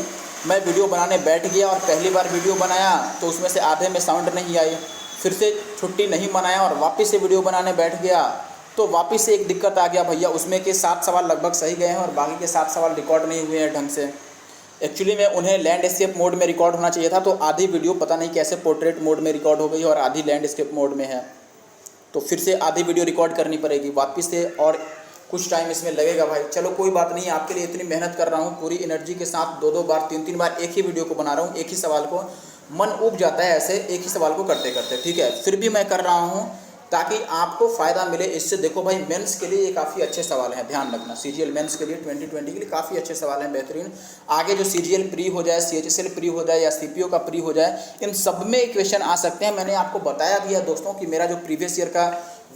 मैं वीडियो बनाने बैठ गया, और पहली बार वीडियो बनाया तो उसमें से आधे में साउंड नहीं आई। फिर से छुट्टी नहीं मनाया और वापस से वीडियो बनाने बैठ गया तो वापस से एक दिक्कत आ गया भैया। उसमें के 7 सवाल लगभग सही गए हैं और बाकी के 7 सवाल रिकॉर्ड नहीं हुए हैं ढंग से। एक्चुअली में उन्हें लैंडस्केप मोड में रिकॉर्ड होना चाहिए था, तो आधी वीडियो पता नहीं कैसे पोर्ट्रेट मोड में रिकॉर्ड हो गई और आधी लैंडस्केप मोड में है। तो फिर से आधी वीडियो रिकॉर्ड करनी पड़ेगी वापस से, और कुछ टाइम इसमें लगेगा भाई। चलो कोई बात नहीं, आपके लिए इतनी मेहनत कर रहा हूँ पूरी एनर्जी के साथ, 2 2 बार 3 3 बार एक ही वीडियो को बना रहा हूँ। एक ही सवाल को मन ऊब जाता है ऐसे एक ही सवाल को करते करते। ठीक है, फिर भी मैं कर रहा हूँ ताकि आपको फ़ायदा मिले इससे। देखो भाई मेंस के लिए ये काफ़ी अच्छे सवाल हैं, ध्यान रखना। सीजीएल मेंस के लिए 2020 के लिए काफ़ी अच्छे सवाल हैं, बेहतरीन। आगे जो सीजीएल प्री हो जाए, सीएचएसएल प्री हो जाए या सीपीओ का प्री हो जाए, इन सब में क्वेश्चन आ सकते हैं। मैंने आपको बताया भी है दोस्तों कि मेरा जो प्रीवियस ईयर का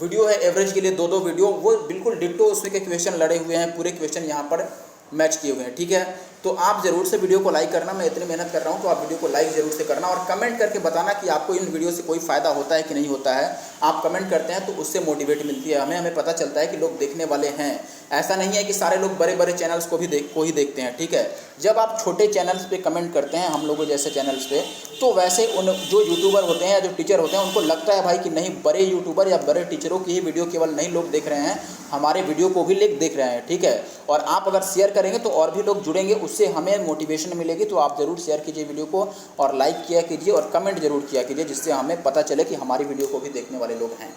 वीडियो है एवरेज के लिए 2 वीडियो, वो बिल्कुल डिट्टो उसमें के क्वेश्चन लड़े हुए हैं, पूरे क्वेश्चन यहाँ पर मैच किए हुए हैं। ठीक है, तो आप ज़रूर से वीडियो को लाइक करना। मैं इतनी मेहनत कर रहा हूँ तो आप वीडियो को लाइक ज़रूर से करना, और कमेंट करके बताना कि आपको इन वीडियो से कोई फ़ायदा होता है कि नहीं होता है। आप कमेंट करते हैं तो उससे मोटिवेट मिलती है हमें पता चलता है कि लोग देखने वाले हैं। ऐसा नहीं है कि सारे लोग बड़े बड़े चैनल्स को ही देखते हैं। ठीक है, जब आप छोटे चैनल्स पे कमेंट करते हैं, हम लोगों जैसे चैनल्स पे, तो वैसे उन जो यूट्यूबर होते हैं या जो टीचर होते हैं उनको लगता है भाई कि नहीं, बड़े यूट्यूबर या बड़े टीचरों की ही वीडियो केवल नहीं लोग देख रहे हैं, हमारे वीडियो को भी लोग देख रहे हैं। ठीक है, और आप अगर शेयर करेंगे तो और भी लोग जुड़ेंगे, उससे हमें मोटिवेशन मिलेगी। तो आप ज़रूर शेयर कीजिए वीडियो को, और लाइक किया कीजिए और कमेंट जरूर किया कीजिए, जिससे हमें पता चले कि हमारी वीडियो को भी देखने वाले लोग हैं।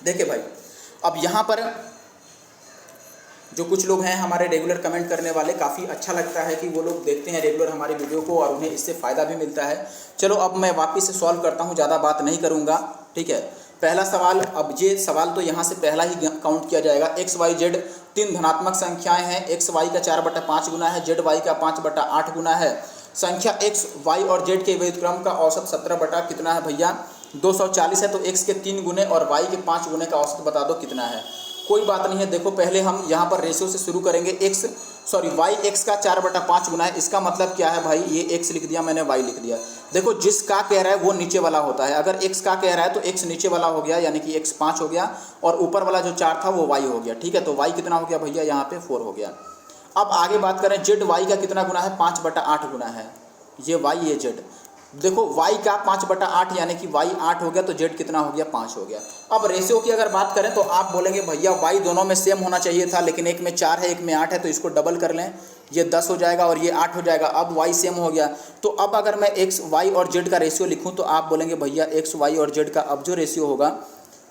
देखिए भाई, अब यहाँ पर जो कुछ लोग हैं हमारे रेगुलर कमेंट करने वाले, काफ़ी अच्छा लगता है कि वो लोग देखते हैं रेगुलर हमारी वीडियो को और उन्हें इससे फ़ायदा भी मिलता है। चलो अब मैं वापस से सॉल्व करता हूँ, ज़्यादा बात नहीं करूँगा। ठीक है, पहला सवाल, अब ये सवाल तो यहाँ से पहला ही काउंट किया जाएगा। एक्स वाई जेड 3 धनात्मक संख्याएं हैं। एक्स वाई का 4/5 गुना है, जेड वाई का 5/8 गुना है। संख्या एक्स वाई और जेड के व्युत्क्रम का औसत 17 कितना है भैया, 240 है। तो एक्स के 3 गुने और वाई के 5 गुने का औसत बता दो कितना है। कोई बात नहीं है। देखो पहले हम यहाँ पर रेशियो से शुरू करेंगे। वाई एक्स का 4/5 गुना है, इसका मतलब क्या है भाई, ये एक्स लिख दिया मैंने, वाई लिख दिया। देखो जिस का कह रहा है वो नीचे वाला होता है। अगर एक्स का कह रहा है तो एक्स नीचे वाला हो गया, यानी कि एक्स 5 हो गया, और ऊपर वाला जो 4 था वो वाई हो गया। ठीक है, तो वाई कितना हो गया भैया, यहाँ पे 4 हो गया। अब आगे बात करें, जेड वाई का कितना गुना है, 5/8 गुना है। ये वाई ये जेड, देखो y का 5/8 यानी कि y 8 हो गया, तो z कितना हो गया, 5 हो गया। अब रेशियो की अगर बात करें तो आप बोलेंगे भैया y दोनों में सेम होना चाहिए था, लेकिन एक में 4 है एक में 8 है, तो इसको डबल कर लें, ये 10 हो जाएगा और ये 8 हो जाएगा। अब y सेम हो गया, तो अब अगर मैं x y और z का रेशियो लिखूँ तो आप बोलेंगे भैया x y और z का अब जो रेशियो होगा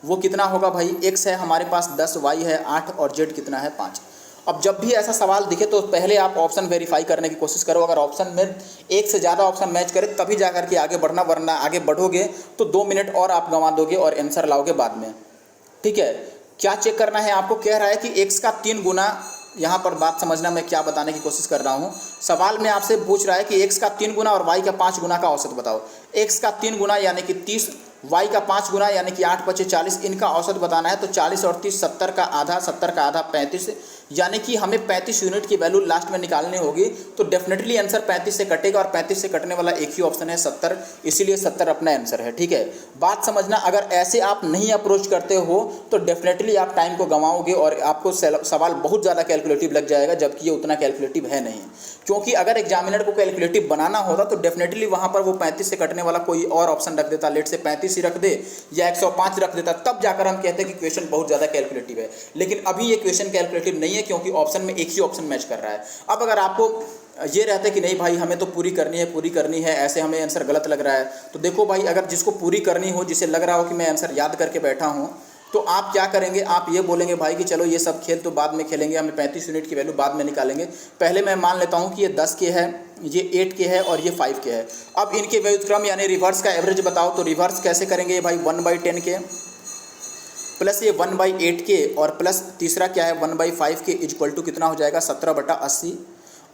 वो कितना होगा भाई, x है हमारे पास 10, y है 8 और z कितना है 5। अब जब भी ऐसा सवाल दिखे तो पहले आप ऑप्शन वेरीफाई करने की कोशिश करो। अगर ऑप्शन में एक से ज़्यादा ऑप्शन मैच करे तभी जा कर के आगे बढ़ना, वरना आगे बढ़ोगे तो 2 मिनट और आप गंवा दोगे और आंसर लाओगे बाद में। ठीक है, क्या चेक करना है आपको, कह रहा है कि x का 3 गुना, यहाँ पर बात समझना मैं क्या बताने की कोशिश कर रहा हूँ। सवाल में आपसे पूछ रहा है कि x का 3 गुना और y का 5 गुना का औसत बताओ। x का 3 गुना यानी कि 30, y का 5 गुना यानी कि 8 × 40, इनका औसत बताना है। तो 40 और 30, 70 का आधा, 70 का आधा 35, यानी कि हमें 35 यूनिट की वैल्यू लास्ट में निकालनी होगी। तो डेफिनेटली आंसर 35 से कटेगा, और 35 से कटने वाला एक ही ऑप्शन है 70, इसीलिए 70 अपना आंसर है। ठीक है, बात समझना। अगर ऐसे आप नहीं अप्रोच करते हो तो डेफिनेटली आप टाइम को गंवाओगे और आपको सवाल बहुत ज़्यादा कैलकुलेटिव लग जाएगा, जबकि ये उतना कैलकुलेटिव है नहीं। क्योंकि अगर एग्जामिनर को कैलकुलेटिव बनाना होता तो डेफिनेटली वहाँ पर वो 35 से कटने वाला कोई और ऑप्शन रख देता, लेट से 35 ही रख दे या 105 रख देता, तब जाकर हम कहते हैं कि क्वेश्चन बहुत ज़्यादा कैलकुलेटिव है। लेकिन अभी ये क्वेश्चन कैलकुलेटिव नहीं है, क्योंकि ऑप्शन में एक ही ऑप्शन मैच कर रहा है। अब अगर आपको ये रहता है कि नहीं भाई हमें तो पूरी करनी है, ऐसे हमें आंसर गलत लग रहा है, तो देखो भाई अगर जिसको पूरी करनी हो, जिसे लग रहा हो कि मैं आंसर याद करके बैठा हूँ, तो आप क्या करेंगे, आप ये बोलेंगे भाई कि चलो ये सब खेल तो बाद में खेलेंगे, हमें 35 यूनिट की वैल्यू बाद में निकालेंगे। पहले मैं मान लेता हूँ कि ये 10 के है, ये 8 के है और ये 5 के है। अब इनके व्युत्क्रम यानी रिवर्स का एवरेज बताओ। तो रिवर्स कैसे करेंगे भाई, 1/10 के प्लस ये 1/8 के और प्लस तीसरा क्या है 1/5 के इक्वल टू कितना हो जाएगा, 17/80।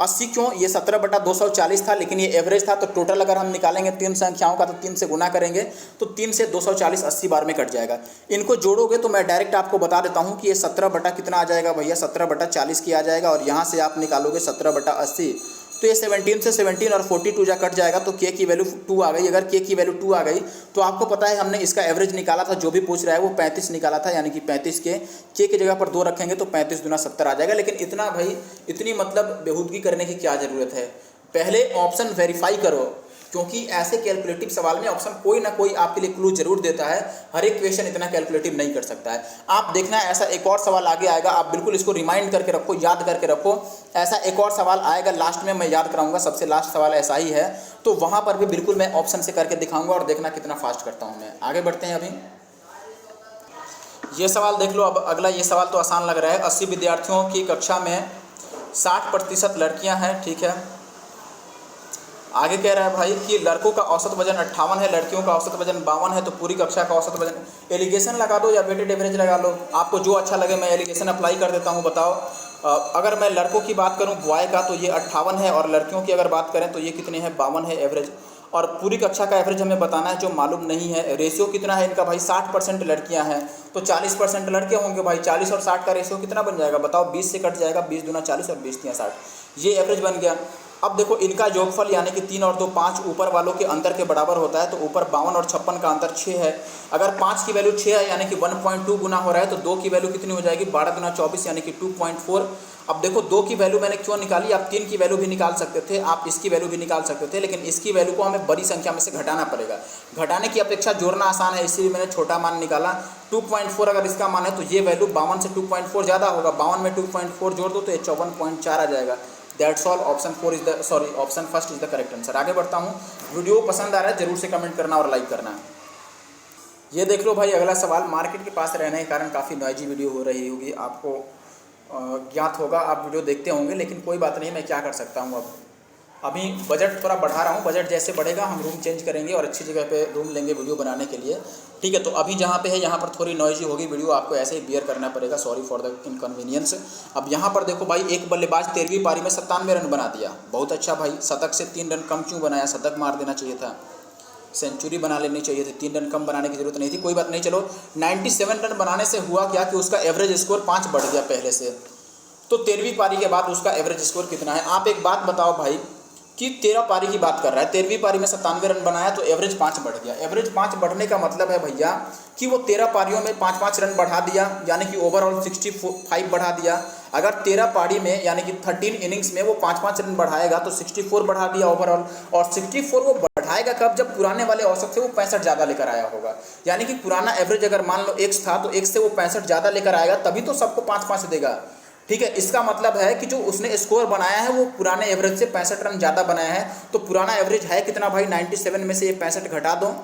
80 क्यों, ये 17/240 था, लेकिन ये एवरेज था, तो टोटल अगर हम निकालेंगे 3 संख्याओं का तो 3 से गुना करेंगे, तो 3 से 240 80 बार में कट जाएगा। इनको जोड़ोगे तो मैं डायरेक्ट आपको बता देता हूँ कि ये 17 कितना आ जाएगा भैया, 17/40 की आ जाएगा, और यहाँ से आप निकालोगे 17/80, तो ये 17 से 17 और 42 जा कट जाएगा, तो k की वैल्यू 2 आ गई। अगर k की वैल्यू 2 आ गई तो आपको पता है हमने इसका एवरेज निकाला था, जो भी पूछ रहा है वो 35 निकाला था, यानी कि 35 के k की जगह पर 2 रखेंगे तो 35 दूना 70 आ जाएगा। लेकिन इतना भाई इतनी मतलब बेहूदगी करने की क्या ज़रूरत है, पहले ऑप्शन वेरीफाई करो, क्योंकि ऐसे कैलकुलेटिव सवाल में ऑप्शन कोई ना कोई आपके लिए क्लू जरूर देता है। हर एक क्वेश्चन इतना कैलकुलेटिव नहीं कर सकता है। आप देखना ऐसा एक और सवाल आगे आएगा, आप बिल्कुल इसको रिमाइंड करके रखो, याद करके रखो। ऐसा एक और सवाल आएगा लास्ट में, मैं याद कराऊंगा, सबसे लास्ट सवाल ऐसा ही है, तो वहाँ पर भी बिल्कुल मैं ऑप्शन से करके दिखाऊंगा, और देखना कितना फास्ट करता हूँ मैं। आगे बढ़ते हैं। अभी ये सवाल देख लो। अब अगला ये सवाल तो आसान लग रहा है। 80 विद्यार्थियों की कक्षा में 60% लड़कियाँ हैं, ठीक है। आगे कह रहा है भाई कि लड़कों का औसत वजन 58 है, लड़कियों का औसत वजन 52 है, तो पूरी कक्षा का औसत वजन, एलिगेशन लगा दो या वेटेड एवरेज लगा लो, आपको जो अच्छा लगे। मैं एलिगेशन अप्लाई कर देता हूँ। बताओ, अगर मैं लड़कों की बात करूँ बॉय का तो ये 58 है, और लड़कियों की अगर बात करें तो ये कितने हैं, 52 है एवरेज। और पूरी कक्षा का एवरेज हमें बताना है, जो मालूम नहीं है। रेशियो कितना है इनका भाई, 60% लड़कियां हैं, तो 40% लड़के होंगे भाई। 40 और 60 का रेशियो कितना बन जाएगा बताओ, 20 से कट जाएगा, 20 दूना 40 और 20 तिया 60, ये एवरेज बन गया। अब देखो इनका योगफल यानी कि 3 और 2 5 ऊपर वालों के अंतर के बराबर होता है, तो ऊपर 52 और 56 का अंतर 6 है। अगर 5 की वैल्यू 6 है यानी कि 1.2 गुना हो रहा है, तो 2 की वैल्यू कितनी हो जाएगी, 12 दूना 24 यानी कि 2.4। अब देखो 2 की वैल्यू मैंने क्यों निकाली, आप 3 की वैल्यू भी निकाल सकते थे, आप इसकी वैल्यू भी निकाल सकते थे, लेकिन इसकी वैल्यू को हमें बड़ी संख्या में से घटाना पड़ेगा। घटाने की अपेक्षा जोड़ना आसान है, इसीलिए मैंने छोटा मान निकाला। 2.4 अगर इसका मान है तो ये वैल्यू 52 से 2.4 ज़्यादा होगा, 52 में 2.4 जोड़ दो तो ये 54.4 आ जाएगा। That's all, option first is the correct answer. आगे बढ़ता हूँ। वीडियो पसंद आ रहा है जरूर से कमेंट करना और लाइक करना। ये देख लो भाई अगला सवाल। मार्केट के पास रहने के कारण काफ़ी नॉइजी वीडियो हो रही होगी, आपको ज्ञात होगा, आप वीडियो देखते होंगे, लेकिन कोई बात नहीं, मैं क्या कर सकता हूँ। अब अभी बजट थोड़ा बढ़ा रहा हूँ, बजट जैसे बढ़ेगा हम रूम चेंज करेंगे और अच्छी जगह पे रूम लेंगे वीडियो बनाने के लिए, ठीक है। तो अभी जहाँ पे है यहाँ पर थोड़ी नॉइजी होगी वीडियो, आपको ऐसे ही बियर करना पड़ेगा, सॉरी फॉर द इनकन्वीनियंस। अब यहाँ पर देखो भाई, एक बल्लेबाज 13वीं पारी में 97 रन बना दिया, बहुत अच्छा भाई। शतक से 3 रन कम क्यों बनाया, शतक मार देना चाहिए था। सेंचुरी बना लेनी चाहिए थी, 3 रन कम बनाने की जरूरत नहीं थी। कोई बात नहीं, चलो 97 रन बनाने से हुआ क्या कि उसका एवरेज स्कोर 5 बढ़ गया पहले से। तो 13वीं पारी के बाद उसका एवरेज स्कोर कितना है? आप एक बात बताओ भाई कि 13 पारी की बात कर रहा है, 13वीं पारी में 97 रन बनाया तो एवरेज 5 बढ़ गया। एवरेज 5 बढ़ने का मतलब है भैया कि वो 13 पारियों में 5-5 रन बढ़ा दिया, यानी कि ओवरऑल 65 बढ़ा दिया। अगर 13 पारी में यानी कि 13 इनिंग्स में वो 5-5 रन बढ़ाएगा तो 64 बढ़ा दिया ओवरऑल। और 64 वो बढ़ाएगा कब? जब पुराने वाले औसत से वो 65 ज़्यादा लेकर आया होगा। यानी कि पुराना एवरेज अगर मान लो x था तो x से वो 65 ज़्यादा लेकर आएगा, तभी तो सबको 5-5 देगा। ठीक है, इसका मतलब है कि जो उसने स्कोर बनाया है वो पुराने एवरेज से 65 रन ज़्यादा बनाया है। तो पुराना एवरेज है कितना भाई? 97 में से ये 65 घटा दो,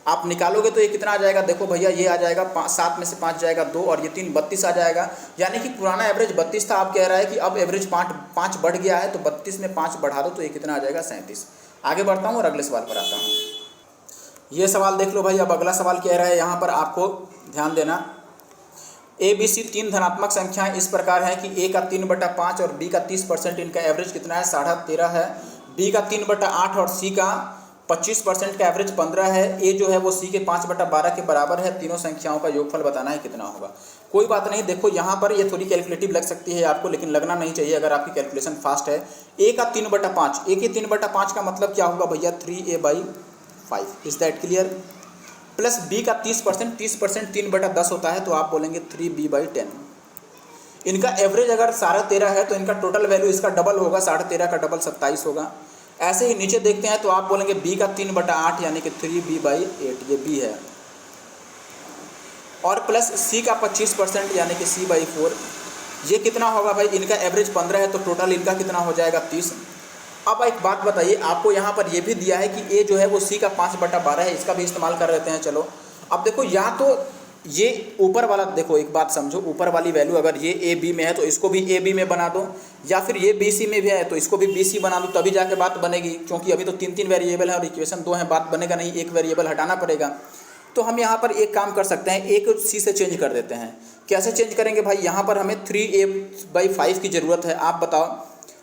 आप निकालोगे तो ये कितना आ जाएगा? देखो भैया, ये आ जाएगा 7 में से 5 जाएगा 2 और ये 3, 32 आ जाएगा। यानी कि पुराना एवरेज 32 था, आप कह रहा है कि अब एवरेज 5 बढ़ गया है, तो 32 में 5 बढ़ा दो तो ये कितना आ जाएगा? 37। आगे बढ़ता हूँ और अगले सवाल पर आता हूँ। ये सवाल देख लो भाई। अब अगला सवाल कह रहा है, यहाँ पर आपको ध्यान देना। ABC 3 धनात्मक संख्याएं इस प्रकार हैं कि A का 3/5 और B का 30%, इनका एवरेज कितना है? 13.5 है। B का 3/8 और C का 25% का एवरेज 15 है। A जो है वो C के 5/12 के बराबर है। तीनों संख्याओं का योगफल बताना है कितना होगा। कोई बात नहीं, देखो यहाँ पर ये थोड़ी कैलकुलेटिव लग सकती है आपको, लेकिन लगना नहीं चाहिए अगर आपकी कैलकुलेशन फास्ट है। A का 3/5, A के 3/5 का मतलब क्या होगा भैया? 3A/5। Is that clear? Plus B का 30%, 30% 3/10 होता है, तो आप बोलेंगे 3B/10। इनका एवरेज अगर 13.5 है तो इनका टोटल वैल्यू इसका डबल होगा, 13.5 का डबल 27 होगा। ऐसे ही नीचे देखते हैं तो आप बोलेंगे B का 3/8 यानी कि 3B/8, ये B है। और प्लस C का 25% यानी कि C/4, ये कितना होगा भाई? इनका एवरेज 15 है तो टोटल इनका कितना हो जाएगा? 30। अब एक बात बताइए, आपको यहाँ पर ये भी दिया है कि A जो है वो C का 5/12 है, इसका भी इस्तेमाल कर लेते हैं। चलो अब देखो, या तो ये ऊपर वाला, देखो एक बात समझो, ऊपर वाली वैल्यू अगर ये AB में है तो इसको भी AB में बना दो, या फिर ये BC में भी है तो इसको भी BC बना दो, तभी जाके बात बनेगी। क्योंकि अभी तो 3 वेरिएबल है और इक्वेशन 2 है, बात बनेगा नहीं, एक वेरिएबल हटाना पड़ेगा। तो हम यहाँ पर एक काम कर सकते हैं, A को C से चेंज कर देते हैं। कैसे चेंज करेंगे भाई? यहाँ पर हमें 3A/5 की ज़रूरत है। आप बताओ,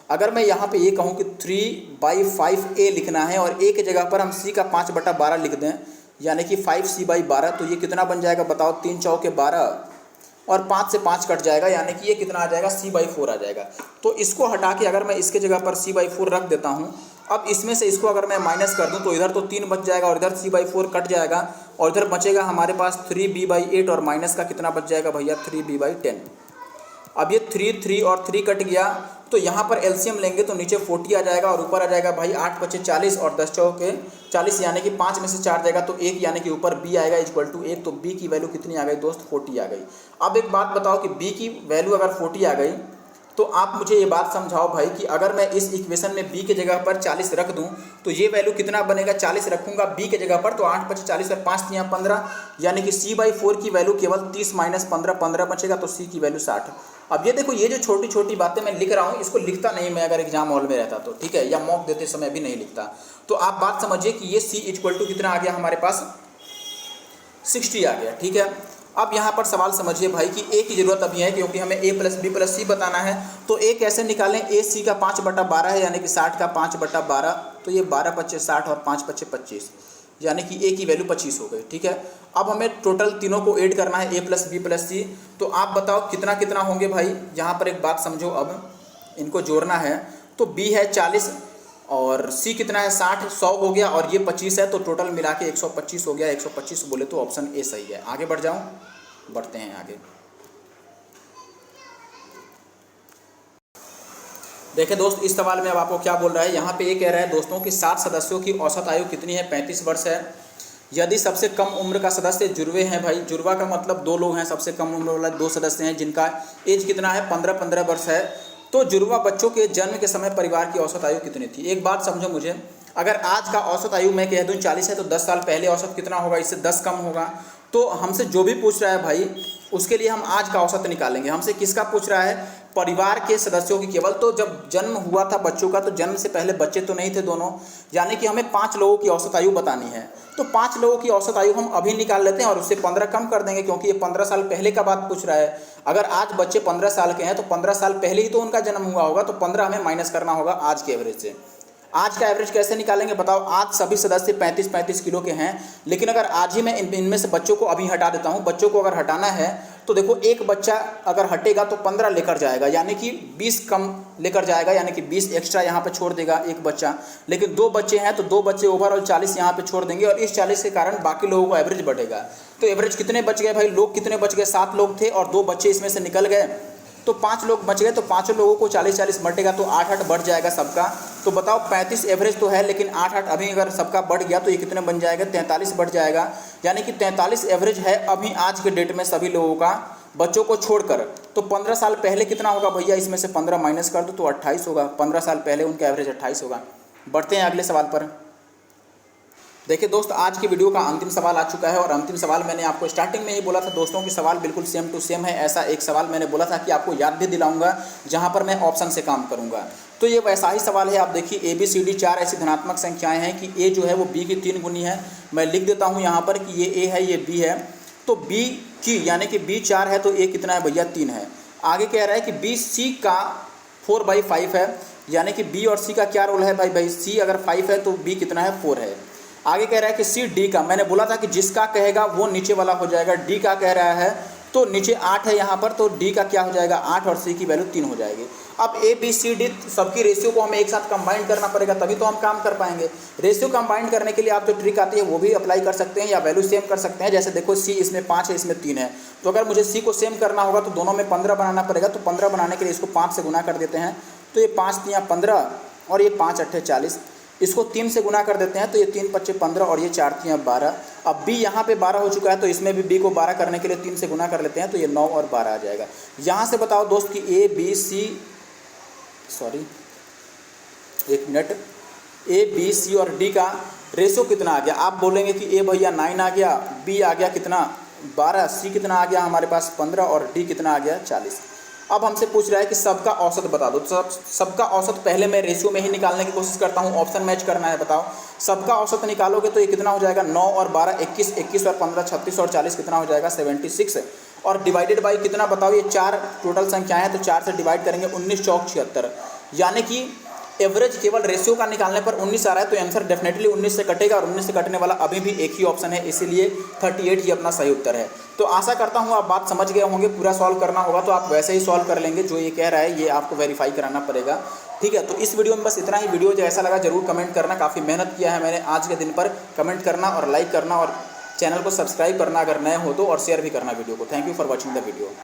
अगर मैं यहाँ पे ये कहूँ कि 3/5A लिखना है और A की जगह पर हम C का 5/12 लिख दें, यानी कि 5C/12, तो ये कितना बन जाएगा बताओ? 3 चौके 12 और 5 से 5 कट जाएगा, यानी कि ये कितना आ जाएगा? C/4 आ जाएगा। तो इसको हटा के अगर मैं इसके जगह पर C/4 रख देता हूँ, अब इसमें से इसको अगर मैं माइनस कर दूँ तो इधर तो 3 बच जाएगा और इधर C/4 कट जाएगा, और इधर बचेगा हमारे पास 3B/8 और माइनस का कितना बच जाएगा भैया? 3B/10। अब ये 3 और 3 कट गया, तो यहाँ पर एलसीएम लेंगे तो नीचे 40 आ जाएगा और ऊपर आ जाएगा भाई 8 × 5 = 40 और 10 चौके 40, यानी कि 5 में से 4 जाएगा तो 1, यानी कि ऊपर B आएगा इक्वल टू 1। तो B की वैल्यू कितनी आ गई दोस्त? 40 आ गई। अब एक बात बताओ कि B की वैल्यू अगर 40 आ गई तो आप मुझे ये बात समझाओ भाई कि अगर मैं इस इक्वेशन में B की जगह पर 40 रख दूं तो ये वैल्यू कितना बनेगा? 40 रखूंगा B की जगह पर तो 8 × 5 = 40 और 5 × 15, यानी कि C/4 की वैल्यू केवल 30 - 15, 15 बचेगा, तो C की वैल्यू 60। अब ये देखो, ये जो छोटी छोटी बातें मैं लिख रहा हूँ इसको लिखता नहीं मैं अगर एग्जाम हॉल में रहता तो, ठीक है, या मॉक देते समय भी नहीं लिखता। तो आप बात समझिए कि ये C = कितना आ गया हमारे पास? 60 आ गया। ठीक है, अब यहाँ पर सवाल समझिए भाई कि A की ज़रूरत अभी है, क्योंकि हमें A + B + C बताना है। तो A कैसे निकालें? A C का 5/12 है, यानी कि 60 का 5/12, तो ये 12 × 5 = 60 और 5 × 5 = 25, यानी कि A की वैल्यू 25 हो गई। ठीक है, अब हमें टोटल तीनों को ऐड करना है, A + B + C। तो आप बताओ कितना कितना होंगे भाई? यहाँ पर एक बात समझो, अब इनको जोड़ना है। तो B है 40 और C कितना है? 60, 100 हो गया और ये 25 है, तो टोटल मिला के 125 हो गया। 125 बोले तो ऑप्शन A सही है। आगे बढ़ जाऊँ, बढ़ते हैं आगे। देखिए दोस्त, इस सवाल में अब आपको क्या बोल रहा है, यहाँ पे ये कह रहा है दोस्तों कि 7 सदस्यों की औसत आयु कितनी है? 35 वर्ष है। यदि सबसे कम उम्र का सदस्य जुड़वे हैं, भाई जुड़वा का मतलब 2 लोग हैं, सबसे कम उम्र वाला 2 सदस्य हैं जिनका एज कितना है? 15-15 वर्ष है। तो जुड़वा बच्चों के जन्म के समय परिवार की औसत आयु कितनी थी? एक बात समझो मुझे, अगर आज का औसत आयु मैं कह दूं 40 है तो 10 साल पहले औसत कितना होगा? इससे 10 कम होगा। तो हमसे जो भी पूछ रहा है भाई उसके लिए हम आज का औसत निकालेंगे। हमसे किसका पूछ रहा है? परिवार के सदस्यों की केवल। तो जब जन्म हुआ था बच्चों का तो जन्म से पहले बच्चे तो नहीं थे दोनों, यानी कि हमें 5 लोगों की औसत आयु बतानी है। तो 5 लोगों की औसत आयु हम अभी निकाल लेते हैं और उससे 15 कम कर देंगे, क्योंकि ये 15 साल पहले का बात पूछ रहा है। अगर आज बच्चे 15 साल के हैं तो 15 साल पहले ही तो उनका जन्म हुआ होगा, तो 15 हमें माइनस करना होगा आज के एवरेज से। आज का एवरेज कैसे निकालेंगे बताओ। आज सभी सदस्य 35-35 किलो के हैं, लेकिन अगर आज ही मैं इनमें से बच्चों को अभी हटा देता हूं, बच्चों को अगर हटाना है तो देखो एक बच्चा अगर हटेगा तो 15 लेकर जाएगा, यानी कि 20 कम लेकर जाएगा, यानी कि 20 एक्स्ट्रा यहाँ पे छोड़ देगा एक बच्चा। लेकिन 2 बच्चे हैं तो 2 बच्चे ओवरऑल 40 यहाँ पे छोड़ देंगे, और इस 40 के कारण बाकी लोगों को एवरेज बढ़ेगा। तो एवरेज कितने बच गए भाई, लोग कितने बच गए, 7 लोग थे और 2 बच्चे इसमें से निकल गए, तो 5 लोग बच गए। तो 5 लोगों को 40-40 बढ़ेगा तो 8-8 बढ़ जाएगा सबका। तो बताओ 35 एवरेज तो है, लेकिन 8-8 अभी अगर सबका बढ़ गया तो ये कितने बन जाएगा, 43 बढ़ जाएगा। यानी कि 43 एवरेज है अभी आज के डेट में सभी लोगों का, बच्चों को छोड़कर। तो 15 साल पहले कितना होगा भैया, इसमें से 15 माइनस कर दो तो 28 होगा। 15 साल पहले उनका एवरेज 28 होगा। बढ़ते हैं अगले सवाल पर। देखिए दोस्त, आज की वीडियो का अंतिम सवाल आ चुका है, और अंतिम सवाल मैंने आपको स्टार्टिंग में ही बोला था दोस्तों कि सवाल बिल्कुल सेम टू सेम है। ऐसा एक सवाल मैंने बोला था कि आपको याद भी दिलाऊंगा जहां पर मैं ऑप्शन से काम करूंगा। तो ये वैसा ही सवाल है। आप देखिए ABCD 4 ऐसी धनात्मक संख्याएं हैं कि A जो है वो B की 3 गुनी है। मैं लिख देता हूँ यहाँ पर कि ये A है, ये B है। तो B की यानी कि B 4 है तो A कितना है भैया, 3 है। आगे कह रहा है कि BC का 4/5 है, यानी कि B और C का क्या रोल है भाई, C अगर 5 है तो B कितना है, 4 है। आगे कह रहा है कि C D का, मैंने बोला था कि जिसका कहेगा वो नीचे वाला हो जाएगा। D का कह रहा है तो नीचे 8 है यहाँ पर, तो D का क्या हो जाएगा, 8, और C की वैल्यू 3 हो जाएगी। अब ABCD सबकी रेशियो को हमें एक साथ कंबाइन करना पड़ेगा, तभी तो हम काम कर पाएंगे। रेशियो कंबाइन करने के लिए आप जो ट्रिक आती है वो भी अप्लाई कर सकते हैं, या वैल्यू सेम कर सकते हैं। जैसे देखो C इसमें 5 है, इसमें 3 है, तो अगर मुझे C को सेम करना होगा तो दोनों में 15 बनाना पड़ेगा। तो 15 बनाने के लिए इसको 5 से गुना कर देते हैं, तो ये 5 3 15 और ये 5 8 40। इसको 3 से गुना कर देते हैं तो ये 3 5 15 और ये 4 3 12। अब B यहाँ पे 12 हो चुका है, तो इसमें भी B को 12 करने के लिए 3 से गुना कर लेते हैं, तो ये 9 और 12 आ जाएगा। यहाँ से बताओ दोस्त कि A B C और D का रेशो कितना आ गया। आप बोलेंगे कि A भैया 9 आ गया, B आ गया कितना 12, C कितना आ गया हमारे पास 15 और D कितना आ गया 40। अब हमसे पूछ रहा है कि सबका औसत बता दो। तो सबका औसत पहले मैं रेशियो में ही निकालने की कोशिश करता हूँ, ऑप्शन मैच करना है। बताओ सबका औसत निकालोगे तो ये कितना हो जाएगा, 9 और 12 21, 21 और 15 36 और 40 कितना हो जाएगा 76। और डिवाइडेड बाई कितना बताओ, ये 4 टोटल संख्याएं हैं तो 4 से डिवाइड करेंगे, 19 चौक 76। यानी कि एवरेज केवल रेशियो का निकालने पर 19 आ रहा है, तो आंसर डेफिनेटली 19 से कटेगा, और 19 से कटने वाला अभी भी एक ही ऑप्शन है, इसीलिए 38 ही अपना सही उत्तर है। तो आशा करता हूँ आप बात समझ गए होंगे। पूरा सॉल्व करना होगा तो आप वैसे ही सॉल्व कर लेंगे, जो ये कह रहा है ये आपको वेरीफाई कराना पड़ेगा। ठीक है, तो इस वीडियो में बस इतना ही। वीडियो जैसा लगा जरूर कमेंट करना, काफ़ी मेहनत किया है मैंने आज के दिन पर। कमेंट करना और लाइक करना, और चैनल को सब्सक्राइब करना अगर नए हो तो, और शेयर भी करना वीडियो को। Thank you for watching the video.